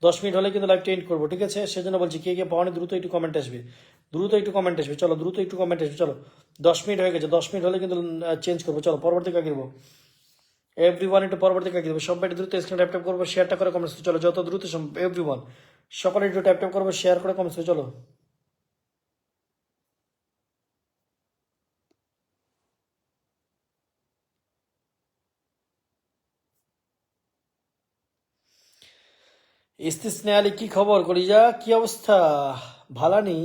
10 মিনিট হলে কিন্তু লাইভটা এন্ড করবো, ঠিক আছে? সেজন্য বলছি কে কে পাওয়ানি দ্রুত একটু কমেন্ট আসবে, দ্রুত একটু কমেন্ট আসবে। চলো দ্রুত একটু কমেন্ট আসবে। চলো 10 মিনিট হয়ে গেছে, 10 মিনিট হলে কিন্তু চেঞ্জ করবো। চলো পরবর্তী কাকে দেবো? এভরিওয়ান একটু পরবর্তী কাকে দেবো? সবাই দ্রুত স্ক্রিন ট্যাপ ট্যাপ করবো, শেয়ারটা করে কমেন্টস। চলো যত দ্রুত সম্ভব এভরিওয়ান সকালে একটু ট্যাপ ট্যাপ করবো, শেয়ার করে কমেন্টস। চলো ইস্তিসনা আলী, কি খবর কলিজা? কি অবস্থা? ভালা নি?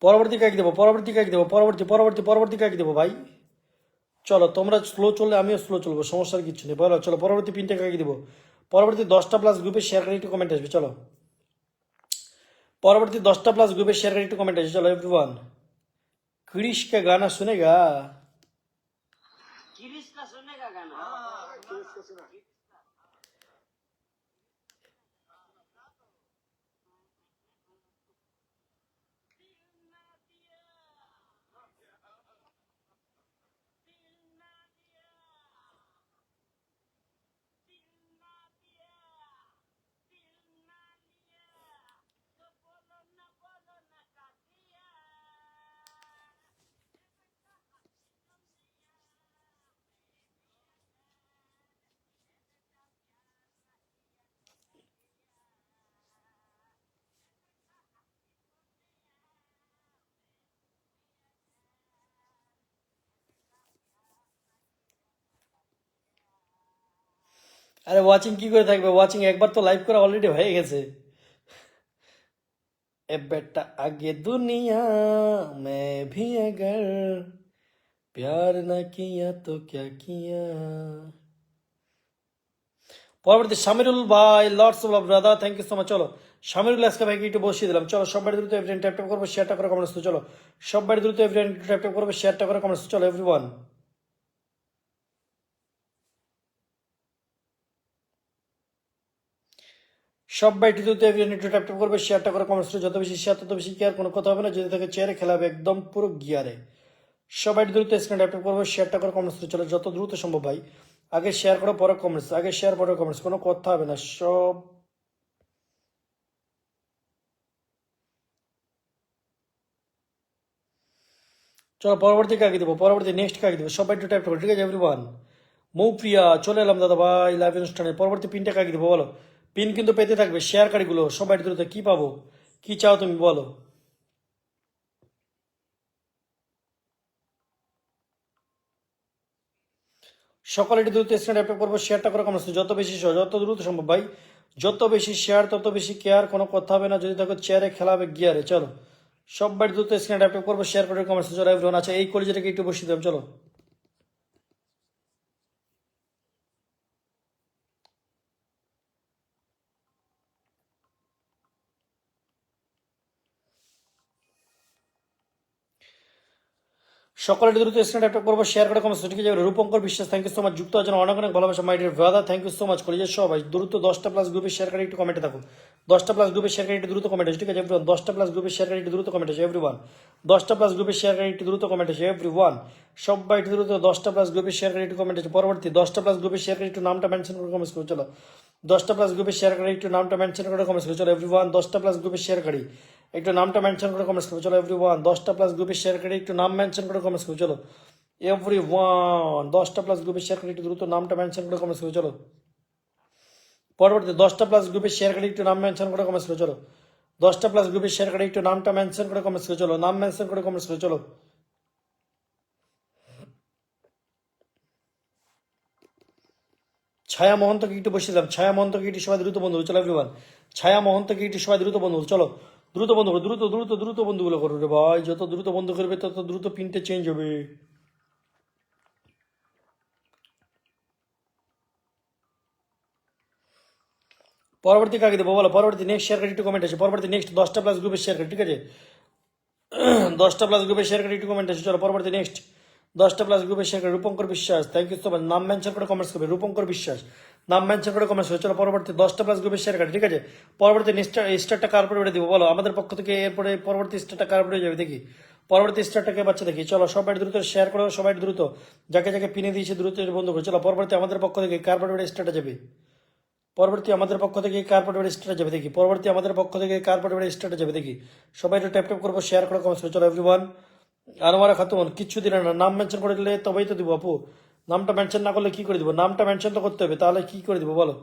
পরবর্তী কাকে দেবো? পরবর্তী কাকে দেবো? পরবর্তী পরবর্তী পরবর্তী কাকে দেবো ভাই? চলো তোমরা স্লো চললে আমিও স্লো চলবো, সমস্যার কিছু নেই। বলো চলো পরবর্তী পিনটা কাকে দেবো? পরবর্তী 10টা প্লাস গ্রুপে শেয়ার করে একটু কমেন্ট আসবে। চলো পরবর্তী 10টা প্লাস গ্রুপে শেয়ার করে একটু কমেंट है। चलो एवरीवन क्रिश का गाना सुनेगा? गिरीश का सुनने का गाना। আরে ওয়াচিং কি করে থাকবে, ওয়াচিং একবার তো লাইভ করা অলরেডি হয়ে গেছে। এ বেটা আগে দুনিয়া मैं भी अगर प्यार ना किया तो क्या किया। পরবর্তী শামিরুল ভাই, Lords of brother, thank you so much. চলো শামিরুল আজকে ভাইকে একটু বসিয়ে দিলাম। চলো সবাই দ্রুত এভরিওয়ান ট্যাপ ট্যাপ করবো, শেয়ারটা করে কমেন্টস। চলো সবাই দ্রুত এভরিওয়ান ট্যাপ ট্যাপ করবো, শেয়ারটা করে কমেন্টস। চলো এভরিওয়ান সবাই দ্রুত এভরিওয়ান একটু ট্যাপ ট্যাপ করবে, শেয়ারটা করে কমেন্টস। যত বেশি শেয়ার তত বেশি কেয়ার, কোনো কথা হবে না। যদি তাকে চেয়ারে খেলাবে একদম পুরো গিয়ারে। সবাই দ্রুত স্ক্রিন ট্যাপ ট্যাপ করবো, শেয়ারটা করে কমেন্টস। চলো যত দ্রুত সম্ভব ভাই, আগে শেয়ার করো পরে কমেন্টস, আগে শেয়ার পরে কমেন্টস, কোনো কথা হবে না সব। চলো পরবর্তী কাকে দেবো, পরবর্তী নেক্সট কাকে দেবো, সবাই একটু ট্যাপ করো, ঠিক আছে এভরিওয়ান। মৌপ্রিয়া চলে এলাম দাদা ভাই লাইভ অনুষ্ঠানে। পরবর্তী পিনটা কাকে দেবো বলো, পিন কিন্তু পেতে থাকবে শেয়ার কারিগুলো। সবাই দ্রুত কি পাবো, কি চাও তুমি বলো। সকালে একটু দ্রুত স্ক্রিন ট্যাপ করবো, শেয়ারটা করে কমেন্টস। যত বেশি যত দ্রুত সম্ভব ভাই, যত বেশি শেয়ার তত বেশি কেয়ার, কোনো কথা হবে না। যদি দেখো চেয়ারে খেলাবে গিয়ারে। চলো সবাই দ্রুত স্ক্রিন ট্যাপ করবো, শেয়ার করে কমেন্টস। চলো এভরিওয়ান, আচ্ছা এই কলেজটাকে একটু বসিয়ে দেব চলো। সকলে দ্রুত স্ক্রিন ট্যাপ করবো, শেয়ার করে কমেন্টস, ঠিক আছে। রূপঙ্কর বিশ্বাস, থ্যাংক ইউ সো মাচ, যুক্ত আছেন অনেক অনেক ভালোবাসা my dear brother, thank you so much. কলেজের সবাই দ্রুত 10টা প্লাস গ্রুপে শেয়ার করে একটু কমেন্টে থাকো। 10টা প্লাস গ্রুপে শেয়ার করে একটু দ্রুত কমেন্ট আছে, ঠিক আছে এভরিওয়ান। 10টা প্লাস গ্রুপে শেয়ার করে একটু দ্রুত কমেন্ট আছে এভরিওয়ান। 10টা প্লাস গ্রুপে শেয়ার করে একটু দ্রুত কমেন্ট আছে এভরিওয়ান। সবাই একটু দ্রুত 10টা প্লাস গ্রুপে শেয়ার করে একটু কমেন্ট আছে। পরবর্তী 10টা প্লাস গ্রুপে শেয়ার করে একটু নামটা মেনশন করে কমেন্টস করো। চলো 10টা প্লাস গ্রুপে শেয়ার করে একটু নামটা মেনশন করে কমেন্টস করো। চলো এভরিওয়ান 10টা প্লাস গ্রুপে শেয়ার করি একটু নামটা মেনশন করে কমেন্টস করো। চলো এভরিওয়ান 10টা প্লাস গ্রুপে শেয়ার করে একটু নাম মেনশন করে কমেন্টস করো। চলো এভরিওয়ান 10টা প্লাস গ্রুপে শেয়ার করে একটু দ্রুত নামটা মেনশন করে কমেন্টস করো। চলো পরবর্তী 10টা প্লাস গ্রুপে শেয়ার করে একটু নাম মেনশন করে কমেন্টস করো। চলো 10টা প্লাস গ্রুপে শেয়ার করে একটু নামটা মেনশন করে কমেন্টস করো। চলো নাম মেনশন করে কমেন্টস করো। চলো ছায়া মহন্তকে একটু বসিলাম, ছায়া মহন্তকে একটু সবাই দ্রুত বন্ধু। চলো এভরিওয়ান ছায়া মহন্তকে একটু সবাই দ্রুত বন্ধু। চলো দ্রুত বন্ধু করো, দ্রুত দ্রুত দ্রুত বন্ধুগুলো করো রে ভাই। যত দ্রুত বন্ধু করবে তত দ্রুত পিনটা চেঞ্জ হবে। পরবর্তী কাকে দেবো বলো, পরবর্তী নেক্সট শেয়ার করে একটু কমেন্ট আছে। পরবর্তী নেক্সট 10টা প্লাস গ্রুপে শেয়ার করে, ঠিক আছে 10টা প্লাস গ্রুপে শেয়ার করে একটু কমেন্ট আছে। চলো পরবর্তী নেক্সট 10টা প্লাস গ্রুপে শেয়ার করে রূপঙ্কর বিশ্বাস, থ্যাংক ইউ সো মাচ। নাম মেনশন করে কমেন্টস করবে রূপঙ্কর বিশ্বাস, নাম মেনশন করে কমেন্টস করবে। চলো পরবর্তী 10টা প্লাস গ্রুপে শেয়ার করে, ঠিক আছে। পরবর্তী স্টারটা কার উপরে দিব বলো আমাদের পক্ষ থেকে। এরপরে পরবর্তী স্টারটা কার উপরে যাবে দেখি, পরবর্তী স্টারটাকে বাচ্চা দেখি। চলো সবাই দ্রুত শেয়ার করো, সবাই দ্রুত যাকে যাকে পিনে দিয়েছে দ্রুত বন্ধু করে। চলো পরবর্তী আমাদের পক্ষ থেকে কার উপরে স্টারটা যাবে, পরবর্তী আমাদের পক্ষ থেকে কার পরিবারে স্টার্টে যাবে দেখি, পরবর্তী আমাদের পক্ষ থেকে কার পরিবারে স্টার্টে যাবে দেখি। সবাই একটু ট্যাপ ট্যাপ করবো, শেয়ার করে কমেন্টস করো। চলো এভরিওয়ান আনোয়ারা খাতুন কিচ্ছু দিলে না, নাম মেনশন করে দিলে তবেই তো দিব আপু। নামটা মেনশন না করলে কি করে দিব, নামটা মেনশন তো করতে হবে, তাহলে কি করে দিব বলো।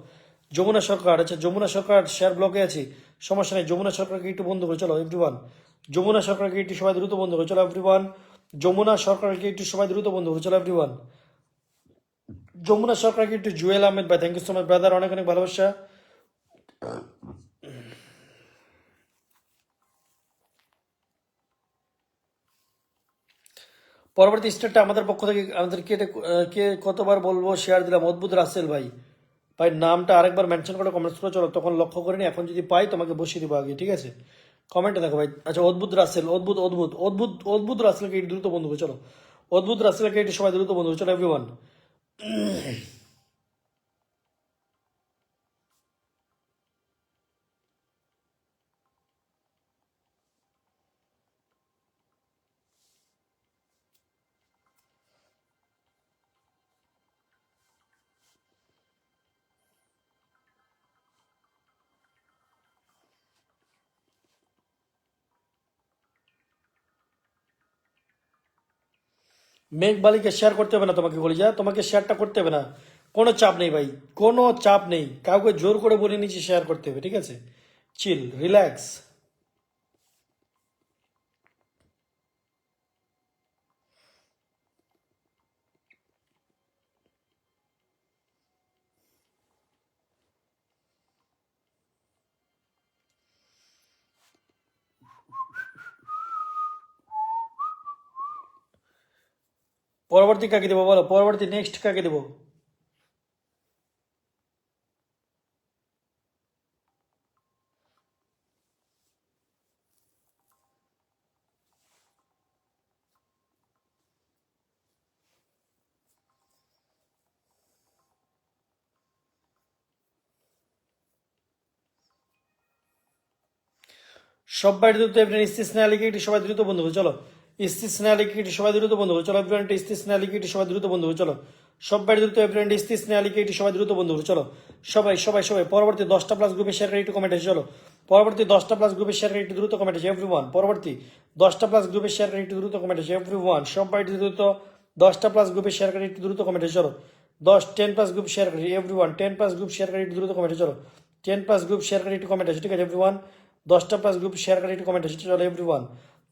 যমুনা সরকার, আচ্ছা যমুনা সরকার শেয়ার ব্লকে আছি, সমস্যা নেই। যমুনা সরকারকে একটু বন্ধ করে চলো এভরিওয়ান। যমুনা সরকারকে একটু সবাই দ্রুত বন্ধ করে চলো এভরিওয়ান। যমুনা সরকারকে একটু সবাই দ্রুত বন্ধ করে চলো এভরিওয়ান। যমুনা সরকারকে একটু জুয়েল আহমেদ ভাই, thank you so much brother, অনেক অনেক ভালোবাসা। পরবর্তী স্টেটটা আমাদের পক্ষ থেকে আমাদেরকে এটা কে কতবার বলবো শেয়ার দিলাম, অদ্ভুত রাসেল ভাই। ভাই নামটা আরেকবার মেনশন করে কমেন্টস করে। চলো তখন লক্ষ্য করিনি, এখন যদি পাই তোমাকে বসিয়ে দিব আগে, ঠিক আছে। কমেন্টে দেখো ভাই, আচ্ছা অদ্ভুত রাসেল, অদ্ভুত অদ্ভুত অদ্ভুত অদ্ভুত রাসেলকে একটু দ্রুত বন্ধু করে। চলো অদ্ভুত রাসেলকে একটু সবাই দ্রুত বন্ধু করে। চলো এভরিওয়ান মেঘ বালিকে শেয়ার করতে হবে না তোমাকে বলি, যা তোমাকে শেয়ারটা করতে হবে না, কোনো চাপ নেই ভাই, কোনো চাপ নেই। কাউকে জোর করে বলে নিচ্ছি শেয়ার করতে হবে, ঠিক আছে। চিল রিল্যাক্স। পরবর্তী কাকে দেবো বলো, পরবর্তী নেক্সট কাকে দেবো? সবাই দ্রুত এভরিওয়ান ইস্তিসনা লিকুইডিটি সবাই দ্রুত বন্ধ হবে চলো। ইস্তিসনা লিকুইডিটি সবাই দ্রুত বন্ধ হবে চলো। এভরিওয়ান ইস্তিসনা লিকুইডিটি সবাই দ্রুত বন্ধ হবে চলো। সবাই দ্রুত এভরিওয়ান ইস্তিসনা লিকুইডিটি সবাই দ্রুত বন্ধ হবে চলো। সবাই সবাই সবাই পরবর্তী 10টা প্লাস গ্রুপে শেয়ার করে একটু কমেন্ট আছে চলো। পরবর্তী 10টা প্লাস গ্রুপে শেয়ার করে একটু দ্রুত কমেন্ট আছে এভরিওয়ান। পরবর্তী 10টা প্লাস গ্রুপে শেয়ার করে একটু দ্রুত কমেন্ট আছে এভরিওয়ান। সবাই দ্রুত 10টা প্লাস গ্রুপে শেয়ার করে একটু দ্রুত কমেন্ট আছে চলো। 10 প্লাস গ্রুপ শেয়ার করি এভরিওয়ান। 10 প্লাস গ্রুপ শেয়ার করে একটু দ্রুত কমেন্ট চলো। 10 প্লাস গ্রুপ শেয়ার করে একটু কমেন্ট আছে ঠিক আছে এভরিওয়ান। 10টা প্লাস গ্রুপ শেয়ার করে একটু কমেন্ট আছে চলো এভরিওয়ান।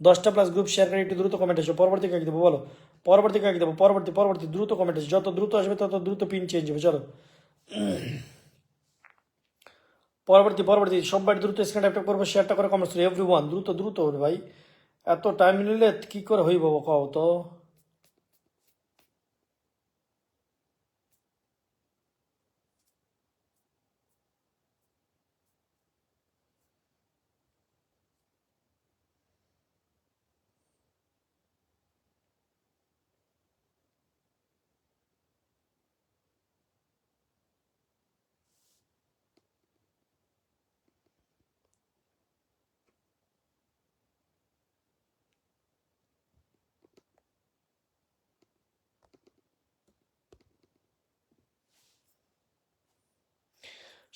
10টা প্লাস গ্রুপ শেয়ার করে একটু দ্রুত কমেন্ট আছে। পরবর্তী কাকে দেবো বলো, পরবর্তী কাকে দেবো? পরবর্তী পরবর্তী দ্রুত কমেন্ট আছে, যত দ্রুত আসবে তত দ্রুত পিন চেঞ্জ হবে চলো। পরবর্তী পরবর্তী সবাই দ্রুত স্ক্রিন ট্যাপ করবো, শেয়ারটা করে কমেন্টস করো এভরিওয়ান। দ্রুত দ্রুত হবে ভাই, এত টাইম নিলে কি করে হইব কও তো।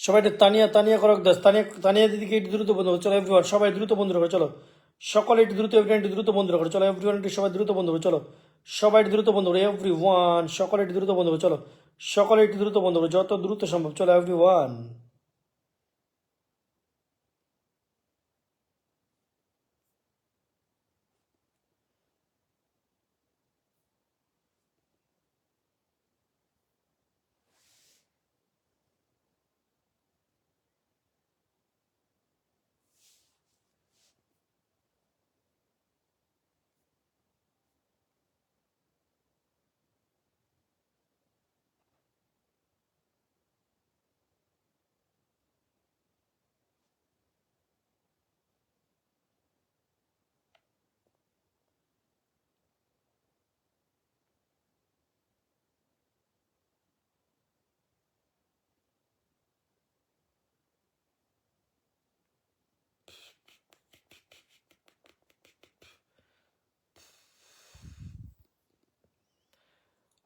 সবাই একটু তানিয়া তানিয়া করক দাস, তানিয়া তানিয়া দিদিকে একটু দ্রুত বন্ধু করো চলো এভরিওয়ান। সবাই দ্রুত বন্ধু রাখো চলো। সকলে একটু দ্রুত এভরিওয়ান একটু দ্রুত বন্ধু রাখো চলো এভরিওয়ান। একটু সবাই দ্রুত বন্ধু করো চলো। সবাই একটু দ্রুত বন্ধু করো এভরিওয়ান। সকলে একটু দ্রুত বন্ধু করো চলো। সকলে একটু দ্রুত বন্ধু করো যত দ্রুত সম্ভব চলো এভরিওয়ান।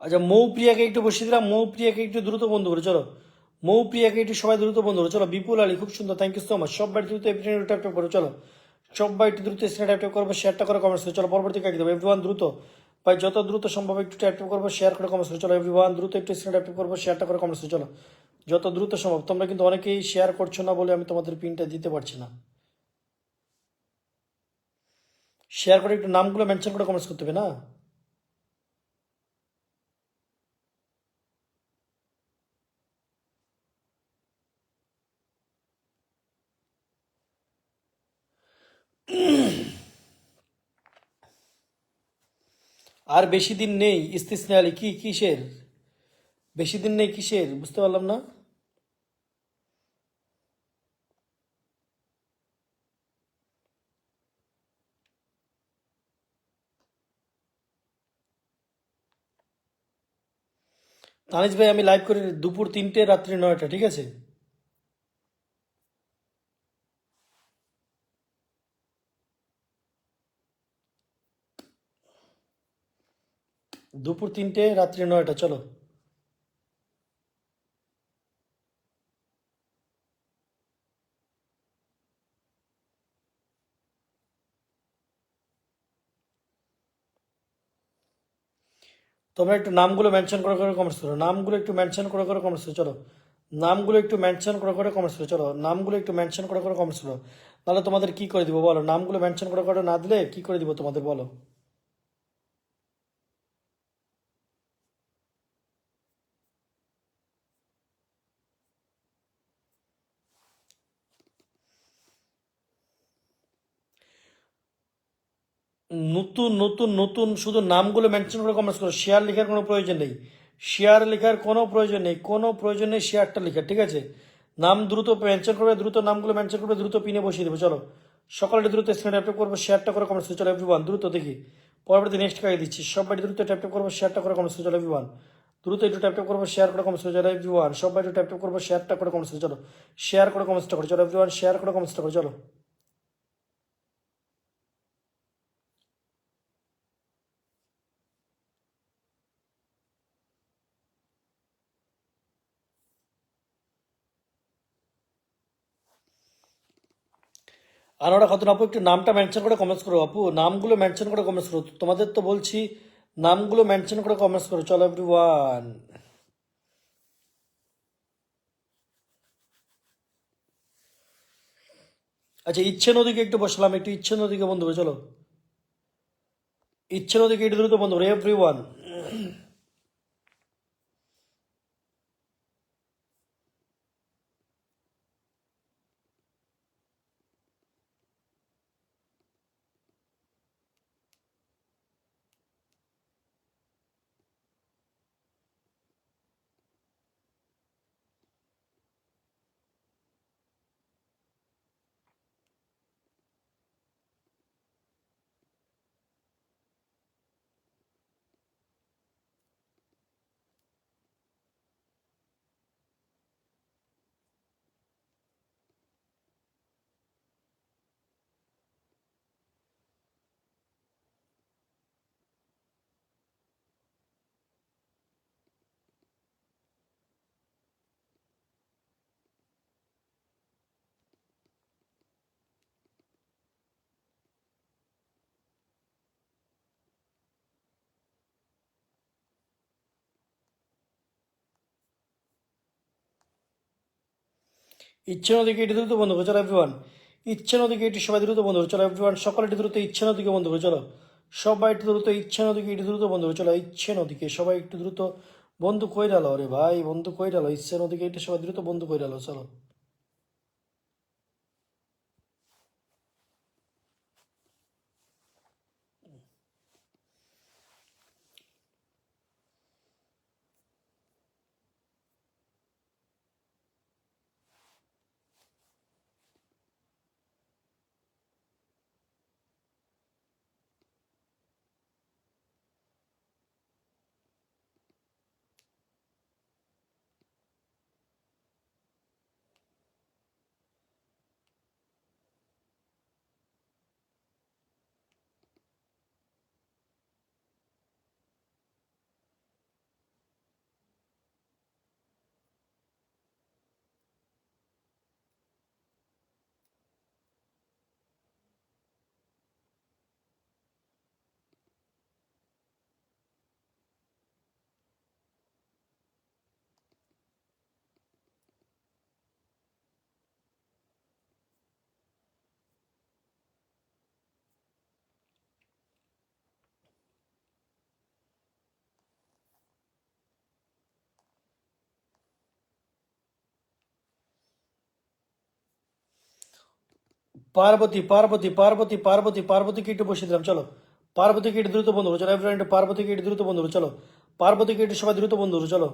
আচ্ছা মৌ প্রিয়াকে একটু বসিয়ে দিলাম, মৌ প্রিয়াকে একটু দ্রুত বন্ধু করে চলো। মৌ প্রিয়াকে একটু সবাই দ্রুত বন্ধু করে চলো। বিপুল আলী খুব সুন্দর, থ্যাংক ইউ সো মাচ। সবাই দ্রুত এভরিওয়ান ট্যাপ ট্যাপ করো চলো। সবাই একটু দ্রুত স্ক্রিন ট্যাপ ট্যাপ করবো, শেয়ারটা করে কমেন্টস করে চলো। পরবর্তী কাকে দেবো এভরিওয়ান দ্রুত ভাই, যত দ্রুত সম্ভব একটু ট্যাপ ট্যাপ করবো, শেয়ার করে কমেন্টস করে চলো এভরিওয়ান। দ্রুত একটু স্ক্রিন ট্যাপ ট্যাপ করবো, শেয়ারটা করে কমেন্টস করে চলো যত দ্রুত সম্ভব। তোমরা কিন্তু অনেকেই শেয়ার করছো না বলে আমি তোমাদের পিনটা দিতে পারছি না। শেয়ার করে একটু নামগুলো মেনশন করে কমেন্টস করতে হবে না। আর বেশি দিন নেই ইস্তিসনা আলী, কি কিসের বেশি দিন নেই কিসের বুঝতে পারলাম না। তানিজ ভাই আমি লাইভ করি দুপুর 3টে রাত্রি 9টা, ঠিক আছে? দুপুর 3টে রাত্রি 9টা চলো। তোমরা একটু নামগুলো মেনশন করে করে কমেন্টস করো, নামগুলো একটু মেনশন করে করে কমেন্টস করো চলো। নামগুলো একটু মেনশন করে করে কমেন্টস করো চলো। নামগুলো একটু মেনশন করে করে কমেন্টস করো, তাহলে তোমাদের কি করে দিব বলো? নামগুলো মেনশন করে করে না দিলে কি করে দিব তোমাদের বলো? নতুন নতুন নতুন শুধু নামগুলো মেনশন করে কমেন্টস করো, শেয়ার লেখার কোনো প্রয়োজন নেই, শেয়ার লেখার কোনো প্রয়োজন নেই, কোনো প্রয়োজন নেই শেয়ারটা লেখার, ঠিক আছে? নাম দ্রুত মেনশন করবে, দ্রুত নামগুলো মেনশন করবে, দ্রুত পিনে বসিয়ে দেবে। চলো সকালে দ্রুত স্ক্রিনে ট্যাপ করবো, শেয়ারটা করে কমেন্টস করো। চলো এভরিওয়ান দ্রুত দেখি পরবর্তী নেক্সট কাজ দিচ্ছি। সবাই দ্রুত ট্যাপ করবো, শেয়ারটা করে কমেন্টস করো। চলো এভরিওয়ান দ্রুত একটু ট্যাপ করবো, শেয়ার করে কমেন্টস করো। চলো এভরিওয়ান সবাই একটু ট্যাপ করবো, শেয়ারটা করে কমেন্টস করো। চলো শেয়ার করে কমেন্টসটা করো। চলো এভরিওয়ান শেয়ার করে কমেন্টসটা করো। চলো আর ওরা কত আপু একটু নামটা মেনশন করে কমেন্টস করো, আপু নামগুলো মেনশন করে কমেন্টস করো, তোমাদের তো বলছি নামগুলো মেনশন করে কমেন্টস করো। চলো এভরিওয়ান, আচ্ছা ইচ্ছে নদীকে একটু বসলাম, একটু ইচ্ছে নদীকে বন্ধু করে চলো, ইচ্ছে নদীকে একটু দ্রুত বন্ধু করে এভরিওয়ান। ইচ্ছে নদীকে এটি দ্রুত বন্ধ করে চলো এভরিওয়ান, ইচ্ছে নদীকে এটি সবাই দ্রুত বন্ধ করে চলো এভরিওয়ান, সকালে এটি দ্রুত ইচ্ছে নদীকে বন্ধ করে চলো, সবাই একটু দ্রুত ইচ্ছে নদীকে এটি দ্রুত বন্ধ করে চলো, ইচ্ছে নদীকে সবাই একটু দ্রুত বন্ধু কই ডালো, আরে ভাই বন্ধু কই ডালো, ইচ্ছে নদীকে এটি সবাই দ্রুত বন্ধু কই ডালো। চলো পার্বতী পার্বতী পার্বতী পার্বতী পার্বতীকে একটু বসিয়ে দিলাম। চলো পার্বতীকে একটু দ্রুত বন্ধু করো। চলো এভরিওয়ান একটু পার্বতীকে একটু দ্রুত বন্ধু করো। চলো পার্বতীকে একটু সবাই দ্রুত বন্ধু করো। চলো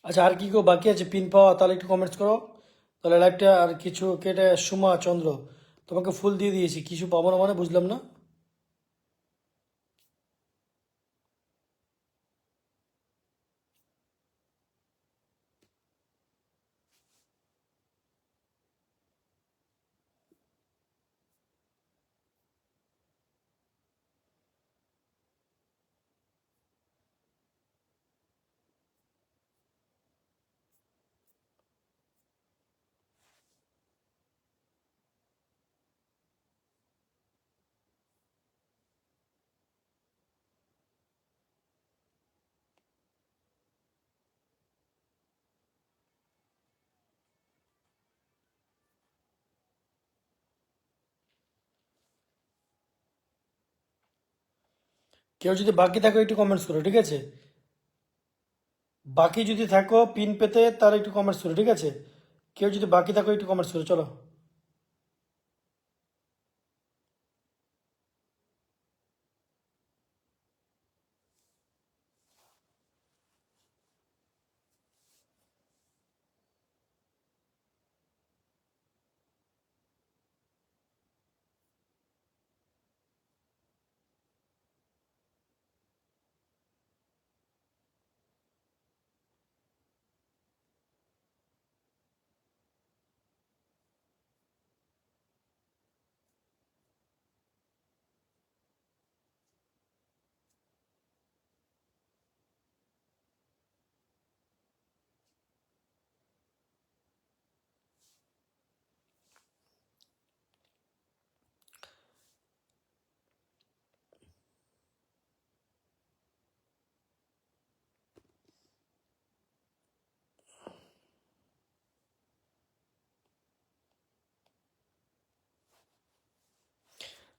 আচ্ছা, আর কি কেউ বাকি আছে পিন পাওয়া? তাহলে একটু কমেন্টস করো। তাহলে লাইভটা আর কিছু কেটে সুমা চন্দ্র, তোমাকে ফুল দিয়ে দিয়েছি, কিছু পাবো না মানে বুঝলাম না। কেউ যদি বাকি থাকো একটু কমেন্টস করো, ঠিক আছে? বাকি যদি থাকো পিন পেতে তাহলে একটু কমেন্টস করো, ঠিক আছে? কেউ যদি বাকি থাকো একটু কমেন্টস করো, চলো।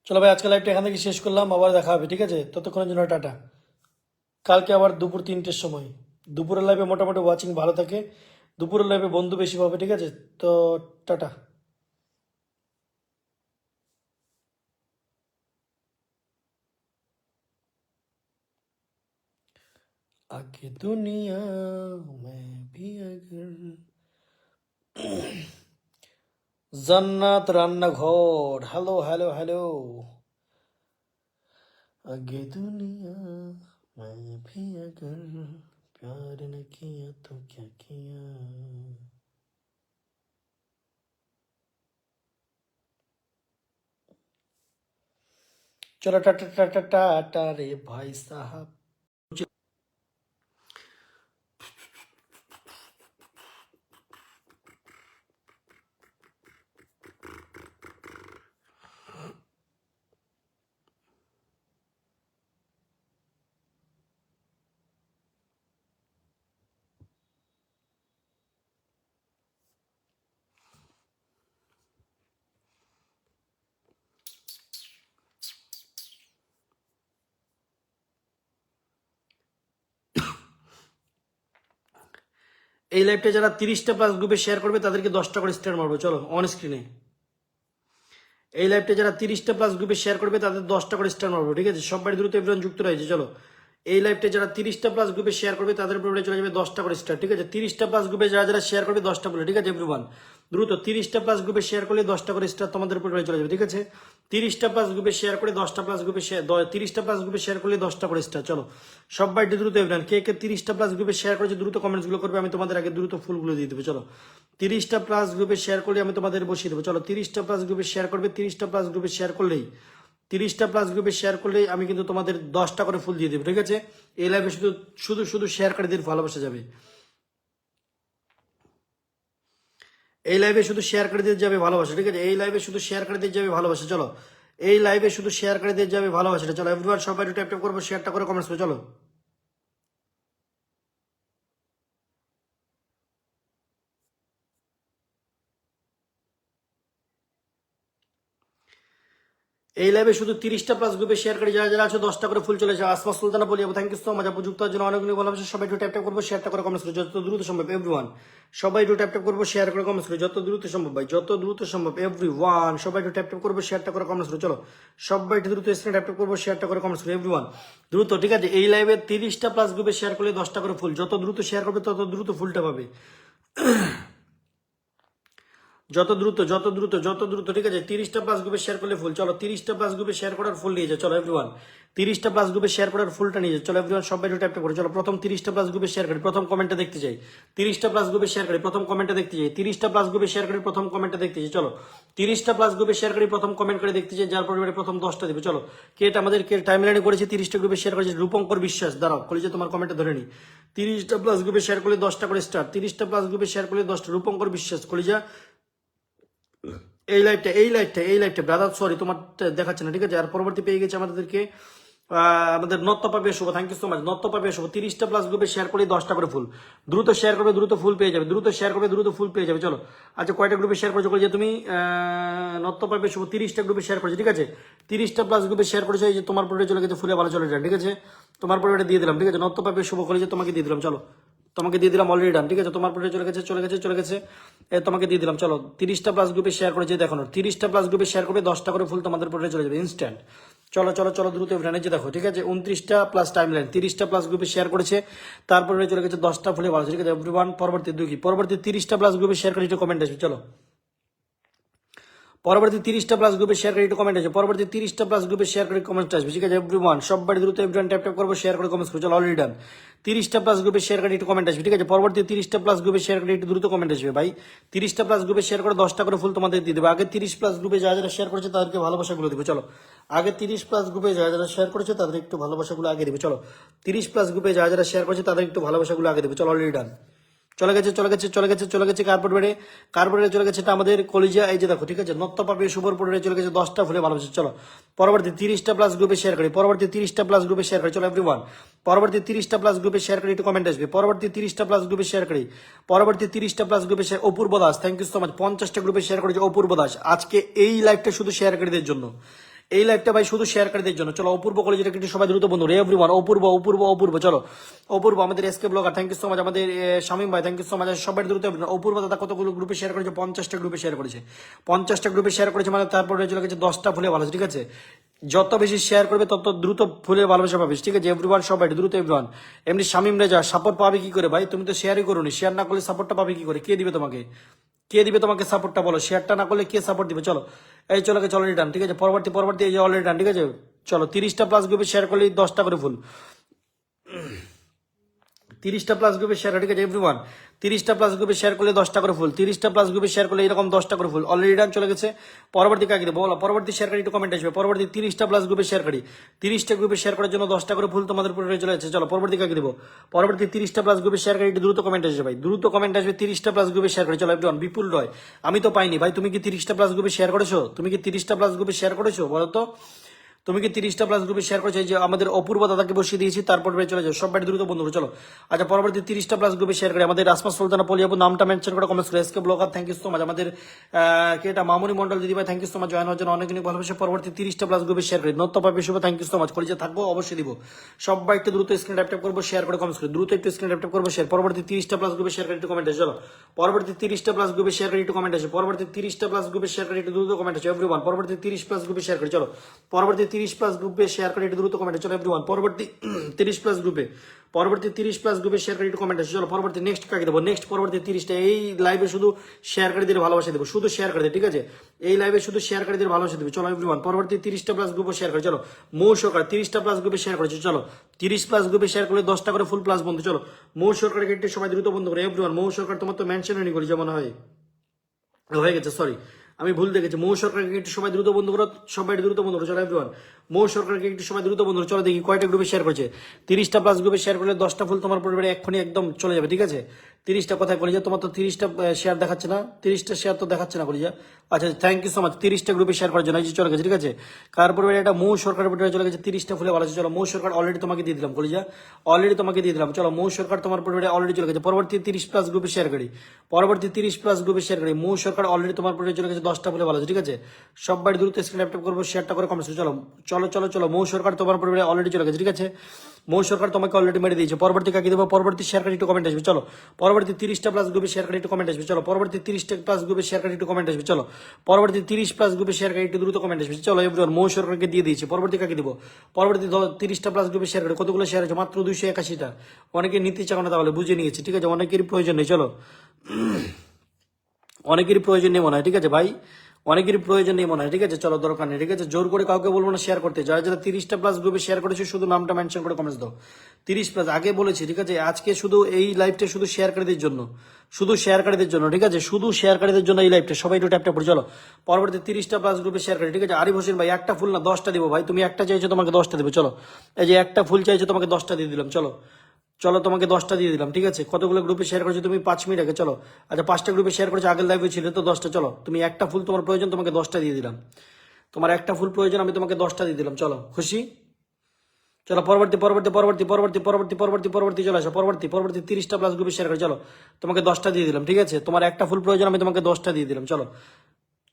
চলো ভাই, আজকে লাইভটা এখান থেকে শেষ করলাম, আবার দেখা হবে, ঠিক আছে? ততক্ষণের জন্য টাটা। কালকে আবার দুপুর 3টের সময়, দুপুরের লাইভে মোটামুটি ওয়াচিং ভালো থাকে, দুপুরের লাইভে বন্ধু বেশি পাবে, ঠিক আছে? তো টাটা। आगे दुनिया में भी अगर জান্নাত রান্নাঘর, হ্যালো হ্যালো হ্যালো। आगे दुनिया में भी अगर प्यार न किया तो क्या किया। चलो टाटा टाटा टाटा रे भाई साहब। এই লাইভটা যারা 30টা প্লাস গ্রুপে শেয়ার করবে তাদেরকে 10টা করে স্টার মারবো, চলো অন স্ক্রিনে। এই লাইভটা যারা 30টা প্লাস গ্রুপে শেয়ার করবে তাদের 10টা করে স্টার মারবো, ঠিক আছে? সবাই দ্রুত এভরিওয়ান যুক্ত রয়েছে, চলো। এই লাইভটা যারা 30টা প্লাস গ্রুপে শেয়ার করবে তাদের উপরে চলে যাবে 10টা করে স্টার, ঠিক আছে? 30টা প্লাস গ্রুপে যারা যারা শেয়ার করবে 10টা বলে, ঠিক আছে এভরিওয়ান? দ্রুত 30টা প্লাস গ্রুপে শেয়ার করলে 10টা করে স্টার তোমাদের উপরে চলে যাবে, ঠিক আছে? 30টা প্লাস গ্রুপে শেয়ার করে 10টা প্লাস গ্রুপে শেয়ার 30টা প্লাস গ্রুপে শেয়ার করলে 10টা করে স্টার, চলো। সবাই দ্রুত এভরিওয়ান, কে কে 30টা প্লাস গ্রুপে শেয়ার করেছে দ্রুত কমেন্টস গুলো করবে, আমি তোমাদের আগে দ্রুত ফুলগুলো দিয়ে দেবো, চলো। 30টা প্লাস গ্রুপে শেয়ার করলে আমি তোমাদের বসিয়ে দেবো, চলো। 30টা প্লাস গ্রুপে শেয়ার করবে, 30টা প্লাস গ্রুপে শেয়ার করলেই 30টা প্লাস গ্রুপে শেয়ার করলেই আমি কিন্তু তোমাদের 10টা করে ফুল দিয়ে দেবো, ঠিক আছে? এই লাইভে শুধু শুধু শুধু শেয়ারকারীদের ভালোবাসা যাবে, এই লাইভে শুধু শেয়ারকারীদের যাবে ভালোবাসা, ঠিক আছে? এই লাইভে শুধু শেয়ারকারীদের যাবে ভালোবাসা, চলো। এই লাইভে শুধু শেয়ারকারীদের যাবে ভালোবাসাটা, চলো এভরিওয়ান সবাই একটু ট্যাপ ট্যাপ করবো, শেয়ারটা করে কমেন্টস করো, চলো। এই লাইভে শুধু 30টা প্লাস গ্রুপে শেয়ার করে যারা যারা আছে 10টা করে ফুল চলে যায়। আসমা সুলতানা বলি থ্যাংক ইউ সো মাচ আপু, যুক্ত হওয়ার জন্য অনেক অনেক ভালোবাসা। সবাই একটু ট্যাপ ট্যাপ করবো, শেয়ারটা করে কমেন্টস করবো যত দ্রুত সম্ভব এভরিওয়ান। সবাই একটু ট্যাপ ট্যাপ করবো, শেয়ার করে কমেন্টস করবো যত দ্রুত সম্ভব ভাই, যত দ্রুত সম্ভব এভরিওয়ান। সবাই একটু ট্যাপ ট্যাপ করবো, শেয়ারটা করে কমেন্টস করবো। চলো সবাই একটু দ্রুত স্ক্রিনে ট্যাপ ট্যাপ করবো, শেয়ারটা করে কমেন্টস করবো এভরিওয়ান দ্রুত, ঠিক আছে। এই লাইভে 30টা প্লাস গ্রুপে শেয়ার করলে 10টা করে ফুল, যত দ্রুত শেয়ার করবে তত দ্রুত ফুলটা পাবে, যত দ্রুত যত দ্রুত যত দ্রুত, ঠিক আছে। 30টা প্লাস গ্রুপে শেয়ার করলে ফুল, চলো 30টা প্লাস গ্রুপে শেয়ার করার ফুল নিয়ে যায়, চলো এভরিওয়ান। 30টা প্লাস গ্রুপে শেয়ার করার ফুলটা নিয়ে যায়, চলো এভরিওয়ান। সবাই একটু ট্যাপ করে চলো প্রথম 30টা প্লাস গ্রুপে শেয়ার করি, প্রথম কমেন্টটা দেখতে চাই। 30টা প্লাস গ্রুপে শেয়ার করি, প্রথম কমেন্টটা দেখতে চাই। 30টা প্লাস গ্রুপে শেয়ার করি, প্রথম কমেন্টটা দেখতে চাই। চলো 30টা প্লাস গ্রুপে শেয়ার করি, প্রথম কমেন্ট করে দেখতে চাই, যার পরিবারে প্রথম 10টা দিবে। চলো কে এটা আমাদের কে টাইমলাইনে করেছে 30টা গ্রুপে শেয়ার করেছে, রূপঙ্কর বিশ্বাস। দাঁড়াও কলেজে তোমার কমেন্টটা ধরে নি। 30টা প্লাস গ্রুপে শেয়ার করলে 10টা করে স্টার, 30টা প্লাস গ্রুপে শেয়ার করলে 10টা, রূপঙ্কর বিশ্বাস কলেজা। এই লাইভটা ব্রাদার সরি তোমার দেখাচ্ছে না, ঠিক আছে। আর পরবর্তী পেয়ে গেছে আমাদেরকে আমাদের নত্য পাবে শুভ, থ্যাংক ইউ সো মাচ নত্য পাবে শুভ। 30টা প্লাস গ্রুপে শেয়ার করে 10টা করে ফুল, দ্রুত শেয়ার করবে দ্রুত ফুল পেয়ে যাবে, দ্রুত শেয়ার করবে দ্রুত ফুল পেয়ে যাবে। চলো আচ্ছা কয়টা গ্রুপে শেয়ার করেছো যে তুমি নত্য পাবে শুভ? 30টা গ্রুপে শেয়ার করেছো, ঠিক আছে। 30টা প্লাস গ্রুপে শেয়ার করেছো, এই যে তোমার পরে চলে গেছে ফুলে ভালো চলে যান, ঠিক আছে। তোমার পরে এটা দিয়ে দিলাম, ঠিক আছে। নত্য পাবে শুভ কলেজে তোমাকে দিয়ে দিলাম, চলো তোমাকে দিয়ে দিলাম অলরেডি ডান, ঠিক আছে। তোমার পরে চলে গেছে চলে গেছে চলে গেছে, তোমাকে দিয়ে দিলাম। চলো 30টা প্লাস গ্রুপে শেয়ার করেছে দেখো, 30টা প্লাস গ্রুপে শেয়ার করে 10টা করে ফুল তোমাদের পরে চলে যাবে ইনস্ট্যান্ট। চলো চলো চলো দ্রুত এখানে যে দেখো, ঠিক আছে। 29টা প্লাস টাইম লাইন, 30টা প্লাস গ্রুপে শেয়ার করেছে, তারপরে চলে গেছে 10টা ফুলে ভালো, ঠিক আছে এভরিওয়ান। পরবর্তী দুই কি পরবর্তী 30টা প্লাস গ্রুপে শেয়ার করে একটু কমেন্ট আসবে, চলো পরবর্তী 30টা প্লাস গ্রুপে শেয়ার করে একটু কমেন্ট আসবে, পরবর্তী 30টা প্লাস গ্রুপে শেয়ার করে কমেন্ট আসবে, ঠিক আছে এভরিওয়ান। সবাই দ্রুত এভরিওয়ান ট্যাপ ট্যাপ করবো, শেয়ার করে কমেন্ট করবো, চলো অলরেডি ডান। 30টা প্লাস গ্রুপে শেয়ার করে একটু কমেন্ট আসবে, ঠিক আছে। পরবর্তী 30টা প্লাস গ্রুপে শেয়ার করে একটু দ্রুত কমেন্ট আসবে ভাই। 30টা প্লাস গ্রুপে শেয়ার করে 10টা করে ফুল তোমাদের দিয়ে দেবে। আগে 30 প্লাস গ্রুপে যারা যারা শেয়ার করেছে তাদেরকে ভালোবাসাগুলো দিবে, চলো আগে 30 প্লাস গ্রুপে যারা যারা শেয়ার করেছে তাদের একটু ভালোবাসাগুলো আগে দিবে, চলো 30 প্লাস গ্রুপে যারা যারা শেয়ার করেছে তাদের একটু ভালোবাসাগুলো আগে দিবে, চলো অলরেডি ডান। চলে গেছে চলে গেছে চলে গেছে চলে গেছে কার্বোরেটে চলে গেছে, এটা আমাদের কলিজা, এই যে দেখো, ঠিক আছে। নত্য পাবে শুভর পরে চলে গেছে 10টা ফুলে ভালোবাসে, চলো পরবর্তী 30টা প্লাস গ্রুপে শেয়ার করি, পরবর্তী 30টা প্লাস গ্রুপে শেয়ার করি, চলো এভরিওয়ান। পরবর্তী 30টা প্লাস গ্রুপে শেয়ার করি একটু কমেন্ট আসবে, পরবর্তী 30টা প্লাস গ্রুপে শেয়ার করি, পরবর্তী 30টা প্লাস গ্রুপে share. Apurba Das thank you so much 50টা গ্রুপে শেয়ার করেছে অপূর্ব দাস। আজকে এই লাইভটা শুধু শেয়ারকারীদের জন্য, এই লাইভটা ভাই শুধু শেয়ারকারীদের জন্য। চলো অপূর্ব কলেজের একটু সবাই দ্রুত বন্ধু এভরিওয়ান। অপূর্ব অপূর্ব অপূর্ব, চলো অপূর্ব আমাদের SK blogger thank you so much, আমাদের শামীম ভাই থ্যাংক ইউ সো মাচ। সবাই দ্রুত অপূর্ব দাদা কতগুলো গ্রুপে শেয়ার করেছে? 50টা গ্রুপে শেয়ার করেছে, 50টা গ্রুপে শেয়ার করেছে মানে তারপরে চলে গেছে 10টা ফুলে ভালো, ঠিক আছে। যত বেশি শেয়ার করবে তত দ্রুত ফুলের ভালোবাসা পাবে, ঠিক আছে এভরিওয়ান। সবাই দ্রুত এভরিওয়ান। এমনি শামীম রেজা সাপোর্ট পাবে কি করে ভাই? তুমি তো শেয়ারই করোনি, শেয়ার না করলে সাপোর্টটা পাবে কি করে? কে দিবে তোমাকে? কে দিবে তোমাকে সাপোর্টটা বলো? শেয়ারটা না করলে কে সাপোর্ট দিবে? চলো এই চলে গেছে অলরেডি ডান, ঠিক আছে। পরবর্তী পরবর্তী এই যে অলরেডি ডান, ঠিক আছে। চলো 30টা প্লাস গ্রুপে শেয়ার করলে 10টা করে ফুল, 30টা প্লাস গ্রুপে শেয়ার, ঠিক আছে এভরিওয়ান। 30টা প্লাস গ্রুপে শেয়ার করলে 10টা করে ফুল, 30টা প্লাস গ্রুপে শেয়ার করলে এরকম 10টা করে ফুল অলরেডি ডান চলে গেছে। পরবর্তী কাকে দেবো বলো? পরবর্তী শেয়ার করি একটু কমেন্ট আসবে, পরবর্তী 30টা প্লাস গ্রুপে শেয়ার করি, 30টা গ্রুপে শেয়ার করার জন্য 10টা করে ফুল তোমাদের উপরে চলে যাচ্ছে। চলো পরবর্তী কাকে দেবো? পরবর্তী 30টা প্লাস গ্রুপে শেয়ার করি, একটু দ্রুত কমেন্ট আসবে ভাই, দ্রুত কমেন্ট আসবে। 30টা প্লাস গ্রুপে শেয়ার করি, চলো এভরিওয়ান। বিপুল রয় আমি তো পাইনি ভাই, তুমি কি 30টা প্লাস গ্রুপে শেয়ার করেছো? তুমি কি 30টা প্লাস গ্রুপে শেয়ার করেছো বলো তো? তুমি কি 30টা প্লাস গ্রুপে শেয়ার করেছো? যে আমাদের অপূর্ব দাদাকে বসিয়ে দিয়েছি, তারপর চলে যাও সবাই দ্রুত বন্ধু চলো। আচ্ছা পরবর্তী 30টা প্লাস গ্রুপে শেয়ার করে আমাদের আসমা সুলতানা পলি আপু, নামটা মেনশন করে কমেন্টস করে। SK blogger thank you so much, আমাদের কে এটা মামুনি মন্ডল দিদি ভাই thank you so much, join হওয়ার জন্য অনেক অনেক ভালোবাসে। পরবর্তী 30টা প্লাস গ্রুপে শেয়ার করি, নত্য পাবে শুভ থ্যাংক ইউ সো মাচ। কলেজে থাকবো অবশ্যই দিব, সবাই একটু দ্রুত স্ক্রিন ট্যাপ করবো, শেয়ার করে কমেন্টস করে দ্রুত একটু স্ক্রিন ট্যাপ করবো শেয়ার। পরবর্তী 30টা প্লাস গ্রুপে শেয়ার করে একটু কমেন্ট আসে, চলো পরবর্তী 30টা প্লাস গ্রুপে শেয়ার করে একটু কমেন্ট আসে, পরবর্তী 30টা প্লাস গ্রুপে শেয়ার করে একটু দ্রুত কমেন্ট আসে এভরিওয়ান। পরবর্তী 30 প্লাস গ্রুপে শেয়ার করি, চলো পরবর্তী 30 প্লাস গ্রুপে শেয়ার করে একটু দ্রুত কমেন্ট, চলো এভরিওয়ান। পরবর্তী 30 প্লাস গ্রুপে, পরবর্তী 30 প্লাস গ্রুপে শেয়ার করে একটু কমেন্ট আসে, চলো পরবর্তী নেক্সট কাকে দেবো? নেক্সট পরবর্তী 30টা এই লাইভে শুধু শেয়ার করে দিয়ে ভালোবাসা দেবো, শুধু শেয়ার করে দিয়ে, ঠিক আছে এই লাইভে শুধু শেয়ার করে দিয়ে ভালোবাসা দেবে, চলো এভরিওয়ান। পরবর্তী 30টা প্লাস গ্রুপে শেয়ার করে, চলো মৌ সরকার 30টা প্লাস গ্রুপে শেয়ার করেছে, চলো 30 প্লাস গ্রুপে শেয়ার করলে 10টা করে ফুল প্লাস বন্ধু, চলো মৌ সরকারকে একটু সময় দ্রুত বন্ধু করে এভরিওয়ান। মৌ সরকার তোমার তো মেনশন করি যেমন হয়ে গেছে, সরি আমি ভুল দেখেছি। মৌ সরকারকে একটু সবাই দ্রুত বন্ধু করো, সবাই দ্রুত বন্ধু করো, চলো এভরিওয়ান। মৌ সরকারকে একটু সবাই দ্রুত বন্ধু করো, চলো দেখি কয়টা গ্রুপে শেয়ার করেছে। 30টা প্লাস গ্রুপে শেয়ার করলে 10টা ফুল তোমার পরিবারে এক্ষুনি একদম চলে যাবে, ঠিক আছে 30টা কোথায় কলিজা? তোমার তো 30টা শেয়ার দেখাচ্ছে না, 30টা শেয়ার তো দেখাচ্ছে না কলিজা। আচ্ছা থ্যাংক ইউ সো মাচ 30টা গ্রুপে শেয়ার করার জন্য। এই যে চলে গেছে, ঠিক আছে। কারপরে এটা মৌ সরকারের উপরে চলে গেছে 30টা ফুলে ভালো আছে। চলো মৌ সরকার অলরেডি তোমাকে দিয়ে দিলাম কলিজা, অলরেডি তোমাকে দিয়ে দিলাম। চলো মৌ সরকার তোমার পরিবারে অলরেডি চলে গেছে। পরবর্তী 30+ গ্রুপে শেয়ার করি, পরবর্তী 30+ গ্রুপে শেয়ার করি। মৌ সরকার অলরেডি তোমার পরিবারে চলে গেছে 10টা ফুলে ভালো আছে, ঠিক আছে। সবাই দ্রুত স্ক্রিন ট্যাপ করবো, শেয়ারটা করে কমেন্ট। চলো চলো চলো চলো মৌ সরকার তোমার পরিবারে অলরেডি চলে গেছে, ঠিক আছে। মৌ সরকার তোমাকে অলরেডি মেরে দিয়েছে। পরবর্তী কাকে দেবো? পরবর্তী শেয়ার কারি একটু কমেন্ট আসবে। চলো পরবর্তী 30টা+ গ্রুপে শেয়ার কারি একটু কমেন্ট আসবে। চলো পরবর্তী 30টা+ গ্রুপে শেয়ার কারি একটু কমেন্ট আসবে। চলো পরবর্তী 30+ গ্রুপে শেয়ার কারি একটু দ্রুত কমেন্ট আসবে। চলো এভরিওয়ান মৌ সরকারকে দিয়ে দিয়েছে। পরবর্তী কাকে দিব? পরবর্তী 30টা+ গ্রুপে শেয়ার করি। কতগুলো শেয়ার আছে? মাত্র 281টা। অনেকে নিতে চাও না, তাহলে বুঝে নিয়েছি, ঠিক আছে। অনেকেরই প্রয়োজন নেই, চলো অনেকেরই প্রয়োজন নেই মনে হয়, ঠিক আছে ভাই, অনেকেরই প্রয়োজন নেই মনে হয়, ঠিক আছে। চলো দরকার নেই, ঠিক আছে। জোর করে কাউকে বলবো না শেয়ার করতে। যারা যারা 30টা+ গ্রুপে শেয়ার করেছে শুধু নামটা মেনশন করে কমেন্টস দাও। 30+, আগে বলেছি, ঠিক আছে। আজকে শুধু এই লাইভটা শুধু শেয়ারকারীদের জন্য, শুধু শেয়ারকারীদের জন্য, ঠিক আছে। শুধু শেয়ারকারীদের জন্য এই লাইভটা, সবাই একটু ট্যাপ ট্যাপ করে চলো। পরবর্তী 30টা+ গ্রুপে শেয়ার করি, ঠিক আছে। আরিফ হোসেন ভাই একটা ফুল না 10টা দিব ভাই, তুমি একটা চাইছো তোমাকে 10টা দেবো। চলো এই যে একটা ফুল চাইছো তোমাকে 10টা দিয়ে দিলাম। চলো চলো তোমাকে 10টা দিয়ে দিলাম, ঠিক আছে। কতগুলো গ্রুপে শেয়ার করেছো তুমি? 5 মিনিট আগে। চলো আচ্ছা 5টা গ্রুপে শেয়ার করেছো, আগের লাইভে ছিল তো 10টা। চলো তুমি একটা ফুল তোমার প্রয়োজন, তোমাকে 10টা দিয়ে দিলাম। তোমার একটা ফুল প্রয়োজন, আমি তোমাকে 10টা দিয়ে দিলাম। চলো খুশি? চলো পরবর্তী পরবর্তী পরবর্তী পরবর্তী পরবর্তী পরবর্তী পরবর্তী চলে আসো। পরবর্তী পরবর্তী 30টা+ গ্রুপে শেয়ার করে। চলো তোমাকে 10টা দিয়ে দিলাম, ঠিক আছে। তোমার একটা ফুল প্রয়োজন, আমি তোমাকে 10টা দিয়ে দিলাম। চলো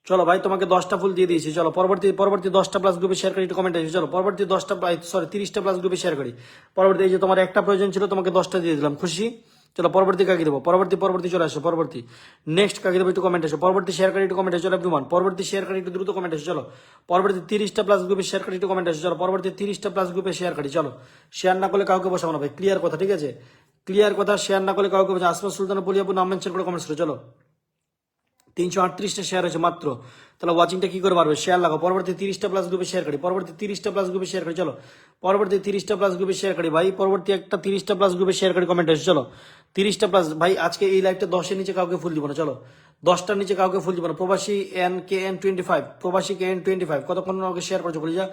চলো ভাই তোমাকে 10টা ফুল দিয়ে দিয়েছি। চলো পরবর্তী পরবর্তী 10টা+ গ্রুপে শেয়ার করি, একটু কমেন্ট আসবে। চলো পরবর্তী 30টা+ গ্রুপে শেয়ার করি। পরবর্তী এই যে তোমার একটা প্রয়োজন ছিল, তোমাকে 10টা দিয়ে দিলাম, খুশি? চলো পরবর্তী কাকে দেবো? পরবর্তী পরবর্তী চলে আসো। পরবর্তী নেক্সট কাকে দেবো? একটু কমেন্ট আসো। পরবর্তী শেয়ার করি, একটু কমেন্ট আসো। চলো এভরিওয়ান পরবর্তী শেয়ার করি, একটু দ্রুত কমেন্ট আসো। চলো পরবর্তী 30টা+ গ্রুপে শেয়ার করি, একটু কমেন্ট আসো। চলো পরবর্তী 30টা+ গ্রুপে শেয়ার করি। চলো শেয়ার না করলে কাউকে বসাবো না ভাই, ক্লিয়ার কথা, ঠিক আছে। ক্লিয়ার কথা, শেয়ার না করলে কাউকে বসাবো। আসমা সুলতানা বলিয়াবু নাম মেনশন করে কমেন্টস করো। চলো 338টা শেয়ার হয়েছে মাত্র, তাহলে ওয়াচিংটা কি করে পারবে? শেয়ার লাগাও। পরবর্তী 30টা+ গ্রুপে শেয়ার করি, পরবর্তী 30টা+ গ্রুপে শেয়ার করি। চলো পরবর্তী 30টা+ গ্রুপে শেয়ার করি ভাই, পরবর্তী একটা 30টা+ গ্রুপে শেয়ার করি, কমেন্ট আসে। চলো 30টা+ ভাই, আজকে এই লাইভটা 10-এর নিচে কাউকে ফুল দিব না। চলো 10টার নিচে কাউকে ফুল দিব না। প্রবাসী KN25, প্রবাসী KN25 কতক্ষণ আমাকে শেয়ার করছো বলি যা?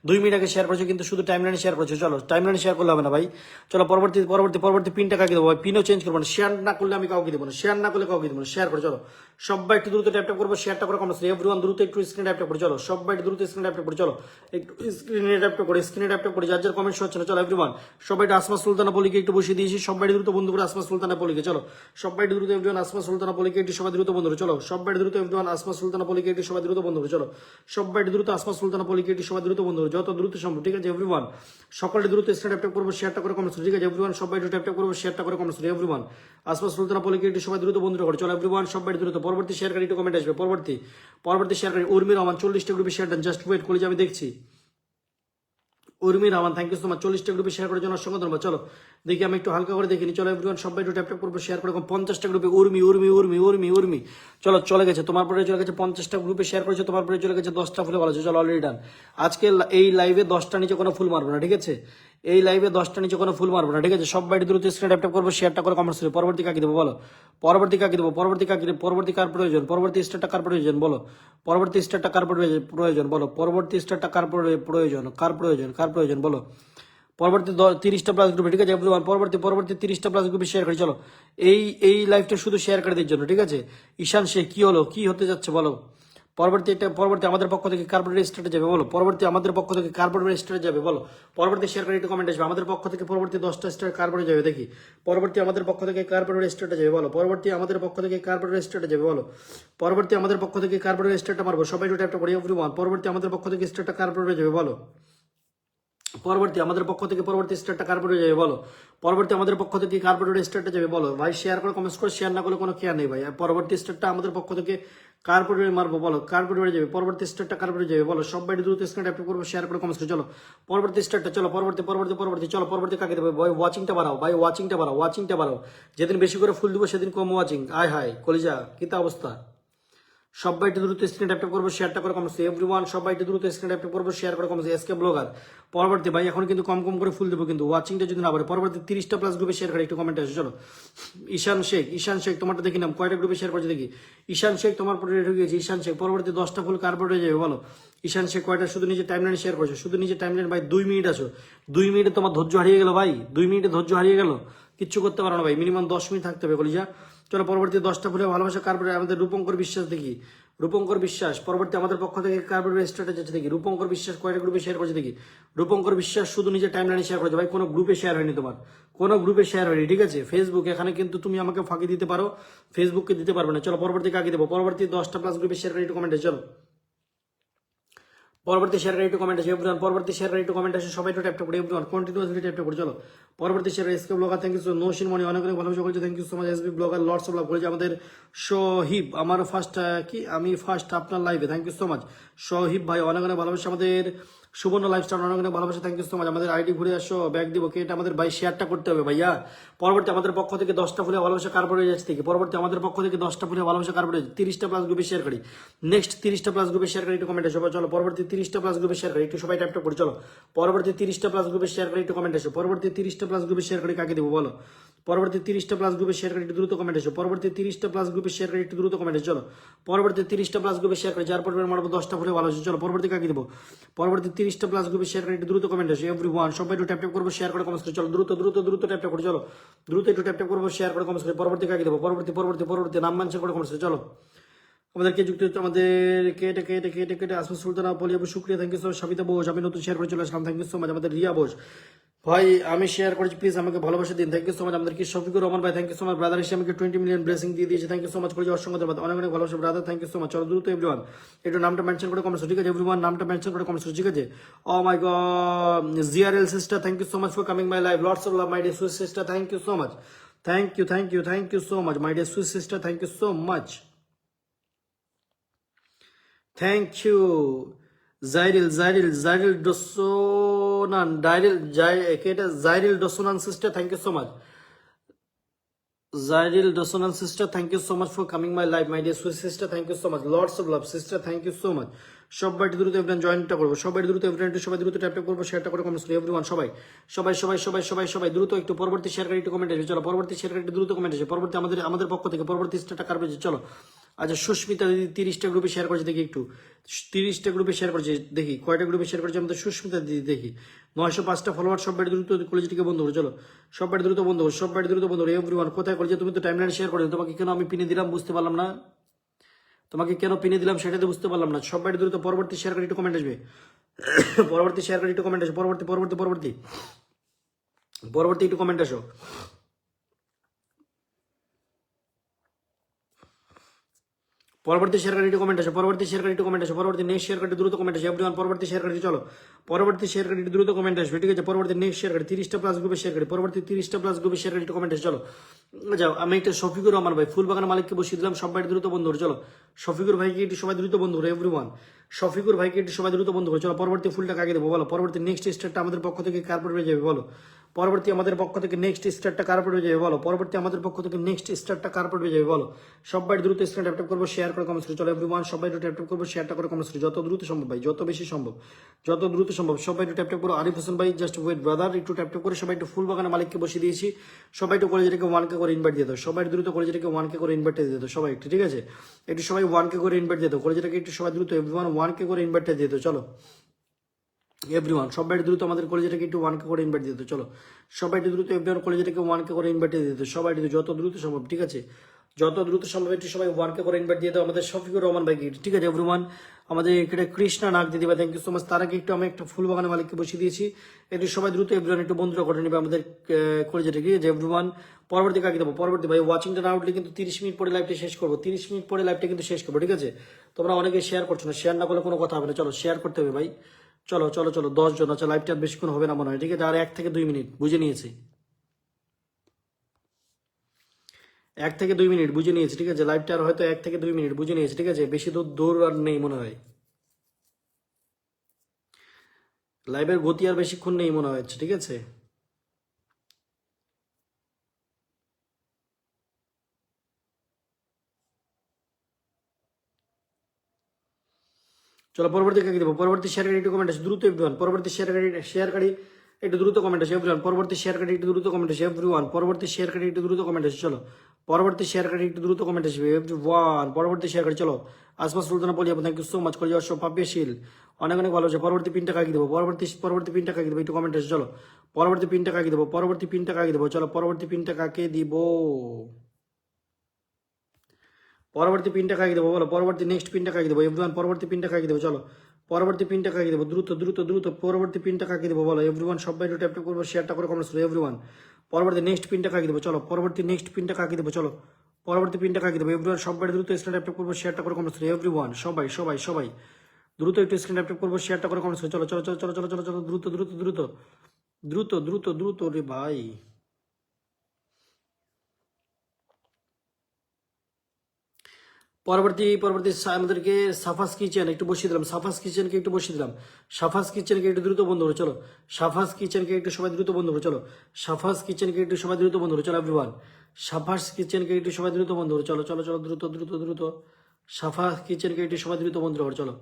2 মিনিট আগে শেয়ার করছো, কিন্তু শুধু টাইমলাইনে শেয়ার করছো। চলো টাইমলাইনে শেয়ার করলে হবে না ভাই। চলো পরবর্তী পরবর্তী পরবর্তী পিনটা কাকে দেবো ভাই? পিনও চেঞ্জ করবো না। শেয়ার না করলে আমি কাউকে দেবো না, শেয়ার না করলে কাউকে দেবো না। শেয়ার করে চলো সবাই একটু দ্রুত ট্যাপ ট্যাপ করবো, শেয়ারটা করে কমেন্টস। এভরিওয়ান দ্রুত একটু স্ক্রিনে ট্যাপ ট্যাপ করে চলো, সবাই একটু দ্রুত স্ক্রিনে ট্যাপ ট্যাপ করে চলো, একটু স্ক্রিনে ট্যাপ ট্যাপ করে, স্ক্রিনে ট্যাপ ট্যাপ করে। যার যার কমেন্টস হচ্ছে না, চলো এভরিওয়ান সবাই একটু আসমা সুলতানা পলিকে একটু বসিয়ে দিয়েছি, সবাই দ্রুত বন্ধু করে আসমা সুলতানা পলিকে। চলো সবাই দ্রুত এভরিওয়ান আসমা সুলতানা পলিকে একটু সবাই দ্রুত বন্ধু করে। চলো সবাই দ্রুত এভরিওয়ান আসমা সুলতানা পলিকে একটু সবাই দ্রুত বন্ধু করে। চলো সবাই দ্রুত আসমা সুলতানা পলিকে একটু সবাই দ্রুত বন্ধু করে, যত দ্রুত সম্ভব, ঠিক আছে এভরিওয়ান। সকলে দ্রুত স্ক্রিনে ট্যাপ ট্যাপ করবো, শেয়ারটা করে কমেন্টস, ঠিক আছে এভরিওয়ান। সবাই একটু ট্যাপ ট্যাপ করবো, শেয়ারটা করে কমেন্টস, এভরিওয়ান আসমা সুলতানা পলিকে একটু সবাই দ্রুত বন্ধু করে। চলো এভরিওয়ান সবাই দ্রুত পরবর্তী শেয়ার করে একটু কমেন্ট আসবে। পরবর্তী পরবর্তী শেয়ার করি উর্মি রহমান, 40টা গ্রুপে শেয়ার দেন, জাস্ট ওয়েট করে আমি দেখছি। Urmi Rahman thank you so much, 40টা গ্রুপে শেয়ার করার জন্য অসংখ্য ধন্যবাদ। চলো দেখি আমি একটু হালকা করে দেখিনি। চলো এভরিওয়ান সবাই একটু ট্যাপ ট্যাপ করবো, শেয়ার করে 50টা গ্রুপে উর্মি উর্মি উর্মি উর্মি উর্মি। চলো চলে গেছে, তোমার পরে চলে গেছে 50টা গ্রুপে শেয়ার করেছে, তোমার পরে চলে গেছে 10টা ফুলে ভালো আছে। চলো অলরেডি ডান। আজকে এই লাইভে 10টা নিচে কোনো ফুল মারবো না, ঠিক আছে। এই লাইভে 10টা নিচে কোনো ফুল মারবো না, ঠিক আছে। সবাই দ্রুত স্ক্রিনে ট্যাপ ট্যাপ করবো, শেয়ারটা করে কমেন্টস করে। পরবর্তী কাকে দেবো বলো? পরবর্তী কাকে দেবো? পরবর্তী কাকে দেবো? পরবর্তী কার প্রয়োজন? পরবর্তী স্টারটা কার প্রয়োজন বলো? পরবর্তী স্টারটা কার প্রয়োজন বলো? পরবর্তী স্টারটা কার প্রয়োজন? কার প্রয়োজন? কার প্রয়োজন বলো? পরবর্তী 30টা+ গ্রুপে, ঠিক আছে পরবর্তী পরবর্তী 30টা+ গ্রুপে শেয়ার করি। চলো এই লাইভটা শুধু শেয়ার করে দেওয়ার জন্য, ঠিক আছে। ঈশান শেখ কি হলো, কি হতে যাচ্ছে বলো? পরবর্তী আমাদের পক্ষ থেকে কার্পোরেট স্টেটে যাবে বলো? পরবর্তী আমাদের পক্ষ থেকে কার্পোরেট স্টেটে যাবে বলো? পরবর্তী শেয়ার করে একটু কমেন্ট আসবে। আমাদের পক্ষ থেকে পরবর্তী 10টা স্টার কার্পোরেট যাবে দেখি। পরবর্তী আমাদের পক্ষ থেকে কার্পোরেট স্টেটে যাবে বলো? পরবর্তী আমাদের পক্ষ থেকে কার্পোরেট স্টেটে যাবে বলো? পরবর্তী আমাদের পক্ষ থেকে কার্পোরেট স্টেটটা মারবো, সবাই একটু ট্যাপটা করি এভরিওয়ান। পরবর্তী আমাদের পক্ষ থেকে স্টেটটা কার্পোরেট যাবে বলো? পরবর্তী আমাদের পক্ষ থেকে পরবর্তী স্টারটা কার্পোরেট যাবে বলো? পরবর্তী আমাদের পক্ষ থেকে কার্পোরেট স্টারটা যাবে বলো? ভাই শেয়ার করে কমেন্টস করে, শেয়ার না করলে কোনো কেয়ার নেই ভাই। পরবর্তী স্টারটা আমাদের পক্ষ থেকে কার্পোরেট মারবো বলো? কার্পোরেট যাবে। পরবর্তী স্টারটা কার্পোরেট যাবে বলো? সবাই দ্রুত স্ক্রিনে ট্যাপ করবো, শেয়ার করে কমেন্টস করে। চলো পরবর্তী স্টারটা, চলো পরবর্তী পরবর্তী পরবর্তী চলো পরবর্তী কাকে দেবে ভাই? ওয়াচিংটা বাড়াও ভাই, ওয়াচিংটা বাড়াও, ওয়াচিংটা বাড়াও। যেদিন বেশি করে ফুল দিব সেদিন কম ওয়াচিং। আয় হায় কলিজা কি তা অবস্থা। সবাই দ্রুত স্ক্রিন ট্যাপ করবো, শেয়ারটা করে কমেন্টস এভরিওয়ান। সবাই দ্রুত স্ক্রিন ট্যাপ করবো, শেয়ার করে কমেন্টস। এসকে ব্লগার পরবর্তী ভাই এখন কিন্তু কম কম করে ফুল দেবো, কিন্তু ওয়াচিংটা যদি না পারে। পরবর্তী 30টা+ গ্রুপে শেয়ার করে একটু কমেন্ট আসে। চলো ঈশান শেখ তোমারটা দেখি নাম কয়টা গ্রুপে শেয়ার করছে দেখি। ঈশান শেখ তোমার পরে রেট হয়ে গেছে। ঈশান শেখ পরবর্তী 10টা ফুল কার্পোরেটে যাবে বলো? ঈশান শেখ কয়টা? শুধু নিজে টাইমলাইনে শেয়ার করছো, শুধু নিজে টাইমলাইন ভাই। 2 মিনিট আছো, 2 মিনিটে তোমার ধৈর্য হারিয়ে গেল ভাই, 2 মিনিটে ধৈর্য হারিয়ে গেল। কিচ্ছু করতে পারো না ভাই, মিনিমাম 10 মিনিট থাকতে হবে কলিজা। চলো পরবর্তী 10টা ফুলে ভালোবাসা কার পড়বে, আমাদের রূপঙ্কর বিশ্বাস দেখি। রূপঙ্কর বিশ্বাস পরবর্তী আমাদের পক্ষ থেকে কার পড়বে স্ট্র্যাটেজি আছে দেখি। রূপঙ্কর বিশ্বাস কয়টা গ্রুপে শেয়ার করেছে দেখি। রূপঙ্কর বিশ্বাস শুধু নিজের টাইমলাইনে শেয়ার করেছে ভাই, কোনো গ্রুপে শেয়ার হয়নি তোমার, কোনো গ্রুপে শেয়ার হয়নি, ঠিক আছে। ফেসবুক এখানে কিন্তু তুমি আমাকে ফাঁকি দিতে পারো, ফেসবুককে দিতে পারবে না। চলো পরবর্তী কাকে দেবো, পরবর্তী 10টা প্লাস গ্রুপে শেয়ার করে একটু কমেন্টে চলো। পরবর্তী শেয়ার করে একটু কমেন্ট আছে এভরিওয়ান, পরবর্তী শেয়ার করে একটু কমেন্ট আছে সবাই, একটু ট্যাপ করে এভরিওয়ান কন্টিনিউয়াসলি ট্যাপ করে চলো। পরবর্তী share S K blogger thank you so, Naushin Moni অনেক অনেক ভালোবাসা করেছে, thank you so much. S B blogger lords of love করেছে আমাদের শহীব, আমার ফার্স্ট কি আমি ফার্স্ট আপনার লাইভে, থ্যাংক ইউ সো মাচ শহীব ভাই, অনেক অনেক ভালোবাসা। আমাদের সুবর্ণ লাইফস্টাইল অনেক অনেক ভালোবাসা, থ্যাংক ইউ সো মাচ। আমাদের আইডি ঘুরে আসো, ব্যাগ দিব কে, এটা আমাদের ভাই শেয়ারটা করতে হবে ভাইয়া। পরবর্তী আমাদের পক্ষ থেকে 10টা ফুলে ভালোবাসা কার পড়ে যাচ্ছে থেকে, পরবর্তী আমাদের পক্ষ থেকে 10টা ফুলে ভালোবাসা কার পড়ে 30টা প্লাস গ্রুপে শেয়ার করি, নেক্সট 30টা প্লাস গ্রুপে শেয়ার করি একটু কমেন্ট আসো চলো। পরবর্তী 30টা প্লাস গ্রুপে শেয়ার করি একটু সবাই ট্যাপ করে চলো। পরবর্তী 30টা প্লাস গ্রুপে শেয়ার করি একটু কমেন্ট আসো। পরবর্তী 30টা প্লাস গ্রুপে শেয়ার করি কাকে দেবো বলো। পরবর্তী 30টা প্লাস গ্রুপে শেয়ার করে একটু দ্রুত কমেন্ট আসো। পরবর্তী 30টা প্লাস গ্রুপে শেয়ার করে একটু দ্রুত কমেন্ট আসো চলো। পরবর্তী 30টা প্লাস গ্রুপে শেয়ার করে যার পর মারবো 10টা ফুলে ভালো আসো চলো। পরবর্তী কাকে দেবো, পরবর্তী 30টা প্লাস গ্রুপে শেয়ার করে একটু দ্রুত কমেন্ট আসো এভরিওয়ান, সবাই একটু ট্যাপ ট্যাপ করবো, শেয়ার করে কমেন্ট করে চলো, দ্রুত দ্রুত দ্রুত ট্যাপ ট্যাপ করে চলো, দ্রুত একটু ট্যাপ ট্যাপ করবো, শেয়ার করে কমেন্ট করে। পরবর্তী কাকে দেবো, পরবর্তী পরবর্তী পরবর্তী নাম মেনশন করে কমেন্ট করে চলো। আমাদেরকে যুক্ত হচ্ছে আমাদের কেটে কেটে কেটে কেটে আসমা সুলতানা পলি আবু শুক্রিয়া, thank you so much. Sabita Bose আমি নতুন শেয়ার করে চলে আসলাম, থ্যাংক ইউ সো মাচ। আমাদের রিয়া বোস ভাই আমি শেয়ার করেছি, প্লিজ আমাকে ভালোবাসা দিন, থ্যাংক ইউ সো মাচ। আমাদের কি শফিকুর রহমান ভাই, thank you so much brother, এসে আমাকে 20 মিলিয়ন ব্লেসিং দিয়ে দিয়েছে, থ্যাংক ইউ সো মাচ করেছি, অসংখ্য ধন্যবাদ, অনেক অনেক ভালোবাসা brother, thank you so much. চলো দ্রুত এভরিওয়ান একটু নামটা মেনশন করে কমেন্টস, ঠিক আছে এভরিওয়ান নামটা মেনশন করে কমেন্টস, ঠিক আছে। Oh my God G R L sister, thank you so much for coming my live, lots of love my dear sweet sister, thank you so much, thank you thank you thank you so much my dear sweet sister, thank you so much, thank you. জাইরিল ডোসোনান ডাইরিল কেটা জাইরিল ডোসোনান sister, thank you so much. জাইরিল ডোসোনান sister, thank you so much for coming my life my dear sweet sister, thank you so much. Lords of Love sister, thank you so much. সবাই দ্রুত এভরিওয়ান জয়েনটা করবো, সবাই দ্রুত এভরিওয়ান সবাই দ্রুত ট্যাপ ট্যাপ করবো, শেয়ারটা করে কমেন্টস করি এভরিওয়ান, সবাই সবাই সবাই সবাই সবাই সবাই দ্রুত একটু পরবর্তী শেয়ার করে একটু কমেন্ট আসবে চলো। পরবর্তী শেয়ার করে একটু দ্রুত কমেন্ট আসবে, পরবর্তী আমাদের আমাদের পক্ষ থেকে পরবর্তী স্টারটা কার পেয়েছে চলো। আচ্ছা সুস্মিতা দিদি 30টা গ্রুপে শেয়ার করেছে দেখি, একটু 30টা গ্রুপে শেয়ার করেছে দেখি, কয়টা গ্রুপে শেয়ার করেছে আমাদের সুস্মিতা দিদি দেখি। 905টা ফলোয়ার, সবাই দ্রুত কলেজটিকে বন্ধ করো চলো, সবাই দ্রুত বন্ধ করো, সবাই দ্রুত বন্ধ করো এভরিওয়ান। কোথায় করেছে তুমি তো টাইমলাইন শেয়ার করে, তোমাকে কেন আমি পিনে দিলাম বুঝতে পারলাম না, তোমাকে কেন পিনে দিলাম সেটা তো বুঝতে পারলাম না। সবাই দ্রুত পরবর্তী শেয়ার করে একটু কমেন্ট আসবে, পরবর্তী শেয়ার করে একটু কমেন্ট আসবে, পরবর্তী পরবর্তী পরবর্তী পরবর্তী একটু কমেন্ট আসো। পরবর্তী শেয়ার করে একটু কমেন্ট আসো, পরবর্তী শেয়ার করে একটু কমেন্ট আসো, পরবর্তী নেক্সট শেয়ার করে দ্রুত কমেন্ট আসো এভরিওয়ান। পরবর্তী শেয়ার করে চলো, পরবর্তী শেয়ার করে দ্রুত কমেন্ট আসবে, ঠিক আছে। পরবর্তী নেক্সট শেয়ার করে 30টা প্লাস গ্রুপে শেয়ার করি, পরবর্তী 30টা প্লাস গ্রুপে শেয়ার করে একটু কমেন্ট আসো চলো। যাও আমি একটা শফিকুর রহমান ভাই ফুলবাগান মালিককে বসিয়ে দিলাম, সবাই দ্রুত বন্ধু করে চলো। শফিকুর ভাইকে একটু সবাই দ্রুত বন্ধু করে এভরিওয়ান, শফিকুর ভাইকে একটু সবাই দ্রুত বন্ধু করে চলো। পরবর্তী ফুলটা কাকে দেবো বলো, পরবর্তী নেক্সট স্টারটা আমাদের পক্ষ থেকে কার পড়ে যাবে বলো, পরবর্তী আমাদের পক্ষ থেকে নেক্সট স্টারটা কার পড়ে যাবে বলো, পরবর্তী আমাদের পক্ষ থেকে নেক্সট স্টারটা কার পড়ে যাবে বলো। সবাই দ্রুত স্ক্রিন ট্যাপ ট্যাপ করবো, শেয়ার করে কমেন্টস করে চলো এভরিওয়ান, সবাই একটু ট্যাপ ট্যাপ করবো, শেয়ারটা করে কমেন্টস করে যত দ্রুত সম্ভব ভাই, যত বেশি সম্ভব, যত দ্রুত সম্ভব সবাই একটু ট্যাপ ট্যাপ করো। আরিফ হোসেন ভাই জাস্ট ওয়েট ব্রাদার, একটু ট্যাপ ট্যাপ করে সবাই একটু ফুল বাগানের মালিককে বসিয়ে দিয়েছি, সবাই একটু কলেজটাকে 1K করে ইনভাইট দিয়ে দাও, সবাই দ্রুত কলেজটাকে 1K করে ইনভাইট দিয়ে দাও সবাই একটু, ঠিক আছে। একটু সবাই 1K করে ইনভাইট দিয়ে দাও কলেজটাকে, একটু সবাই দ্রুত এভরিওয়ান 1K করে ইনভাইটটা দিয়ে দাও চলো এভরিওয়ান। সবাই দ্রুত আমাদের কলেজটাকে একটু 1K করে ইনভাইট দিয়ে দাও চলো, সবাই দ্রুত এভরিওয়ান কলেজটাকে 1K করে ইনভাইট দিয়ে দিতে সবাই যত দ্রুত সম্ভব, ঠিক আছে। যত দ্রুত সম্ভব একটু সবাই 1K করে ইনভাইট দিয়ে দাও আমাদের শফিকুর রহমান ভাইকে, ঠিক আছে এভরিওয়ান। আমাদের এখানে কৃষ্ণা নাগ দিদি ভাই, থ্যাংক ইউ সো মাচ। তার আগে একটু আমি একটা ফুল বাগানের মালিককে বসিয়ে দিয়েছি, একটু সবাই দ্রুত এভরিওয়ান একটু বন্ধুরা করে নেবে আমাদের কলেজটাকে যে এভরিওয়ান। পরবর্তী কাকে দেবো, পরবর্তী ভাই ওয়াচিংটা না উঠলে কিন্তু 30 মিনিট পরে লাইভটা শেষ করবো, 30 মিনিট পরে লাইভটা কিন্তু শেষ করবো, ঠিক আছে। তোমরা অনেকে শেয়ার করছো না, শেয়ার না করলে কোনো কথা হবে না, চলো শেয়ার করতে হবে ভাই, চলো চলো চলো 10 জন, আচ্ছা লাইভটা বেশিক্ষণ হবে না মনে হয়, ঠিক আছে। আর 1 থেকে 2 মিনিট বুঝে নিয়েছি, 1 থেকে 2 মিনিট বুঝে নিয়েছি, ঠিক আছে। লাইভটা আর হয়তো 1 থেকে 2 মিনিট বুঝে নিয়েছি, ঠিক আছে। বেশি দূর দূর আর নেই মনে হয়, লাইভের গতি আর বেশিক্ষণ নেই মনে হচ্ছে, ঠিক আছে। চলো পরবর্তী কাকে দেবো, পরবর্তী শেয়ারকারী একটু কমেন্ট আছে দ্রুত এভরিওয়ান, পরবর্তী শেয়ারকারী একটু দ্রুত কমেন্ট আছে এভরিওয়ান, পরবর্তী শেয়ার কাটি একটু দ্রুত কমেন্ট আছে এভরিওয়ান, পরবর্তী শেয়ার কাটি একটু দ্রুত কমেন্ট আছে চলো, পরবর্তী শেয়ার কাটি একটু দ্রুত কমেন্ট আসবে এভরিওয়ান, পরবর্তী শেয়ার কাটি চলো, আশপাশ সুলতানা বলি থ্যাংক ইউ সো মাচ করে যাওয়ার সব পাপিয়াশীল অনেক অনেক ভালো আছে, পরবর্তী পিনটা কাকি দেবো, পরবর্তী পিনটা কাকি দেবো একটু কমেন্ট আছে চলো, পরবর্তী পিনটা কাকি দেবো, পরবর্তী পিনটা কাকি দেবো চলো, পরবর্তী পিনটা কাকে দিব, পরবর্তী পিনটা কাকে দেবো বলো, পরবর্তী নেক্সট পিনটা কাকে দেবো এভরিওয়ান, পরবর্তী পিনটা কাকে দেবো চলো, পরবর্তী পিনটা কাকে দেবো দ্রুত দ্রুত দ্রুত, পরবর্তী পিনটা কাকে দেবো বলো এভরিওয়ান, সবাই একটু ট্যাপ ট্যাপ করবো, শেয়ারটা করে কমেন্টস করো এভরিওয়ান, পরবর্তী নেক্সট পিনটা কাকে দেবো চলো, পরবর্তী নেক্সট পিনটা কাকে দেবো চলো, পরবর্তী পিনটা কাকে দেবো এভরিওয়ান, সবাই দ্রুত স্ক্রিন ট্যাপ ট্যাপ করবো, শেয়ারটা করে কমেন্টস করো এভরিওয়ান, সবাই সবাই সবাই দ্রুত একটু স্ক্রিন ট্যাপ ট্যাপ করবো, শেয়ারটা করে কমেন্টস করো চলো চলো চলো চলো চলো চলো চলো দ্রুত দ্রুত দ্রুত দ্রুত দ্রুত দ্রুত রে ভাই, পরবর্তী পরবর্তী আমাদেরকে সাফাস কিচেন একটু বসিয়ে দিলাম, সাফাস কিচেনকে একটু বসিয়ে দিলাম, সাফাস কিচেনকে একটু দ্রুত বন্ধ করো চলো, সাফাস কিচেনকে একটু সবাই দ্রুত বন্ধ করো চলো, সাফাস কিচেনকে একটু সবাই দ্রুত বন্ধ করো চলো এভরিওয়ান, সাফাস কিচেনকে একটু সবাই দ্রুত বন্ধ করো চলো চলো চলো দ্রুত দ্রুত দ্রুত, সাফাস কিচেনকে একটু সবাই দ্রুত বন্ধ করো চলো,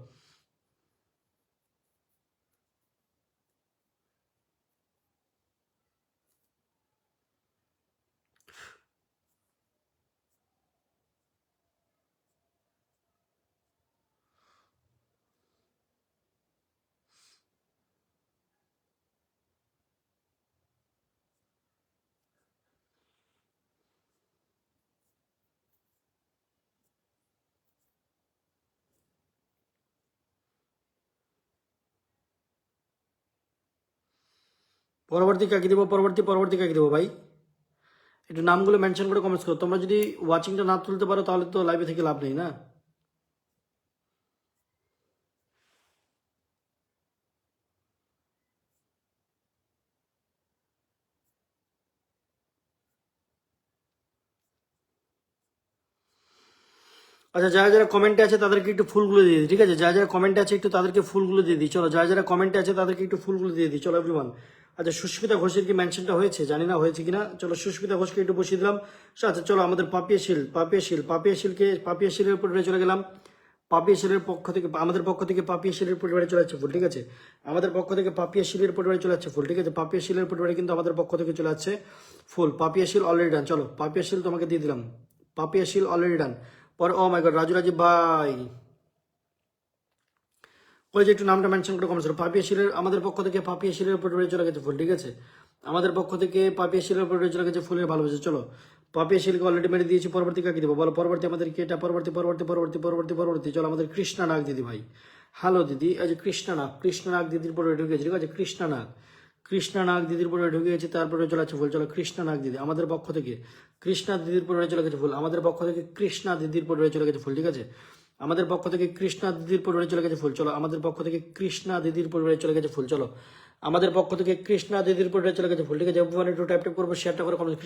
পরবর্তী কাকে দেবো, পরবর্তী কাকে দেবো ভাই, একটু নামগুলো মেনশন করে কমেন্টস করো, তোমরা যদি ওয়াচিংটা না তুলতে পারো তাহলে তো লাইভে থেকে লাভ নেই না। আচ্ছা যারা যারা কমেন্টে আছে তাদেরকে একটু ফুলগুলো দিয়ে দিই, ঠিক আছে, যারা যারা কমেন্টে আছে একটু তাদেরকে ফুলগুলো দিয়ে দিই চলো, যারা যারা কমেন্টে আছে তাদেরকে একটু ফুলগুলো দিয়ে দিই চলো এভরিওয়ান। আচ্ছা সুস্মিতা ঘোষের কি মেনশনটা হয়েছে জানি না হয়েছে কিনা, চলো সুস্মিতা ঘোষকে একটু বসিয়ে দিলাম। আচ্ছা চলো আমাদের পাপিয়াশীলের পরিবারে চলে গেলাম, পাপিয়াশীলের পক্ষ থেকে আমাদের পক্ষ থেকে পাপিয়াশীলের পরিবারে চলে যাচ্ছে ফুল, ঠিক আছে, আমাদের পক্ষ থেকে পাপিয়াশীলের পরিবারে চলে যাচ্ছে ফুল, ঠিক আছে, পাপিয়াশীলের পরিবারে কিন্তু আমাদের পক্ষ থেকে চলে যাচ্ছে ফুল, পাপিয়াশীল অলরেডি ডান, চলো পাপিয়াশীল তোমাকে দিয়ে দিলাম, পাপিয়াশীল অলরেডি ডান। পরে ও মাই গড রাজু রাজীব ভাই ওই যে একটু নামটা মেনশন করে কমেন্টস করো, পাপিয়া শিলের আমাদের পক্ষ থেকে পাপিয়া শিলের উপর চলে গেছে ফুল, ঠিক আছে, আমাদের পক্ষ থেকে পাপিয়া শিলের উপর চলে গেছে ফুলের ভালোবাসে চলো, পাপিয়া শিলকে অলরেডি মেরে দিয়েছি, পরবর্তী কাকে দেবো বলো, পরবর্তী আমাদের কি এটা, পরবর্তী চলো আমাদের কৃষ্ণা নাগ দিদি ভাই, হ্যালো দিদি, এই যে কৃষ্ণা নাগ দিদির পরে ঢুকে গেছে, ঠিক আছে, কৃষ্ণা নাগ দিদির পরে ঢুকে গেছে, তারপরে চলে যাচ্ছে ফুল, চলো কৃষ্ণা নাগ দিদি আমাদের পক্ষ থেকে, কৃষ্ণা দিদির পরে চলে গেছে ফুল, আমাদের পক্ষ থেকে কৃষ্ণা দিদির পরে চলে গেছে ফুল, ঠিক আছে, আমাদের পক্ষ থেকে কৃষ্ণা দিদির পরিবারে চলে গেছে ফুল, চলো আমাদের পক্ষ থেকে কৃষ্ণা দিদির পরিবারে চলে গেছে ফুল, চলো আমাদের পক্ষ থেকে কৃষ্ণা দিদির পরিবারে চলে গেছে ফুল, ঠিক আছে, একটু টাইপ টাইপ করবো, শেয়ারটা করে কমেন্ট,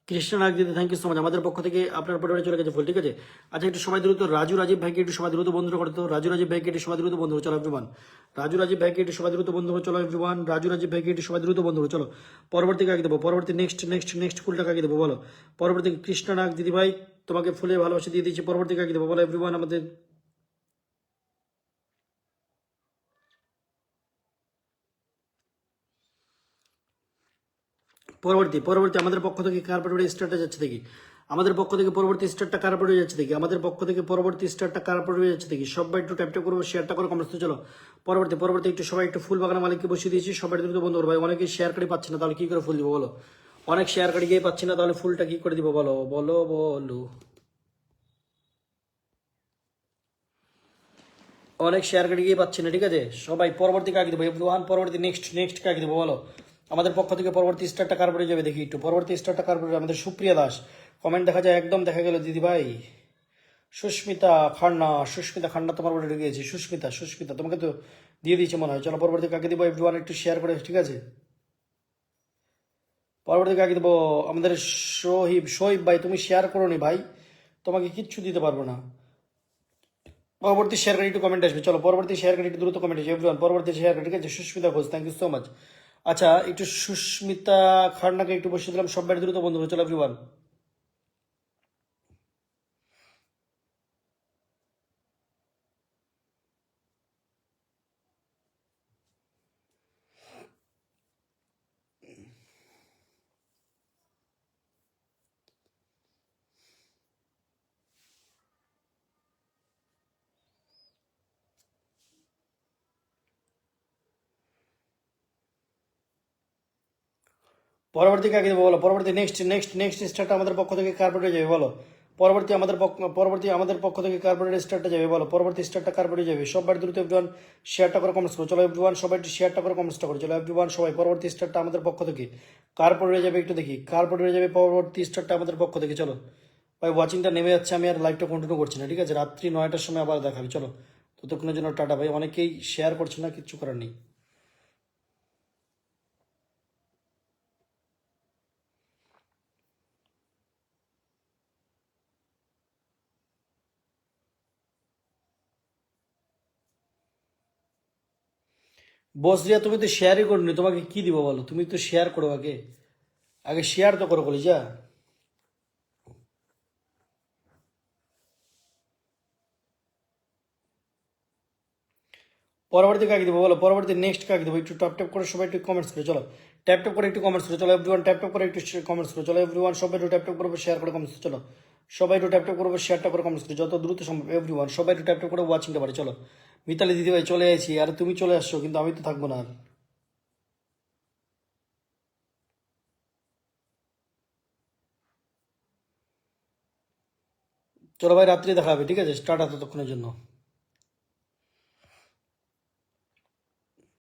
কৃষ্ণা নাগ দিদি থ্যাংক ইউ সো মাচ, আমাদের পক্ষ থেকে আপনার পরিবারে চলে গেছে ফুল, ঠিক আছে। আচ্ছা একটু সময় দ্রুত রাজু রাজীব ভাইকে একটু সময় দ্রুত বন্ধু করতো, রাজু রাজীব ভাইকে একটু সময় দ্রুত বন্ধু চলো এভরিওয়ান, রাজু রাজীব ভাইকে একটু সময় দ্রুত বন্ধু চলো এভরিওয়ান, রাজু রাজীব ভাইকে একটু সময় দ্রুত বন্ধু চলো, পরবর্তী কাকে দেবো, পরবর্তী নেক্সট ফুলটা কাকে দেবো বলো, পরবর্তী কৃষ্ণা নাগ দিদি ভাই তোমাকে ফুলে ভালোবাসা দিয়ে দিচ্ছি, পরবর্তী কাকে দেবো বলো এভরিওয়ান, আমাদের পরবর্তী আমাদের পক্ষ থেকে কার পরিবারে স্টারটা যাচ্ছে দেখি, আমাদের পক্ষ থেকে পরবর্তী স্টারটা কার পরিবারে যাচ্ছে দেখি, আমাদের পক্ষ থেকে পরবর্তী স্টারটা কার পরিবারে যাচ্ছে দেখি, সবাই একটু ট্যাপটা করবো, শেয়ারটা করে কমেন্টস চলো, পরবর্তী একটু সবাই একটু ফুল বাগানের মালিককে বসিয়ে দিয়েছি, সবাই দ্রুত বন্ধু ভাই, অনেকে শেয়ার করে পাচ্ছি না তাহলে কি করে ফুল দিব বলো, অনেক শেয়ার করে গিয়ে পাচ্ছি না তাহলে ফুলটা কি করে দিব বলো বলো বলো, অনেক শেয়ার করে গিয়ে পাচ্ছি না, ঠিক আছে, সবাই পরবর্তী কাকে দেবো এভরিওয়ান, পরবর্তী নেক্সট কাকে দেবো বলো, আমাদের পক্ষ থেকে পরবর্তী স্টারটা কার পরে যাবে দেখি একটু, পরবর্তী স্টারটা কার পরে আমাদের সুপ্রিয়া দাস, কমেন্ট দেখা যায় একদম দেখা গেল দিদি ভাই, সুস্মিতা খান্না তোমার বলে ঢুকে গেছি, সুস্মিতা তোমাকে তো দিয়ে দিয়েছে মনে হয়, চলো পরবর্তী কাকে দিব এভরিওয়ান একটু শেয়ার করে, ঠিক আছে, পরবর্তী কাকে দেবো আমাদের সোহিব ভাই, তুমি শেয়ার করো নি ভাই, তোমাকে কিচ্ছু দিতে পারবো না, পরবর্তী শেয়ার করে একটু কমেন্ট আসবে, চলো পরবর্তী শেয়ার করে একটু দ্রুত কমেন্ট আসবে এভরিওয়ান, পরবর্তী শেয়ার করে, ঠিক আছে, Susmita Ghosh thank you so much. আচ্ছা একটু সুস্মিতা খান্নাকে একটু বসে দিলাম, সবাই দ্রুত বন্ধু চলো এভরিওয়ান, পরবর্তী কাকে দেবো বলো? পরবর্তী নেক্সট নেক্সট নেক্সট স্টারটা আমাদের পক্ষ থেকে কার্পেটে যাবে বলো? পরবর্তী আমাদের পক্ষ থেকে কার্পেটের স্টারটা যাবে বলো? পরবর্তী স্টারটা কার্পেটে যাবে। সবার দ্রুত এভরিওয়ান শেয়ারটা করে কমেন্টস করো। চলো এভরিওয়ান সবাই একটু শেয়ারটা করে কমেন্টসটা করো। চলো এভরিওয়ান সবাই পরবর্তী স্টারটা আমাদের পক্ষ থেকে কার্পেটে যাবে, একটু দেখি কার্পেটে যাবে পরবর্তী স্টারটা আমাদের পক্ষ থেকে। চলো ভাই ওয়াচিংটা নেমে যাচ্ছে, আমি আর লাইভটা কন্টিনিউ করছি না, ঠিক আছে? রাত্রি 9টার সময় আবার দেখাবি। চলো ততক্ষণের জন্য টাটা ভাই। অনেকেই শেয়ার করছে না, কিচ্ছু করার নেই। বসরিয়া তুমি তো শেয়ারই করনি, তোমাকে কি দিব বলো? তুমি তো শেয়ার করো আগে, আগে শেয়ার তো করো বলি যা। পরবর্তী কাকে দেবো বলো? পরবর্তী নেক্সট কাকে দেবো? একটু ট্যাপ ট্যাপ করে সবাই একটু কমেন্টস করে চলো। ট্যাপ ট্যাপ করে একটু কমেন্টস করে চলো এভরিওয়ান। ট্যাপ ট্যাপ করে একটু কমেন্টস করে চলো এভরিওয়ান। সবাই একটু ট্যাপ ট্যাপ করবো, শেয়ার করে কমেন্টস চলো। সবাই একটু ট্যাপ ট্যাপ করবো, শেয়ারটা করে কমেন্টস করে যত দ্রুত সম্ভব এভরিওয়ান। সবাই একটু ট্যাপ ট্যাপ করে ওয়াচিংটা পারে চলো। মিতালি দিদি ভাই চলে আসি, আর তুমি চলে আসছো কিন্তু আমি তো থাকবো না আর। চলো ভাই রাত্রি দেখা হবে, ঠিক আছে? স্টার্ট ততক্ষণের জন্য।